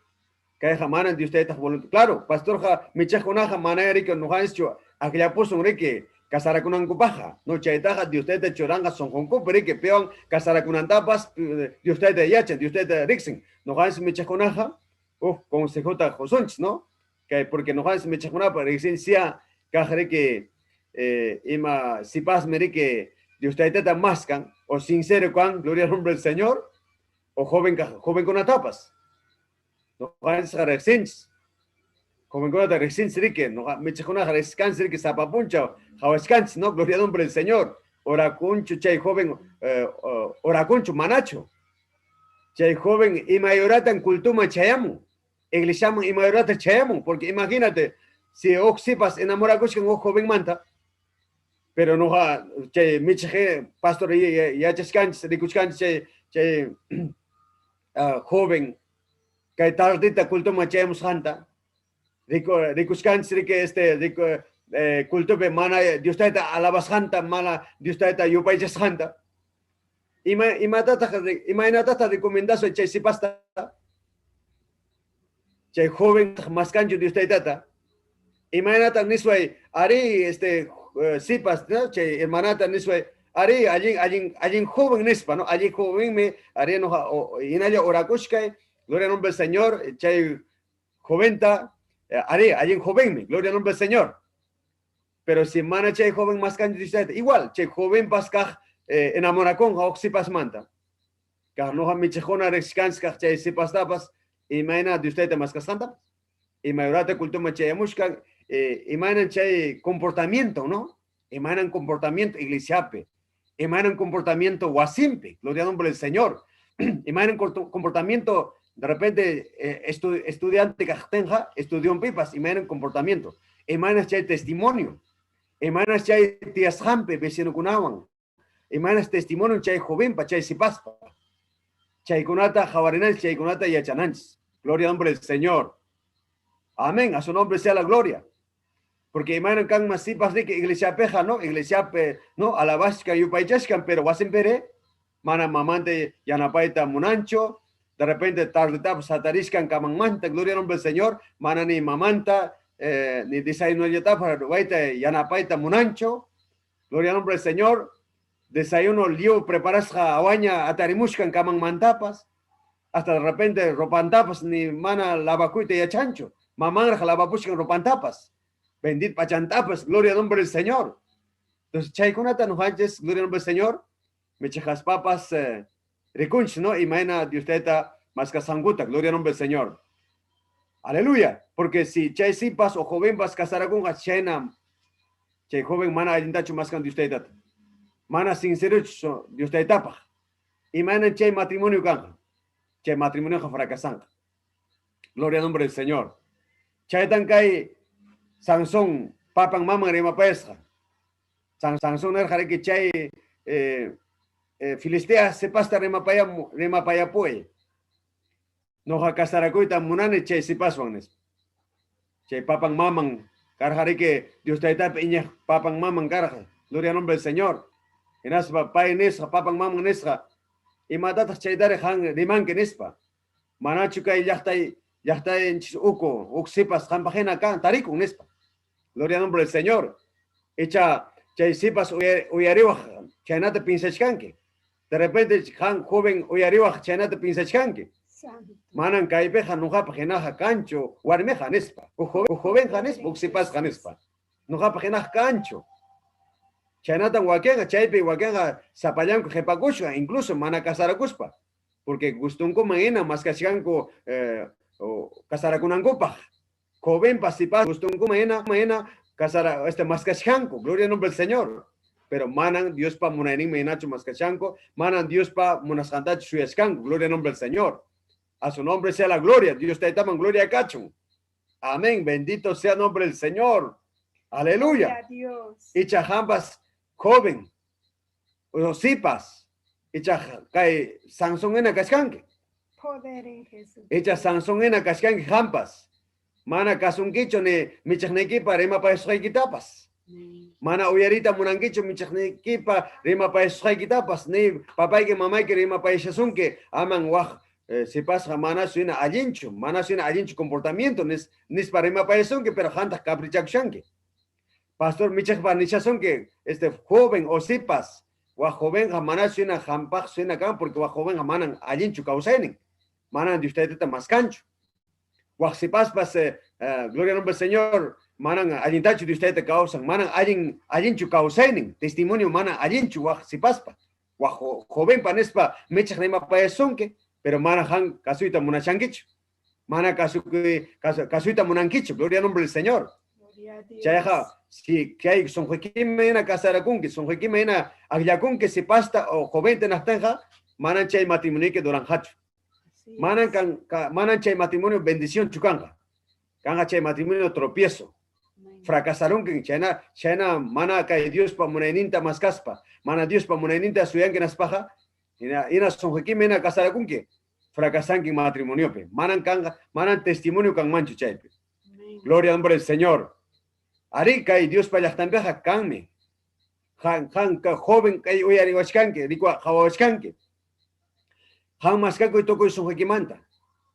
Que jamana Dios está estas voluntad. Claro, pastor ja mi chajonaja mana que no ha hecho aquella puso un que casara con ancupaja, no chaitaja, Dios te choranga son con pero que peón, casara con antapas, Dios te yachen, Dios te rixen, no ganes me chaconaja, con CJ Josonch, ¿no? porque no has me chakuna para esencia que ima si pas mere que Dios te está mascan o sincero con gloria al nombre del Señor o joven con atapas. No has resense. Joven con resense que no me chakuna rescanse que sapapuncha, hawascans, no gloria al nombre del Señor. Ora concho chay joven ora concho manacho. Chay joven y mayorata en cultuma chayamu. Iglesia y mayorata chayamu, porque imagínate si oxipas enamorados con un joven manta, pero no ha chay miche pastor ya chescanch ricuchcanch chay joven que tardita cultuma chayamu santa. Ricuchcanch que kultube mana Dios está alabas santa mana Dios está yupay santa imainata recomendazo chay si pasta chay joven más cancho Dios está imainata nisway ari sipas no chay hermanata nisway ari allí joven nispa no allí joven me ari no inaya orakushkay gloria al nombre del Señor chay joventa allí joven me gloria al nombre del Señor. Pero si mana chay joven más cancho igual, chay joven pascaj enamora con oxipas manta. Carno ha michejona rexcans chay si pastapas imagina de usted más casanta. Y mayorate cultura chay mushka imaginan chay comportamiento, ¿no? Imaginan comportamiento iglesiape. Imaginan comportamiento wasimpe, gloria al nombre del Señor. Imaginan comportamiento de repente estudiante cajtenja, estudió en pipas, imaginan comportamiento. Imaginan chay testimonio. Emanas chay tías jampe, vecino kunawan. Emanas testimonio chay joven pa chay sipaspa. Chay kunata jabarinans, chay kunata yachanans. Gloria al nombre del Señor. Amén. A su nombre sea la gloria. Porque emanan kan mas sipas de que iglesia peja, ¿no? Iglesia no, alabasca y upaychascan, pero wasen pere. Mana mamante yanapaita munancho. De repente tardetap satariscan kamangmanta. Gloria al nombre del Señor. Mana ni mamanta. Ni desayuno ya tapa, yanapaita munancho, gloria al nombre del Señor, desayuno lío preparas awaña atarimushkan kamang mantapas, hasta de repente ropantapas ni mana lavacuita y chancho, mamán lavapushkan ropantapas, bendit pachantapas, gloria al nombre del Señor. Entonces, chaykunata no hanches, gloria al nombre del Señor, me chejas papas recunch, ¿no? Y maena de usted más casanguta, gloria al nombre del Señor. Aleluya, porque si chay sipas o joven vas casar con chayna, chay joven mana ayuntacho más can de usted, mana sincero de usted etapa, y mana chay matrimonio can, chay matrimonio fracasan. Gloria al nombre del Señor. Chay tan kay Sansón, papan mama rema pesca. Sansón er que chay Filistea se pasta rema paya poe. No ha casaracoita munane chay si paswanes. Chay papan maman, carjare que Dios te está peña papan maman carja. Gloria al nombre del Señor. En aspa pay nesra, papan maman nesra. Y matatas chay dare han riman que nespa. Manachuca y ya está en uco, uxipas, jampajena can, tarico nespa. Gloria al nombre del Señor. Echa chay sipas uyariwa, chaynate pinsachkanke. De repente, joven uyariwa, chaynate pinsachkanke. Manan kaipeja nuja pajenaja cancho, warmeja nespa, o joven janespa, uxipas janespa, nuja pajenaja cancho. Chanatan wakenga, chaipe wakenga, zapayanco, jepacushka, incluso mana casaracuspa, porque gustunco maena, más cascanco, casarakunancopa, joven pasipas, gustunco maena, casara, más cascanco, gloria al nombre del Señor. Pero manan Dios pa munainin menacho más cascanco, manan Dios pa munascantacho suyascanco, gloria al nombre del Señor. A su nombre sea la gloria. Dios te llama gloria a cacho. Amén. Bendito sea el nombre del Señor. Aleluya. Y chajambas joven. O sipas. Y cae Sansón en la cascanque. Poder en Jesús. Echa Sansón en la cascanque jampas. Mana casunquicho ne michacnequi para rema para esquitapas. Mana uyarita munanquicho michacnequi para rema para esquitapas. Ni papá que mamá que rema para echasunque. Aman waj. Se pasa mana suena allincho comportamiento nis para ima paeson que pero hantas caprichachanque. Pastor michach barnichazón que joven o sipas wa joven mana suena jampach suena can porque wa joven manan allincho causenen manan de usted está más cancho. Wa sipas pas gloria al nombre del Señor, manan allintachu de usted te causan, manan allinchu causainin, testimonio manan allinchu waj sipaspa, waj joven panespa mechak nema paesonke, pero manan han kasuita munachankichu, manan kasuita munankichu, gloria al nombre del Señor. Chayaja, si que hay son joquimena casaracunque, son joquimena aglacunque se pasta o joven tenastanja, manan chay matrimonio que duran hachu. Manan chay matrimonio bendición chukanga. Kanga chay matrimonio tropiezo. Fracasaron que chayna mana kay Dios pa munaninta maskaspa. Mana Dios pa munaninta suyan que naspaja. Ina son joquimena casaracunque. Fracasan que matrimonio pe. Manan testimonio kan manchu chaype. Gloria al nombre del Señor. Ari kay Dios pa yachtambeja kanme. Joven kay uyari wachkanke, rikwa hawachkanke. Han maskako y toko y son joquimanta.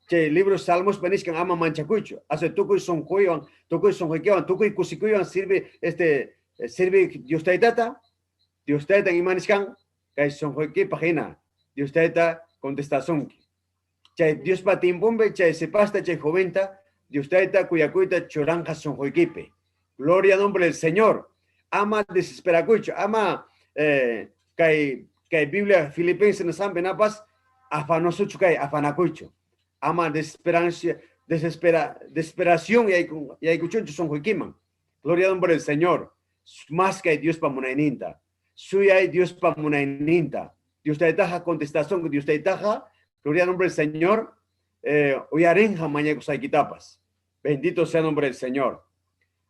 Che libros salmos paniscan ama manchacucho. Hace toko y son joiwan, toko y son joquiwan, toko y kusikuyan sirve sirve Dios taitata. Dios taita en imaniscan kay son joqui pagina. Dios taita contestación. Che Dios pa timbombe, che se pasta che joventa, Dios taita cuyacuita choranja son joquipe. Gloria al nombre del Señor. Ama desesperacucho, ama kay Biblia Filipenses nos han benapas afanoso chukay afanacucho. Ama desesperación y hay cuchoncho son joquiman. Gloria al nombre del Señor. Más que hay Dios pa munaininta. Suya hay Dios pa munaininta. Dios te taja contestación, Dios te taja. Gloria al nombre del Señor. Uyarenja mañana quitapas. Bendito sea el nombre del Señor.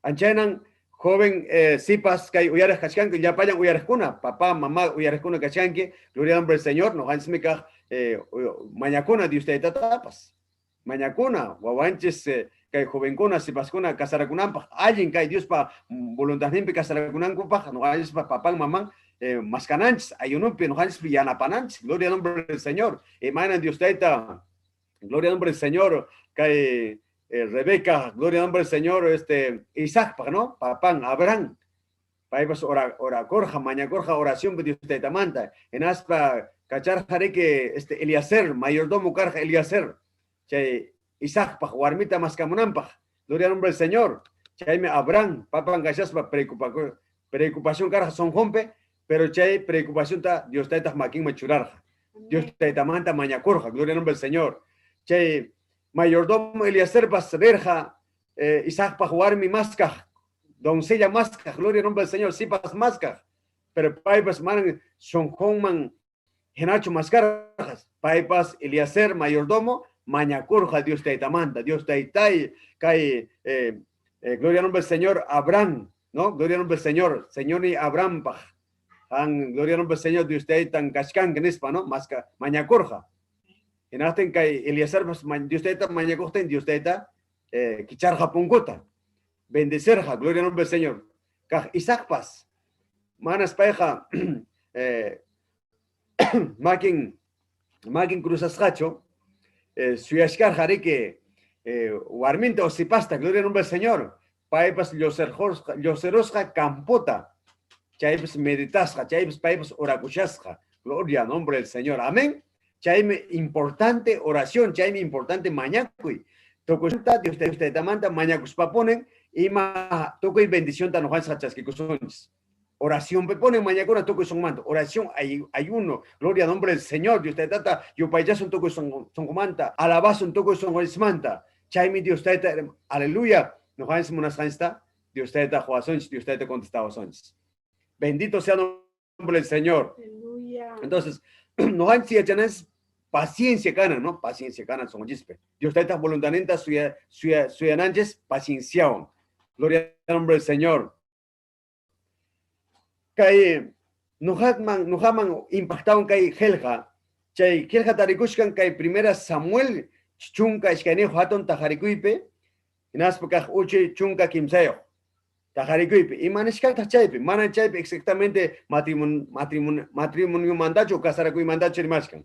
Anchanan joven sipas que uyares kachkanke ya payan uyares kuna. Papá, mamá uyares kuna kachkanke. Gloria al nombre del Señor. Nos han smika mañacuna de usted tapas. Mañacuna, guaguanches, que jovencuna, si pascuna, casaracunampa, alguien que hay Dios para voluntariamente casaracunampa, no hay para papá, mamá, mascananches, hay un no hay villanapananches, gloria al nombre del Señor. Emanan Dios taita, gloria al nombre del Señor, que Rebeca, gloria al nombre del Señor, Isaac, ¿no? Papá, Abraham, para ora corja, maña corja, oración que Dios taita manta, en aspa, cachar jare que Eliezer, mayordomo carja Eliezer, chay Isaac pa guarmita mascamunampa, gloria al nombre del Señor, chay me Abraham, papan gachas pa preocupación carja son jompe, pero chay preocupación ta Dios ta maquín machurarja, Dios ta manta mañacorja, gloria al nombre del Señor, chay mayordomo Eliezer pa verja, Isaac pa jugar mi masca, doncella masca, gloria al nombre del Señor, sí pas masca, pero paipas man son jonman Genacho mascarjas, paipas Eliezer mayordomo, mañacurja Dios te manda, Dios te cae, gloria al nombre del Señor Abraham, ¿no? Gloria al nombre del Señor, Señor ni Abraham, gloria al nombre del Señor, Dios te tan cascan que nespa, ¿no? Masca, mañacurja. En asten cae Eliezer, Dios te mañacurja, Dios te quicharja punguta, bendecerja, gloria al nombre del Señor. Isaac pas, manas paeja, Makin cruzas hacho, suyashkar jareke, warminta o sipasta, gloria al nombre del Señor, paipas yoserosja campota, chaibes meditasja, chaibes paipas oracuchasja, gloria al nombre del Señor, amén. Chaime importante oración, chaime importante mañacui, tocusta, Dios te manda, mañacus paponen, y ma toco y bendición tan ojalá chasquicosones. Oración, ponen mañana toco y son manto. Oración, ayuno. Gloria al nombre del Señor. Dios te trata. Yo payaso un toco y son comanta. Alabazo un toco y son manta. Chaimi Dios te trata. Aleluya. No hagas unas hansta. Dios te trata. Joazones. Dios te trata contestado sones. Bendito sea el nombre del Señor. Aleluya. Entonces, no hay si echan paciencia gana, ¿no? Paciencia gana son gispe. Dios te trata voluntariamente suya nanches pacienciaon. Gloria al nombre del Señor. Kay nuhaman impactaron kay helja chay helja tarikushkan kay primera Samuel chunka iskanejo haton tajarikuipe inaspakaj uchi chunka kimsayo tajarikuipe y manishkan tachaype manan chaype exactamente matrimonio mandacho casarakui mandacho rimashkan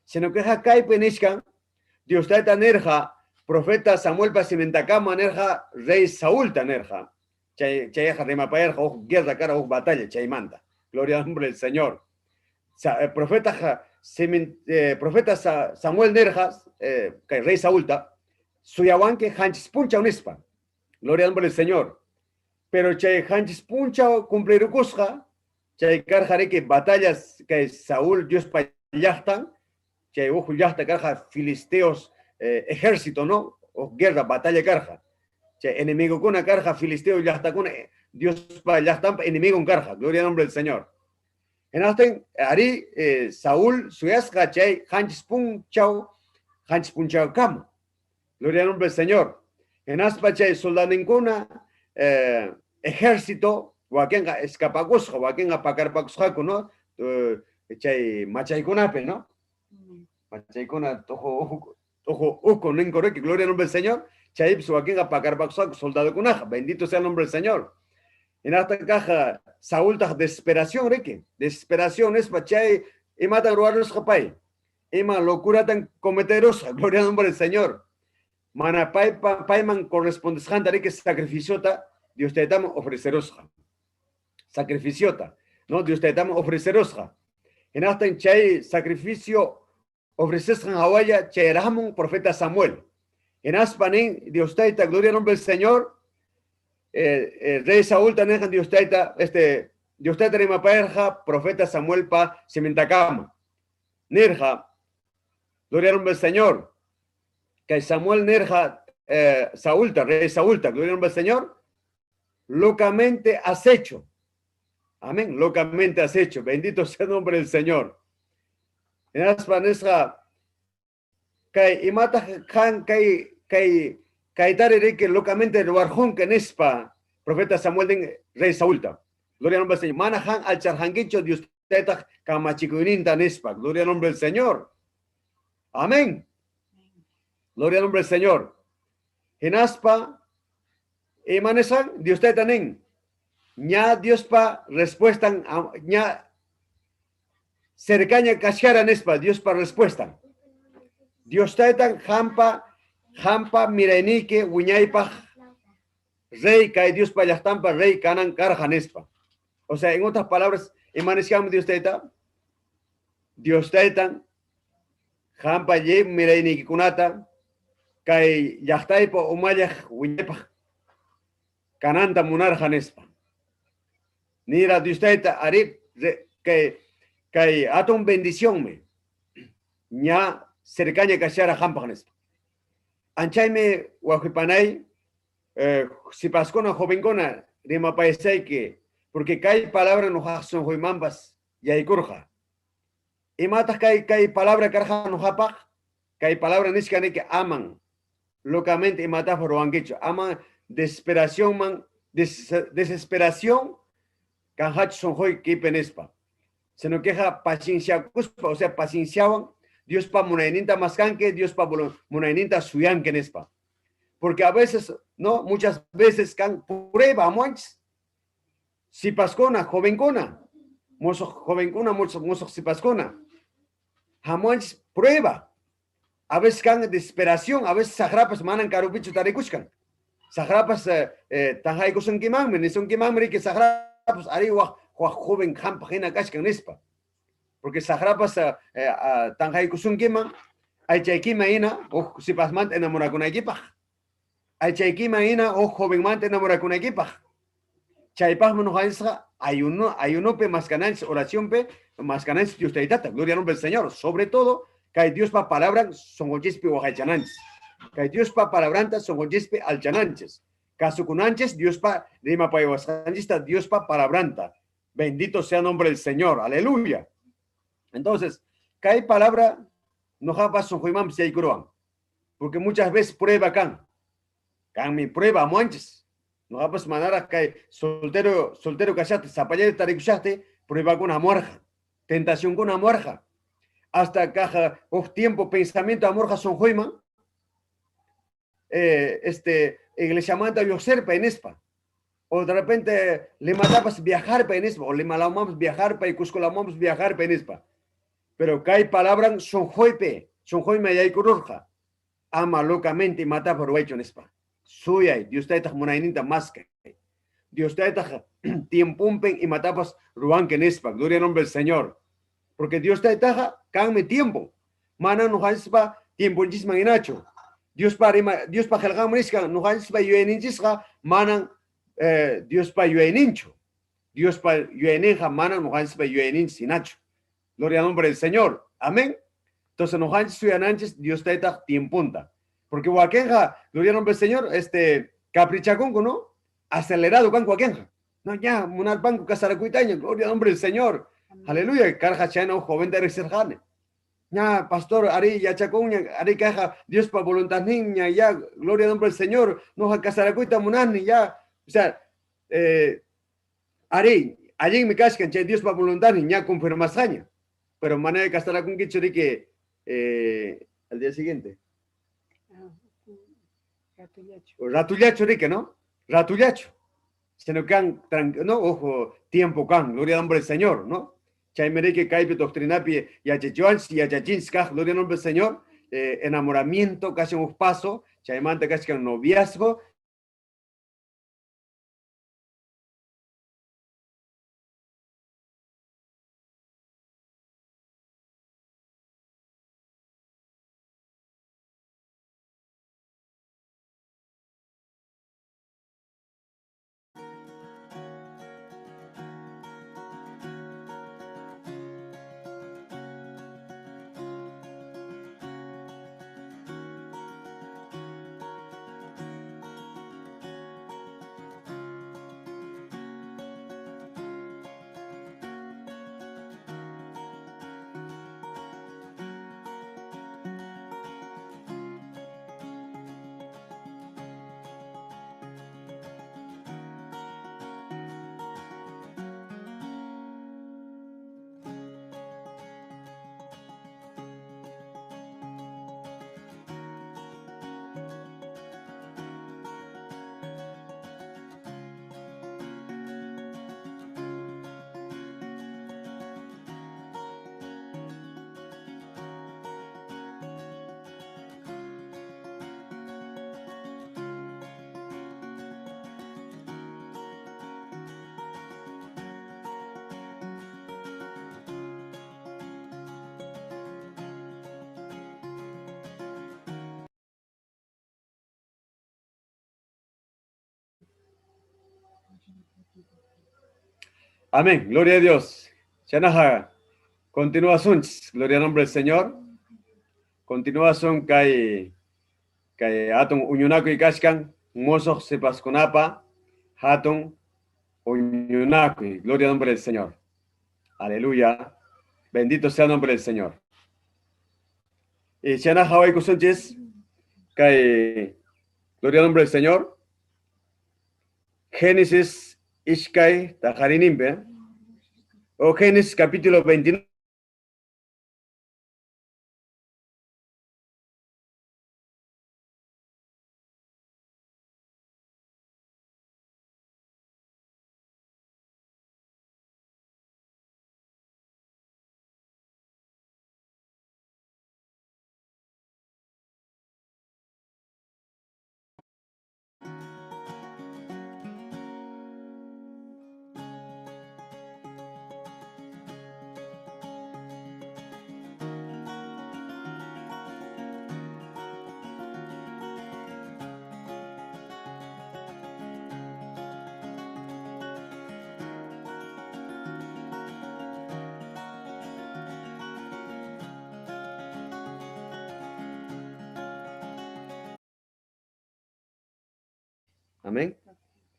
sino que kaype nishkan Dios taita nerja profeta Samuel pasimentakama nerja rey Saúl tanerja Chayaja de Mapaerja, guerra, cara, batalla, chaymanta. Gloria al nombre del Señor. Profeta Samuel Nerjas, que rey Saúlta, suyawanque hanchis puncha unispa. Gloria al nombre del Señor. Pero chay hanchis puncha cumplirukusja, chay karjare que batallas que Saúl Dios pa yachtan, chay ojo yachta karja filisteos ejército, ¿no? O guerra, batalla karja. Chay enemigo kuna karja filisteo yachta kuna Dios pa yachtan enemigo un karja. Gloria al nombre del Señor. En hasta ari Saúl suyasja chay hanchis punchao kam. Gloria al nombre del Señor. En aspa chay soldadinguna ejército, wakenga escapagusja, wakenga pacarpagusjaku, ¿no? Chay machaykunape, ¿no? Machaykuna tojo uko ninkoreki, gloria al nombre del Señor. Chay wakenga pacarpagusjaku, soldado kunaja, bendito sea el nombre del Señor. En esta caja, Saúl ta desesperación, reki, desesperación es pachay, y mata ruarlos japay, y ma locura tan cometerosa, gloria al nombre del Señor. Mana paiman corresponde que sacrificiota, Dios te damos ofrecerosja. Sacrificiota, ¿no? Dios te damos ofrecerosja. En hasta en chay sacrificio ofrecesjan hawaya chay ramon profeta Samuel. En aspanen Dios te da gloria al nombre del Señor. Rey Saúl tanejan Dios te da Dios te da paerja profeta Samuel pa sementacama. Nerja, gloria al nombre del Señor. Que Samuel nerja Saúlta, rey Saúlta, gloria al nombre del Señor, locamente has hecho. Amén, locamente has hecho. Bendito sea el nombre del Señor. En aspanesja, que imata han, que tare que locamente el barjón que nespa, profeta Samuel den rey Saúlta. Gloria al nombre del Señor. Manahan al charjanguicho Dios teta kamachikuninta nespa. Gloria al nombre del Señor. Amén. Gloria al nombre del Señor. En aspa, emanesan, Dios te tanen. Ña Dios pa respuestan, ña cercaña cachara nespa, Dios pa respuestan. Dios te tan jampa mirenique, uñaipa, rey, cae Dios pa yastampa, rey, canan carja nespa. O sea, en otras palabras, emaneciamos Dios te tan. Dios te tan, jampa ye mirenique kunata. Kay yachtaipo umayaj wiñepa kananta munarja nespa. Nira diustaita arip kay atom bendición me. Ña cercaña kashara hampa nespa. Anchayme wajipanay si pascona jovencona rima paisay que porque kay palabra no son hoimambas yaikurja. Y matas kay palabra karja no hapaj kay palabra niskane que aman. Locamente y matáforo han dicho, ama desesperación, man, desesperación, canjach son hoy que penespa. Se nos queja paciencia, o sea, pacienciaban, Dios pa munainita mascanque, Dios pa munainita suyanque nespa. Porque a veces, no, muchas veces can prueba, muchos, si pascona, jovencona, mozo jovencona, mozo si pascona, jamuanch prueba. A veces can desesperación, a veces sagrapas manan carupicho tarikushkan. Sagrapas tanjay kusun kimang, menison kimang que sagrapas ariwa joven hampa jena kashkan nespa. Porque sagrapas tanjay kusun kimang, ay chaykima ina, o si pasmant enamora con equipaj. Ay chaykima ina, o joven mant enamora con equipaj. Chaypaj monojaisra, ayuno pe mascanans, oración pe, mascanans diustaitata, gloria al nombre del Señor. Sobre todo, que Dios pa palabra son ojespe o hachananches. Que Dios pa palabranta son ojespe alchananches. Casucunanches, Dios pa rima pa evasanchista, Dios pa palabranta. Bendito sea el nombre del Señor. Aleluya. Entonces, que hay palabra no japas son juimam si hay cruan. Porque muchas veces prueba can mi prueba manches. No japas manara que soltero cachate, zapallete tarikushate, prueba con una muerja. Tentación con una muerja. Hasta caja o tiempo pensamiento amorja son joima iglesia manta yo serpa en espa o de repente le matabas viajar pa en espa o le malamamos viajar pa y cuscolamamos viajar pa en espa pero que hay palabras son joima y hay cururja ama locamente y mata por hecho en espa suya Dios te está monainita más que Dios te está tiempumpen y matabas ruan que en espa gloria al nombre del Señor. Porque Dios te taja, cángame tiempo. Mana no haspa tiempo en chisma inacho. Dios pa helgam niska nuhanchis pa yueninchis manan Dios pa yuenincho. Dios pa yueninja manan nuhanchis pa yuenin sinacho. Gloria al nombre del Señor. Amén. Entonces nuhanchis suyananchis Dios ta tiempunta. Porque wakenja, gloria al nombre del Señor, caprichaconco, ¿no? Acelerado con wakenja. No, ya, munar banco casaracuitaña, gloria al nombre del Señor. Aleluya, carja chano joven de reserjane. Ya, pastor, ari ya chacuña, ari caja, Dios para voluntad niña, ya, gloria al nombre del Señor, no a casaracuita munani, ya. O sea, ari, allí en mi casca, Dios para voluntad niña, confirmasaña. Pero manera de casaracun que chori que al día siguiente. Ratullacho, rique, ¿no? Ratullacho. Se nos can, no, ojo, tiempo can, gloria al nombre del Señor, ¿no? Chaimerique, caipe, doctrinapi, y achechuans, y achachinska, gloria al nombre del Señor, enamoramiento, casi un paso, chaimante, casi un noviazgo. Amén, gloria a Dios. Shanaha, continuación, gloria al nombre del Señor. Continuación, kai atong unyunako ikashkan, mozo sepasconapa, hatong unyunako, gloria al nombre del Señor. Aleluya, bendito sea el nombre del Señor. Y Shanaha, hoy kusunches, kai, gloria al nombre del Señor. Génesis Ishkai Tajarinimbe, o Génesis capítulo 29. Amén.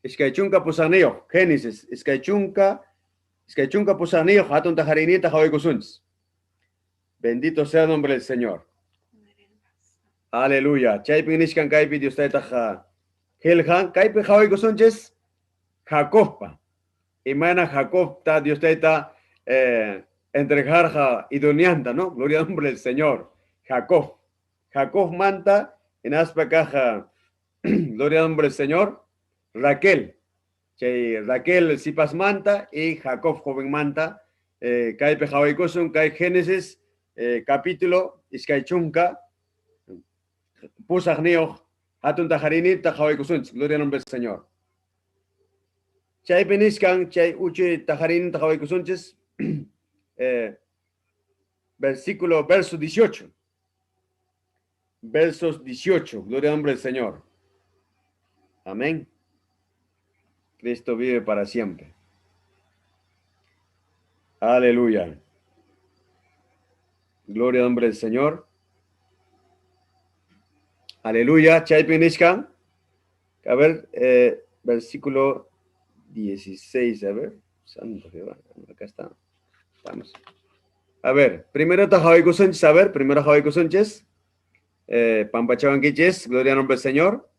Iskaichunka pusaneo, Génesis, Iskaichunka pusaneo, hatun tajarinita hawaikusuns. Bendito sea el nombre del Señor. Aleluya. Chaipin nishkan kaipi Dios taja. Helhan, kaipi hawaikusunches, Jacobpa. Imana Jacob ta Dios taita entregarja idonianta, ¿no? Gloria al nombre del Señor. Jacob. Jacob manta en aspa caja. Gloria al nombre del Señor. Raquel. Raquel Sipas manta y Jacob joven manta. Kai pejawaikosun, kai Génesis, capítulo, Iskaichunka, Pusagneo, Hatun Tajarinit, Tajawaikosun. Gloria al nombre del Señor. Chay peniskan, chay uche Tajarin, Tajawaikosunches, verso 18. versos 18. Gloria al nombre del Señor. Amén. Cristo vive para siempre. Aleluya. Gloria al nombre del Señor. Aleluya. Chaypinishkan. A ver, versículo 16. A ver. Santo Jehová. Acá está. Vamos. A ver, primero Tajavico Sánchez. A ver, primero Javico Sánchez. Pampachabanquiches. Gloria al nombre del Señor.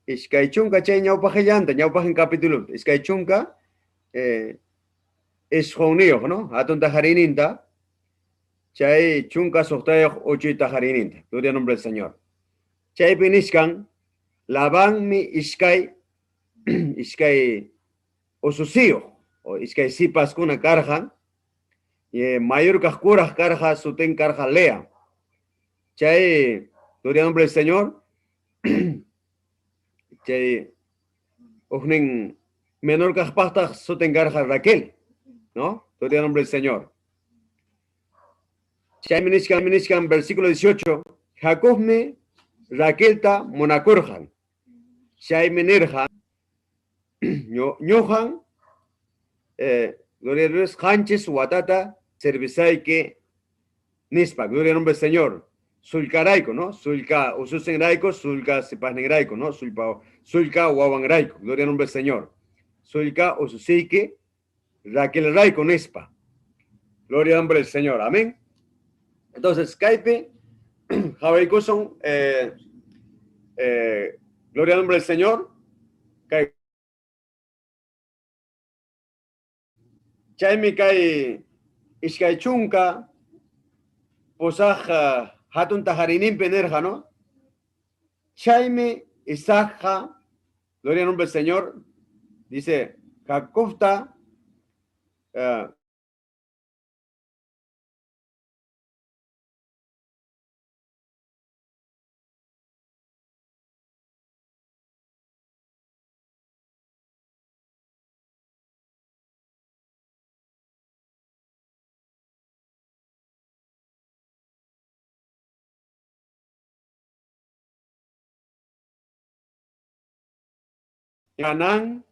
Iskaichunka chay ñawpajillanta, ñawpajen capítulo. Iskaichunka. Es joniyo, ¿no? Atun tajarininta. Chay chunka sohtayo ocho tajarininta. Gloria al nombre del Señor. Chay pinishkan. Laban mi iskay. Iskay osusio. O iskay sipas kuna karjan. Mayor kaskuras karja suten karja lea. Chay. Gloria al nombre del Señor. Chay. Ujnen menor kaspasta suten karja Raquel. ¿No? Gloria al nombre del Señor. Chay minishkan, versículo 18. Jacob me Raquelta monakurjan. Chay menerjan. Ñojan. Gloria a Dios. Hanches watata. Servisay que. Nispa. Gloria al nombre del Señor. Sulcaraico, ¿no? Sulca ususengraico. Sulca sepasnegraico, ¿no? Sulca wawangraico. Gloria al nombre del Señor. Sulca ususeike. Raquel Raico Nespa. Gloria al nombre del Señor. Amén. Entonces, Skype, Javaico son, gloria al nombre del Señor. Chaimi kai Iskaichunka, Posaj Hatun Tajarinim Penerja, ¿no? Chaimi Isaja, gloria al nombre del Señor. Dice, Jacofta. Yanán,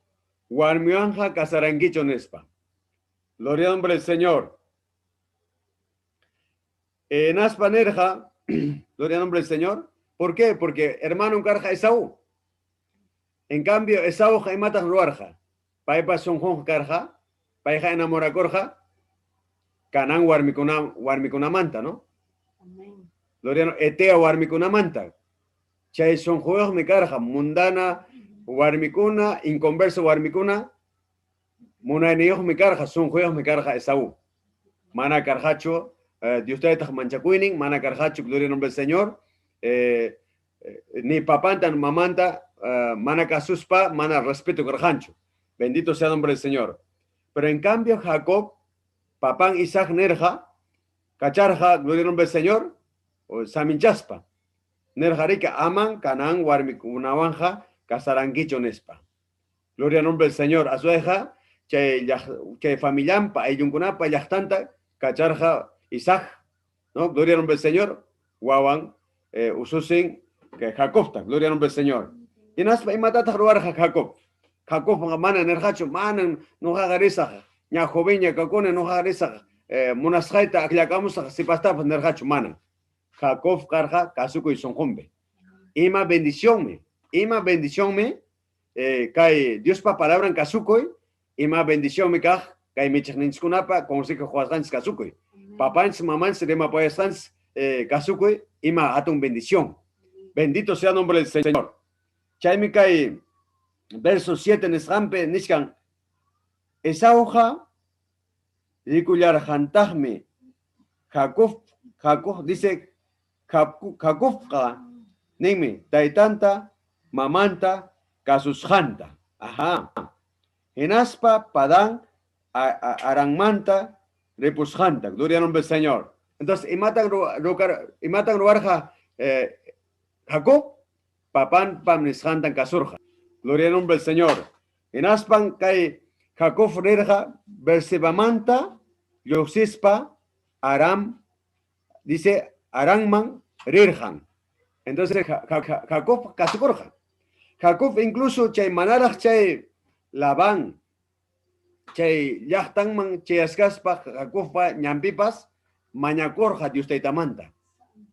Guarmianja, Casaranguicho, Nespa. Gloria al nombre del Señor. Naspa Nerja, gloria al nombre del Señor. ¿Por qué? Porque hermano en Carja Esaú. En cambio, Esaú Jaimata Ruarja. Paipa Sonjon Carja, Paija enamora Corja, Canán Warmicuna Manta, ¿no? Amén. Gloria Etea Warmicuna Manta. Chay son juegos me carja, mundana. Warmicuna, inconverso Warmicuna, Munaenios me carja, son juegos me carja Esaú. Mana carjacho, Dios está manchacuining, mana carjacho, gloria al nombre del Señor. Ni papanta, ni mamanta, mana casuspa, mana respeto carjancho. Bendito sea el nombre del Señor. Pero en cambio, Jacob, papán Isaac Nerja, cacharja, gloria al nombre del Señor, o Saminchaspa. Nerja rica, aman, Canán, Warmicuna Wanja. Casaranguicho Nespa. Gloria al nombre del Señor. A su hija, que familiampa, yunkunapa, yachtanta, cacharja, Isaac, ¿no? Gloria al nombre del Señor. Guawan, ususin, que Jacobta. Gloria al nombre del Señor. Y Naspa, y matata robar Jacob. Jacob, mana, nerjacho, mana, no hagaresa, ña joveña, cacone, no hagaresa, monasjaita, acliacamos, si pastapa, nerjacho, mana. Jacob, carja, casuco y sonjombe. Ima bendición me. Ima bendición me, cae Dios pa palabra en Kazukoy, ima bendición me cae Michninskunapa, como se que Juazans Kazukoy. Papans, mamans, de Mapayastans, Kazukoy, ima atun bendición. Bendito sea el nombre del Señor. Chaime cae, verso 7 en Esrampe, Niskan, esa hoja, Rikular Jantahme, Jacob, dice, Jacobka, Nime, Taitanta, Mamanta, Casushanta. Ajá. En aspa, Padán, Arangmanta, Repushanta. Gloria al nombre del Señor. Entonces, y matan Ruarja, Jacob, Papán, Pamnishantan, Casurja. Gloria al nombre del Señor. En aspan, cae Jacob Rerja, Bersebamanta, Yosispa, Aram, dice Arangman, Rirjan. Entonces Jacob casucorja. Jacob incluso chay manaraj chay Labán, chay yachtanman chay ascaspa Jacobpa ñampipas mañacorja de ustaitamanta.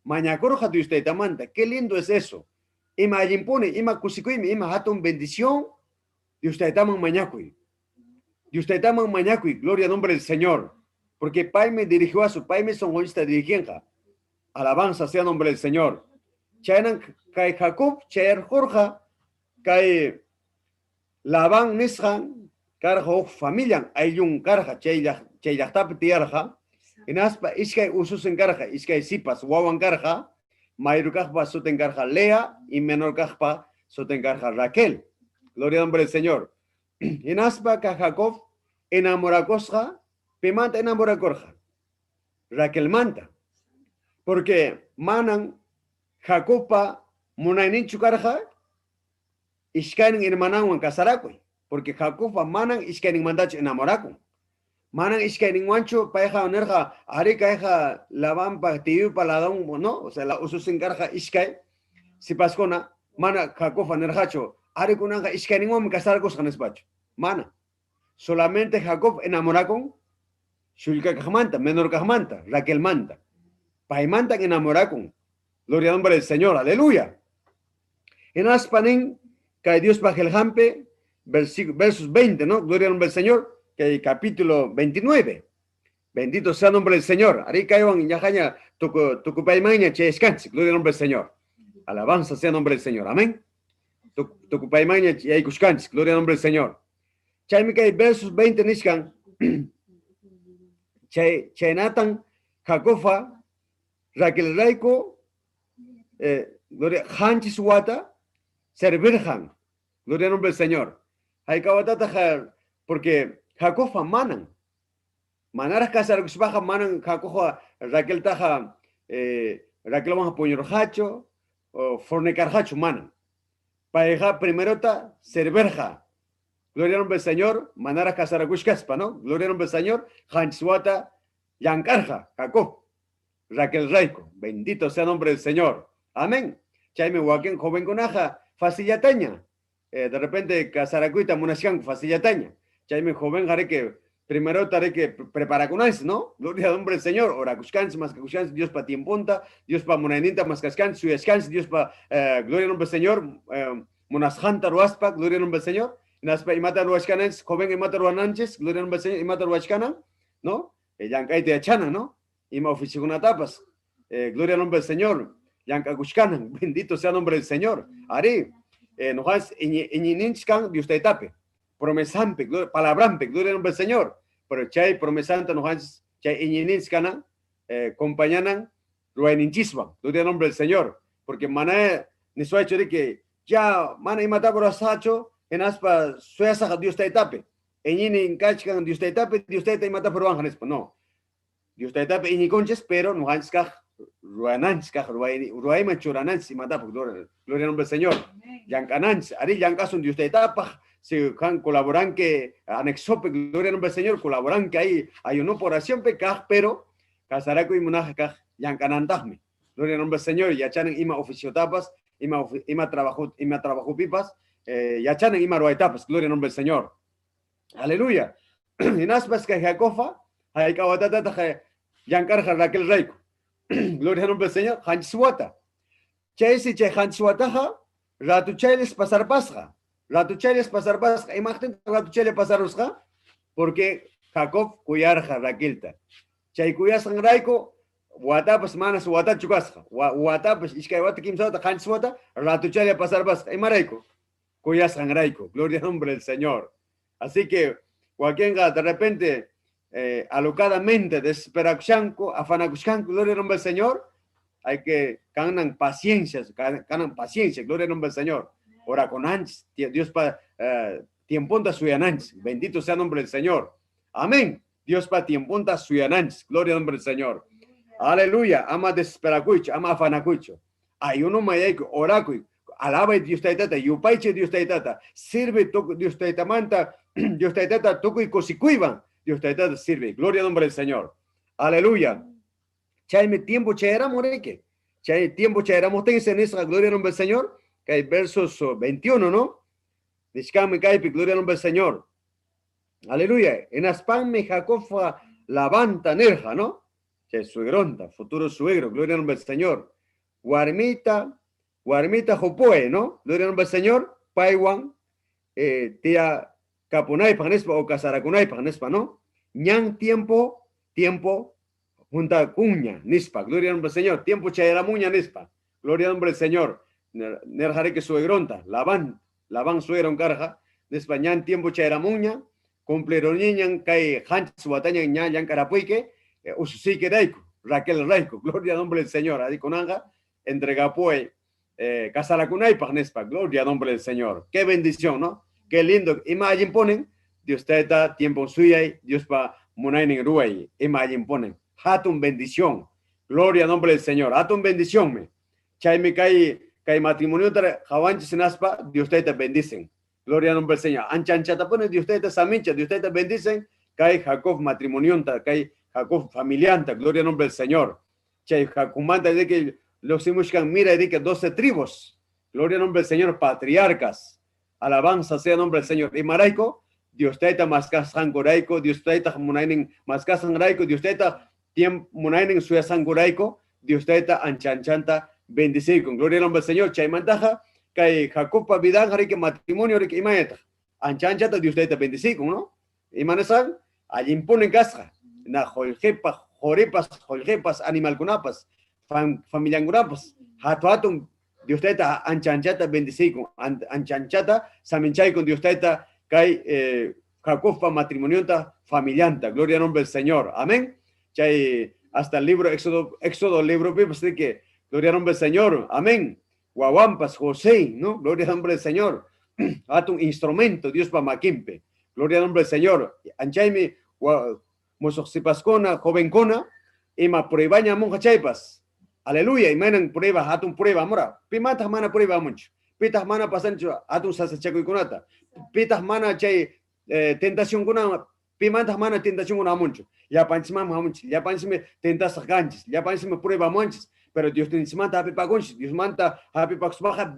Mañacorja de ustaitamanta. Qué lindo es eso. Ima ayimpone, ima kusikuimi, ima hatun bendición de ustaitaman mañacui. De ustaitaman mañacui. Gloria al nombre del Señor. Porque Pai me dirigió a su Pai me son holista dirigencia. Alabanza sea el nombre del Señor. Chaynan kai Jacob, chayar Jorja, kai Labán nishan, carja familia, hay un carja, chaylachtap tiarja, en aspa, iskay usus en carja, iskay sipas, wawan carja, mayor carja soten carja Lea y menor carja soten carja Raquel. Gloria al nombre del Señor. En aspa, que Jacob enamoracosja, pimanta enamoracorja. Raquel manta. Porque manan Jacopa munainin chucarja, iskanin hermanawan casaracoy. Porque Jacopa manan iskanin mandacho enamoraco. Manan iskanin wancho paeja onerja, arica eja lavampa tiu paladón, ¿no? O sea, la usus encarja iskay. Si pascona, mana Jacopa nerjacho, arikunanja iskanin wam casaracos janespacho. Mana. Solamente Jacob enamoraco, Shulka Cajmanta, menor Cajmanta, Raquel manta. Paimanta enamoraco. Gloria al nombre del Señor, aleluya. En Aspanin, que Dios baja el jampe, versos 20, ¿no? Gloria al nombre del Señor, que hay capítulo 29. Bendito sea el nombre del Señor. Ari caigan en Yajaña, Tocupaimaña, che descanse, gloria al nombre del Señor. Alabanza sea el nombre del Señor, amén. Tocupaimaña, che descanse, gloria al nombre del Señor. Chaimika, versos 20, Niskan, Chainatan, Jacofa, Raquel Raiko, Gloria, Hanchis Wata, Servirhan, gloria al nombre del Señor. Haikawatata, porque Jacofa manan. Manaras casar baja manan Jacofa, Raquel taja, Raquel vamos a poner hacho, o fornicar hacho manan. Paeja primerota, Servirha. Gloria al nombre del Señor, Manaras casar caspa, ¿no? Gloria al nombre del Señor, Hanchis Wata, Yankarja, Jacob, Raquel Raiko. Bendito sea el nombre del Señor. Amén. Chaime Joaquín, joven conaja, facillataña. De repente, casaracuita, munascan, facillataña. Chaime joven, haré que primero haré que prepara con eso, ¿no? Gloria al nombre del Señor. Ora, cuscans, más que cuscans, Dios para tiemponta, Dios para munaninta, más cascans, suyascans, Dios para, gloria al nombre del Señor, munasjanta ruaspa, gloria al nombre del Señor. Naspa y mata ruascanens, joven y mata ruananches, gloria al nombre del Señor, y mata ruascana, ¿no? Yancay de achana, ¿no? Y ma oficina tapas, gloria al nombre del Señor. Yankagushkanan, bendito sea el nombre del Señor. Ari, nojas ininchkan de usted tape. Promesampe, palabrampe, gloria al nombre del Señor. Pero chay promesanta nojas chay ininchkana, compañanan, ruainichisba, gloria al nombre del Señor. Porque maná, ni su hecho de que ya, mana y mata por asacho, en aspa, suesa de usted tape. Eninin kachkan de usted tape, de usted te mata por ángeles. No. De usted tape iniconches, pero nojas Ruananskaj, Ruaima Churanans y Matap, gloria al nombre del Señor. Yancanans, Ari Yancason de usted etapa, se colaboran que anexope, gloria al nombre del Señor, colaboran que hay una oración pecaj, pero Casaraco y Munajacaj, Yancanantajme, gloria al nombre del Señor, Yachanan ima oficio tapas, ima trabajo pipas, Yachanan ima ruaitapas, gloria al nombre del Señor. Aleluya. En aspas que Jacofa, hay cabatata, Yancarja Raquel Raiko. Gloria al nombre del Señor, Hanchsuata. Chaisi chay Hanchsuataja, Ratuchailes pasar pasja. Ratuchailes pasar pasja. Imagínate Ratuchailes pasar usja, porque Jacob cuyarja Raquelta. Chay cuyas Raiko, Watapas manas Watachucasja. Watapas, Iskaiwata Kimsata, Hanchsuata, Ratuchailes pasar pasja. Imaraiko, cuyas Raiko. Gloria al nombre del Señor. Así que, Joaquinga, de repente, alocadamente, desesperacuchanco, afanacuchanco, gloria al nombre del Señor, hay que ganan paciencia, gloria al nombre del Señor. Ora con antes, Dios para tiemponta suyananch, bendito sea el nombre del Señor. Amén. Dios para tiemponta suyananch, gloria al nombre del Señor. Aleluya. Ama desesperacucho, ama afanacucho. Hay uno mayaco, oracuy, alaba Dios taitata, yupaiche Dios taitata, sirve Dios taitamanta, Dios taitata, toco y cosicuivan. Dios te sirve. Gloria al nombre del Señor. Aleluya. Chaime tiempo chaera moreque. Chay tiempo chayramos tense en esa gloria al nombre del Señor. Que hay versos 21, ¿no? Nishkame kaipi, gloria al nombre del Señor. Aleluya. En Aspan me Jacob lavanta nerja, ¿no? Chay suegronta, futuro suegro, gloria al nombre del Señor. Guarmita Jopoe, ¿no? Gloria al nombre del Señor. Paiwan, tía Capunay Panespa o Casaracunay Panespa, ¿no? Ñan tiempo, junta cuña, nispa, gloria al nombre del Señor. Tiempo chayera muña, nispa, gloria al nombre del Señor. Nerjare que suegronta, lavan suegra un carja, nispa ñan tiempo chayera muña, cumplieron ñan kai hanch wataña ñan carapuique, ususique raico, Raquel raico, gloria al nombre del Señor. Adiconanga, entrega pues, Casaracunay Panespa, gloria al nombre del Señor. Qué bendición, ¿no? Qué lindo. Imaginen ponen, Dios está tiempo suya, Dios pa munainen ruay. Imaginen ponen. Hatun bendición. Gloria al nombre del Señor. Hatun bendición me. Chay me cae matrimonio tara jawanchis en aspa, Dios te bendicen. Gloria al nombre del Señor. Ancha ponen, Dios te samincha, Dios te bendicen. Cae Jacob matrimonio, cae Jacob familianta, gloria al nombre del Señor. Chay Jacumanta de que los simushkan mira de que 12 tribus. Gloria al nombre del Señor, patriarcas. Alabanza sea el nombre del Señor. Y maraico, Dios te está maskas sanguraico, Dios te está munainen maskas sangraico, Dios te está tiempo munainen suya sanguraico, Dios te está anchanchanta bendecir con gloria al nombre del Señor. Chaymantaja, que Jacob pa vidan que matrimonio que imaeta. Anchanchanta Dios te está bendecir con, ¿no? Y manesan, allí imponen casa. Na jorepas, animal kunapas, familia kunapas, hatuatum. Dios te está anchanchata bendecir con anchanchata saminchay con Dios te está cae Jacob pa matrimoniota familianta, gloria al nombre del Señor, amén. Chay hasta el libro Éxodo libro pues de que gloria al nombre del Señor, amén. Guaguampas José, no, gloria al nombre del Señor. Haz un instrumento Dios pa maquimpe, gloria al nombre del Señor. Anchayme mosoxipascona jovencona y ma pruebaña monja chaypas. Aleluya, y manan prueba, hatun prueba, mora. Pimatas mana prueba mucho. Pitas mana pasancho, hatun sasachaco y kunata. Pitas mana chay tentación kuna, pimatas mana tentación kuna mucho. Ya pancima mucho, ya pancima tentas ganches, ya pancima prueba muchos. Pero Dios te manta happy pagonches, Dios manta happy paxbaja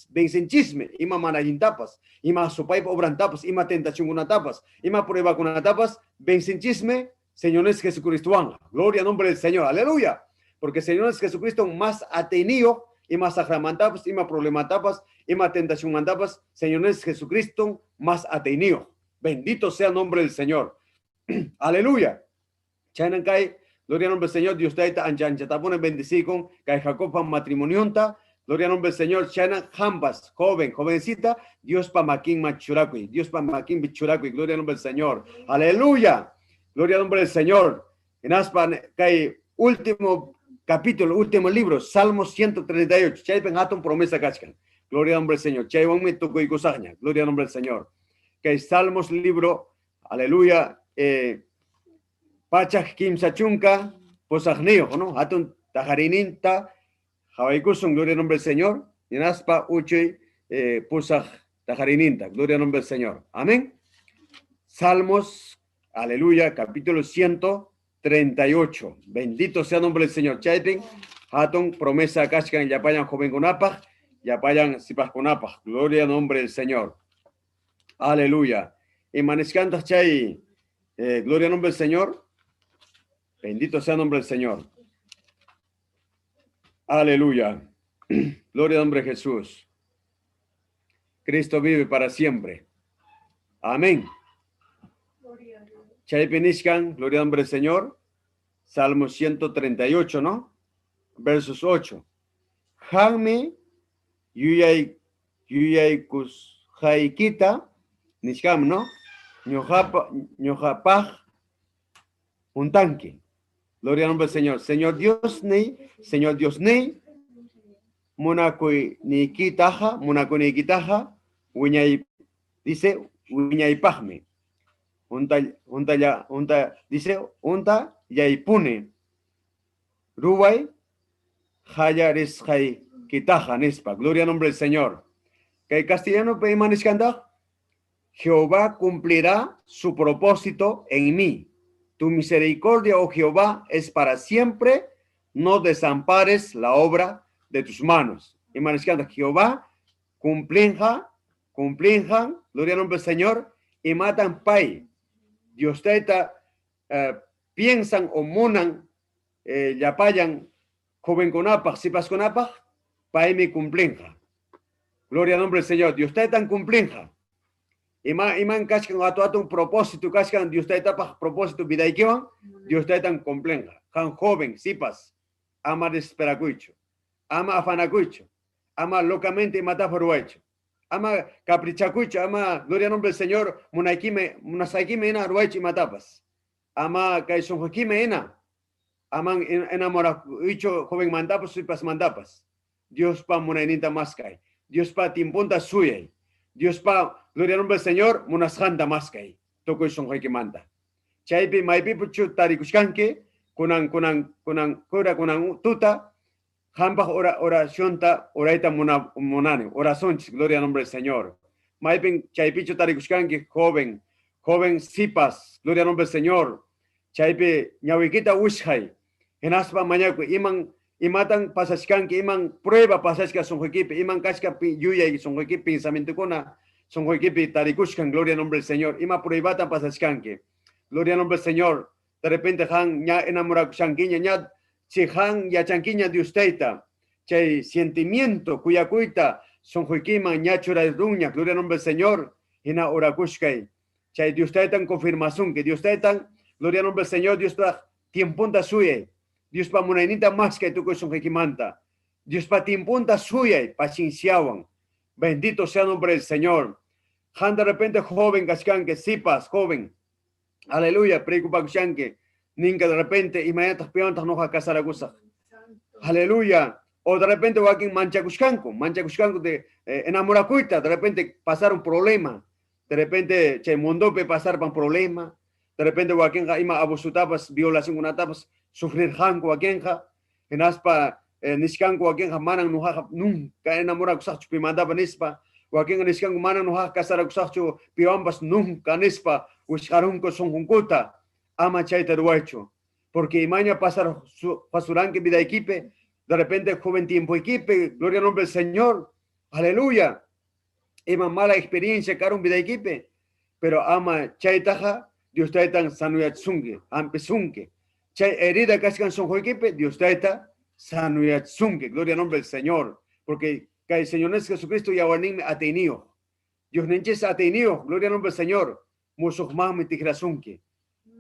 bensenchisme, ima mana tapas, ima sopai obran tapas, ima tentación kuna tapas, ima prueba kuna tapas, bensenchisme, Señor es Jesucristo. Gloria al nombre del Señor, aleluya. Porque Señor es Jesucristo más atenido y más sacramentapas y más problematapas y más tentación mandapas. Señor es Jesucristo más atenido. Bendito sea el nombre del Señor. Aleluya. Chanankai, gloria al nombre del Señor. Dios te está anchanchata bendecir con que Jacob pa matrimonionta. Gloria al nombre del Señor. Chanan jambas, jovencita. Dios pa maquín machuracui. Dios pa maquín bichuracui. Gloria al nombre del Señor. Aleluya. Gloria al nombre del Señor. En aspan que último capítulo, último libro, Salmos 138. Chaypen hatun promesa kachkan. Gloria al nombre del Señor. Chaywan me tocó y cosaña. Gloria al nombre del Señor. Que Salmos libro, aleluya, Pachak Kim Sachunka, Posajneo, ¿no? Hatun Tajarininta, Hawaikusun, gloria al nombre del Señor. Y Naspa Uchi, Posaj Tajarininta, gloria al nombre del Señor. Amén. Salmos, aleluya, capítulo 138. Bendito sea el nombre del Señor. Chaipen, Hatun, promesa Kashkan, Yapayan joven Kunapaj, Yapayan Sipas Kunapaj. Gloria al nombre del Señor. Aleluya. Y manescantas chay, gloria al nombre del Señor. Bendito sea el nombre del Señor. Aleluya. Gloria al nombre de Jesús. Cristo vive para siempre. Amén. Chay Penishkan, gloria al nombre del Señor. Salmo 138, ¿no? Versos 8. Jame, yuyay kushaikita, nishkam, ¿no? Ñojapaj, un tanque. Gloria al nombre del Señor. Señor Dios ni, monakui ni kitaja, dice, uñay pajme. Dice, yaipune. Rubai, hayares hay kitaja, nespa. Gloria al nombre del Señor. Que el castellano peimanishkanda, Jehová cumplirá su propósito en mí. Tu misericordia, oh Jehová, es para siempre. no desampares la obra de tus manos. Y manezcando Jehová, cumplinja, gloria al nombre del Señor, y matan pay. Dios teta, piensan o munan, yapayan, joven conapaj, sipas conapaj, pay mi cumplinja. Gloria al nombre del Señor. Dios teta cumplinja. Iman kaskan atu un propósito, kaskan Dios teta pa propósito vida y Dios teta cumplinja. Han joven, sipas, ama desperacuicho, ama afanacuicho, ama locamente mata por huecho, ama caprichacuicho, ama gloria al nombre del Señor, munasaikime ena ruecho y matapas, ama caisonjoquime ena, aman enamoracuicho joven mandapas, sipas mandapas, Dios pa munainita mascai, Dios pa timpunta suyay, Dios pa gloria al nombre del Señor, munashanda mascai, toco y sonjoque manda. Chaipi maipi puchu tarikushkanke, kunang tuta, hambach oración ta, oraita monane, oración, gloria al nombre del Señor. Maipin chaipicho tarikushkanke, joven, sipas, gloria al nombre del Señor. Chaipi ñawiquita ushai, en aspa mañaco, imatan pasashkanke, iman prueba pasashka son equipe, iman kashka yuya y son equipe, pensamiento kona, son equipe tarikushkan, gloria al nombre del Señor. Ima pruebata pasashkanke, gloria al nombre del Señor. De repente han ya enamorado chanquiña ya si han ya chanquiña de usteita che sentimiento cuya cuita son juiquima ya chura ruña gloria al nombre del Señor ina orakushkai che de usteita confirmación que Dios tan gloria al nombre del Señor Dios pa tiempunta suye Dios pa munainita más que tu son juiquimanta Dios pa tiempunta suye pacienciawan bendito sea el nombre del Señor han de repente joven cascan que sipas joven. Aleluya, preocupación que ninga de repente y mañana peontas no va a casar a gusa. Aleluya. O de repente va aquí manchacushkanco de enamoracuita, de repente pasar un problema, de repente che mondope pasar por un problema, de repente va aquí ima abusutapas, violación una tapas, sufrir hanco aquí en aspa niskanco aquí manan no ha nunca enamoracusa chupimandaba nispa, o aquí en niskanco manan no ha casar a gusa piambas nunca nispa. Usharunco son juncuta, ama chaita ruecho, porque imaña pasar pasurán que vida equipe, de repente joven tiempo equipe, gloria al nombre del Señor, aleluya, ima mala experiencia caro un vida equipe, pero ama chaitaja, Dios taita sanuyatsunge, ampesunge, chay herida cascan son equipe, Dios taita sanuyatsunge, gloria al nombre del Señor, porque el Señor es Jesucristo y aguanim atenio, Dios nenches atenio, gloria al nombre del Señor. Musuh mami tigrasunke.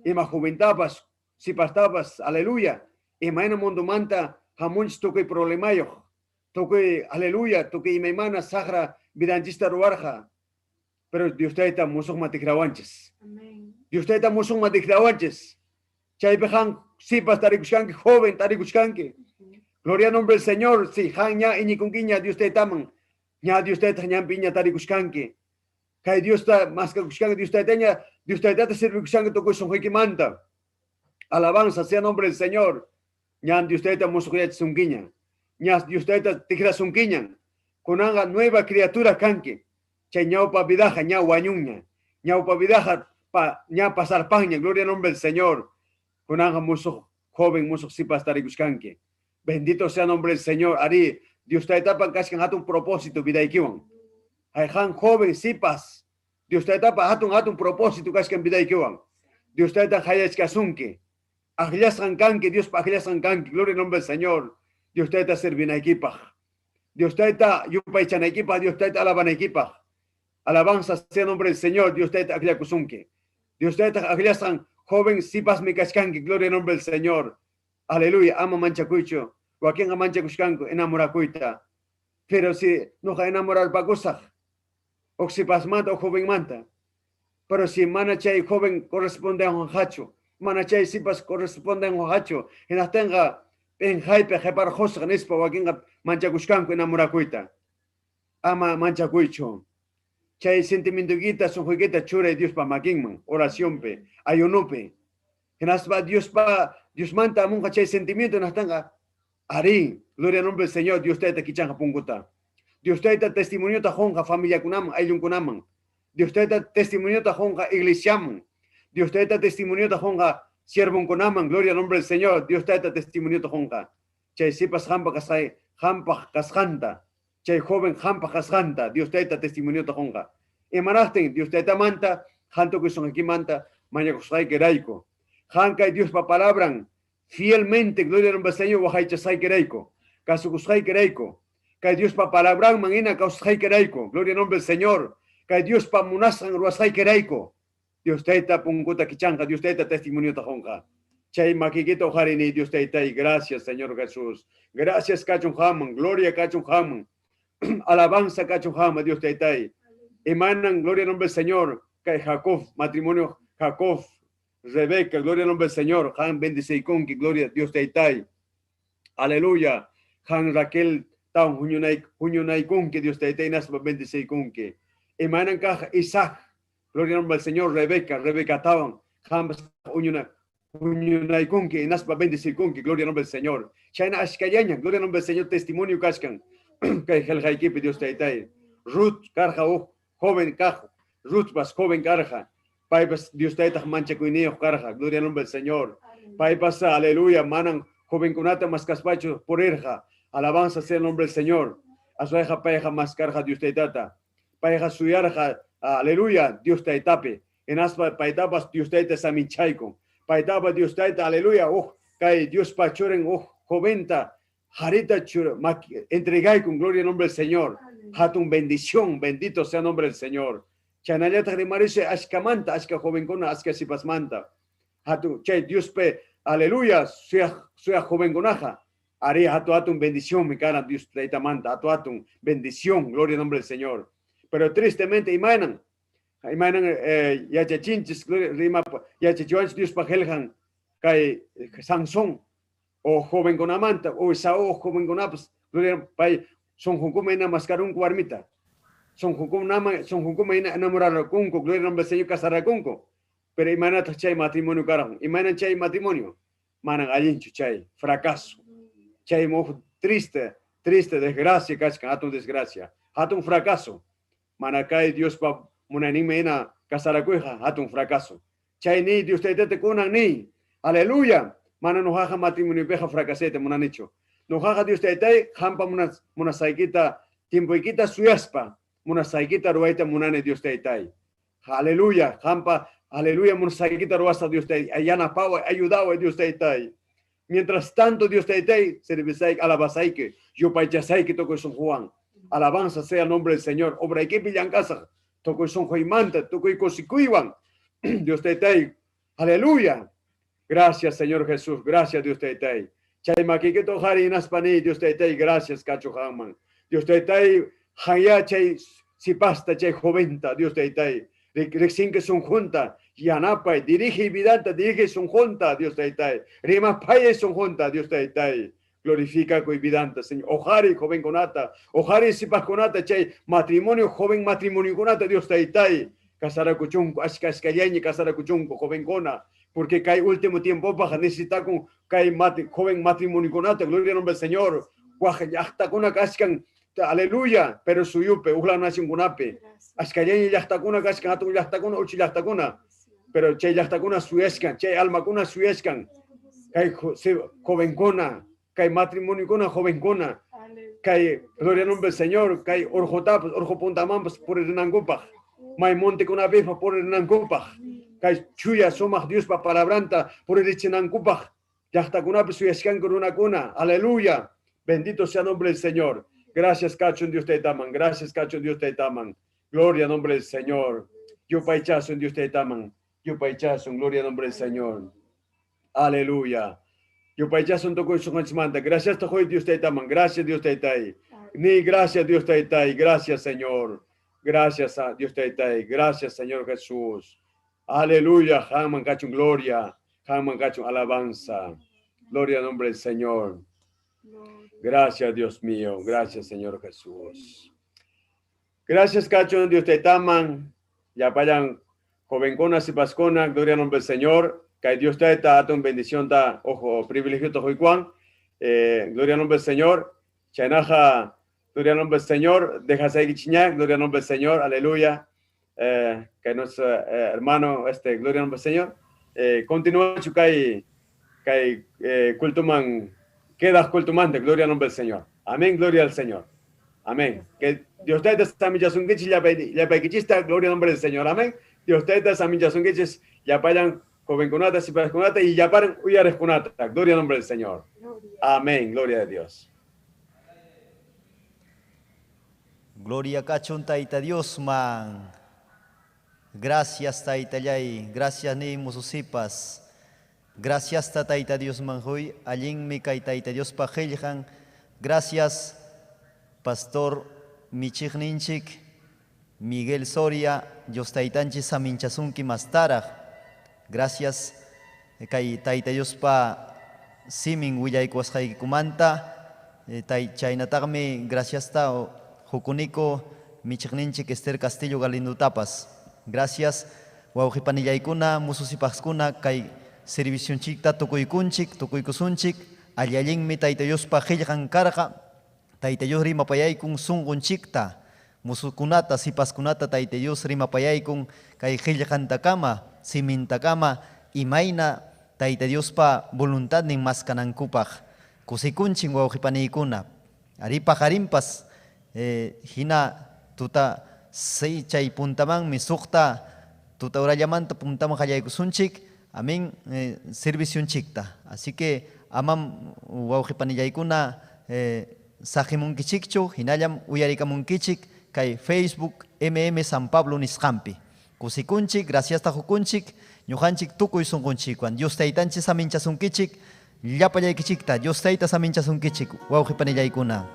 Ima juventabas, si pastabas, aleluya. Ima ena mundo manta, hamunch toque problemayo. Toque, aleluya, toque imana sagra vidanchista ruarja. Pero Dios te está musuh matigrawanches. Dios te está musuh matigrawanches. Chay pejan, si pas tarikushkanke, joven tarikushkanke. Gloria al nombre del Señor, si han ya iñikunquiña, Dios te estaman. Ya Dios te está ñampiña tarikushkanke. Que Dios está más que Dios te sirve que tu corazón que manda. Alabanza sea el nombre del Señor. Ñan Dios te está musuquia sunquiña. Ñas Dios te está tijera sunquiña. Con una nueva criatura canque. Che ñau pa vidaja, ñau guañuña. Ñau pa vidaja, ña pasar paña. Gloria al nombre del Señor. Con una musuq joven, musuq si pa estar canque. Bendito sea el nombre del Señor. Ari, Dios te está pa cascan un propósito vida y kiwan. Han joven sipas Dios te tapa hatun propósito que es que en vida y que van Dios te tapa hayas que asunque agillas rancanque Dios pa agillas rancanque gloria al nombre del Señor Dios te tapa servir en equipa Dios te tapa yupa echan equipa Dios te tapa alaban equipa alabanza sea el nombre del Señor Dios te tapa agillas kusunque Dios te tapa agillas joven sipas mi cascanque gloria al nombre del Señor aleluya ama manchacuicho o a quien mancha cuscanco enamoracuita pero si no ha enamorado pa cosas o si pasmata o joven manta. Pero si manachay joven corresponde a un hacho, manachay si pas corresponde a un hacho, en la tenga en hype jepar josa nespa o aquí mancha cuscanco enamoracuita. Ama mancha cuicho. Chay sentimiento guita son jugueta chura y Dios pa maquinman, oración pe, ayunupe. En aspa Dios manta a monja chay sentimiento en la tenga. Ari, gloria al nombre del Señor, Dios te quichanga punguta. Dios te da testimonio ta honja familia kunam, ayun kunaman. Dios te da testimonio ta honja iglesiaman. Dios te da testimonio ta honja siervo kunaman, gloria al nombre del Señor. Dios te da testimonio ta honja. chay sipas hampa kasjanta, chay joven hampa kasjanta, Dios taita testimonio tajonga. Emanasten, Dios taita manta, janto que son aquí manta, maña kusai keraiko. Hanka Dios pa palabran, fielmente, gloria al nombre del Señor, wajaicha sai keraiko. Caso kusai keraiko. Que Dios pa palabran, manina kausai keraiko. Gloria al nombre del Señor. Que Dios pa munasan ruasai keraiko. Dios taita punguta kichanga, Dios taita testimonio tajonga. Chay maquiquito jarini, Dios taita, y gracias, Señor Jesús. Gracias, Cachun Haman, gloria Cachun Haman. Alabanza Cachun Haman, Dios taita. Emanan, gloria al nombre del Señor. Que Jacob, matrimonio Jacob, Rebeca, gloria al nombre del Señor. Han bendice y con que gloria Dios taita. Aleluya. Han Raquel, taun hunyunay con que Dios taita, y nasba bendice y con que. Emanan caja Isaac, gloria al nombre del Señor. Rebeca taun, han hunyunay con que nasba bendice y con que gloria al nombre del Señor. Chayna ashkayaña, gloria al nombre del Señor, testimonio cascan. Que el jaikipe Dios taita. Ruth, carja, joven cajo. Ruth vas joven carja. Paipas Dios taita mancha cuineo carja. Gloria al nombre del Señor. Paipas aleluya. Manan joven kunata más caspacho por erja. Alabanza sea el nombre del Señor. A su hija paeja más carja Dios taita. Paeja su yarja. Aleluya. Dios taitape. En aspa paitapas Dios taita saminchaico. Paitapa Dios taita. Aleluya. Cae Dios pachoren. Joventa. Jarita chura. Entregai con gloria al nombre del Señor. Hatun bendición. Bendito sea el nombre del Señor. Chanayata de Marise, Ashkamanta, Ashka jovencona, Ashka sipasmanta. Hatu, che, Dios pe, aleluya, sea jovenconaja. Haré hatun bendición, mi cara, Dios te manta, hatun bendición, gloria al nombre del Señor. Pero tristemente, imanan, yachachinchis, rima, yachachuanch, Dios pajeljan, kai Sansón, o jovenconamanta, o Sao, jovenconapas, gloria, pai, son juncumena mascarun cuarmita. Son juncuma enamorar kunko, gloria al nombre del Señor, casar kunko. Pero imana chay matrimonio carajo, imana chay matrimonio, manan alincho chay, fracaso. Chay mo triste, desgracia, cascan, hatun desgracia, hatun fracaso. Manacay Dios pa munanime ena casar cueja, hatun fracaso. Chay ni Dios te kunan ni, aleluya. Mana no jaja matrimonio peja fracasete, munanicho. No jaja Dios te hampa munasaikita, tiempo ikita suyaspa. Muna saikita ruaita munane Dios taitai. Aleluya, hampa, aleluya, muna saikita ruasa Dios taitai. Ayana pawa, ayudado Dios taitai. Mientras tanto Dios taitai, servisaik, alabasaike, yo paichasaike toco son Juan. Alabanza sea el nombre del Señor. Obra y que pillan casa. Toco son Joimanta, toco y cosicuiwan. Dios taitai. Aleluya. Gracias Señor Jesús, gracias Dios taitai. Chaimaki que tojari inaspani, Dios taitai, gracias Cacho Haman. Dios taitai. Haya chay si pasta chay joventa, Dios te itai. Rexin que son junta, yanapay, dirige y vidanta, dirige son junta, Dios te itai. Rima paye son junta, Dios te itai. Glorifica con vidanta, Señor. Ojari joven conata, ojari si pasconata chay matrimonio, joven matrimonio conata, Dios te itai. Casara cuchunco, ascayañi, casara cuchunco, joven cona. Porque cae último tiempo baja, necesita con cae joven matrimonio conata, gloria al nombre del Señor. Guajayachta con una cascan. Aleluya, pero suyupe, ujla nación gunape. Ascayeñi yachtakuna, cascanatu yachtakuna, uchi yachtakuna. Pero che yachtakuna suescan, che almacuna suescan. Kay jovencona, kay matrimonio con jovencona. Kay gloria al nombre del Señor, kay orjotapas, orjopuntamampas por el nangupa. Maimonte con una vez por el nangupa. Kay chuya somos Dios pa palabranta por el nangupa. Yachtakuna suescan con una cuna. Aleluya, bendito sea el nombre del Señor. Gracias, Cacho, en Dios te taman. Gracias, Cacho, en Dios te taman. Gloria al nombre del Señor. Yo paichazo en Dios te taman. Yo paichazo en gloria al nombre del Señor. Aleluya. Yo paichazo en toco y su manda. Gracias, Tojo, Dios te taman. Gracias, Dios te tai. Ni gracias, Dios te tai. Gracias, Señor. Gracias a Dios te tai. Gracias, Señor Jesús. Aleluya. Jaman Cacho, gloria. Jaman Cacho, alabanza. Gloria al nombre del Señor. Gracias, Dios mío. Gracias, Señor Jesús. Gracias, Cacho. Dios te taman. Ya vayan jovenconas y pasconas. Gloria al nombre del Señor. Que Dios te da una bendición. Da, ojo, privilegio. Gloria al nombre del Señor. Chanaja. Gloria al nombre del Señor. Deja seguir chiña. Gloria al nombre del Señor. Aleluya. Que nuestro hermano, gloria al nombre del Señor. Continúa, Chukai. Que cultuman. quedas cultumante, gloria al nombre del Señor. Amén, gloria al Señor. Amén. Que Dios te da samichasungichis ya paikichista, gloria al nombre del Señor. Amén. Dios te da samichasungichis ya payan jovenconata, si conata y ya paran uyaresconata, gloria al nombre del Señor. Amén, gloria a Dios. Gloria kachun taita Dios man. Gracias taita yay, gracias ni mususipas. Gracias taita Dios man hoy, allin mi kay taita Dios pajilhan. Gracias Pastor Michigninchik, Miguel Soria, Dios taitanchi saminchasunki mastaraj. Gracias kay taita Dios pa simin willaykuas kumanta. Chaynatagmi gracias ta Jucunico Michigninchik Esther Castillo Galindo Tapas. Gracias wawqipanillaykuna mususipaskuna kay servicionchikta tukuykunchik tukuykusunchik allallinmi Tayta Diospa qillqan karqa Tayta Dios rimapayaykun sunqunchikta musukunata sipaskunata Tayta Dios rimapayaykun kay qillqantakama simintakama imayna Tayta Diospa voluntad nin maskanankupaq kusikunchik wawqipaniykuna aripaq arimpas hina tuta sei chay puntaman mi sukta tuta urallamanta puntaman qallaykusunchik amin servicionchikta. Así que amam wawqipanillaykuna saqimunkichikchu hinallam uyarikamunkichik kay Facebook San Pablo nisqampi. Kusikunchik gracias ta hukunchik ñuqanchik tukuy sunqunchikwan Dios taytanchik saminchasunkichik llapallaykichikta Dios tayta saminchasunkichik wawqipanillaykuna.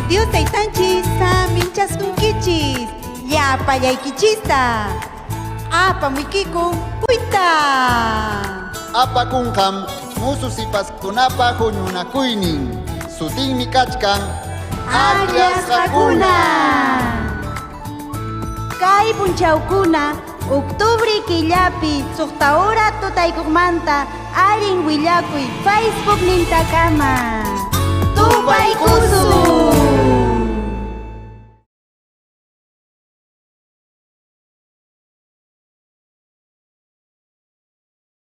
Dios taytanchis saminchasunkichis llapallaykichista apa mikikun uita Apa kunqam mususipaskunapa huñunakuynin sutinmi kachkan alias hakuna. Kay punchawkuna octubre killapi suqta hora tutaykuqmanta allin willakuy Facebook nintakama. Tupaykusun.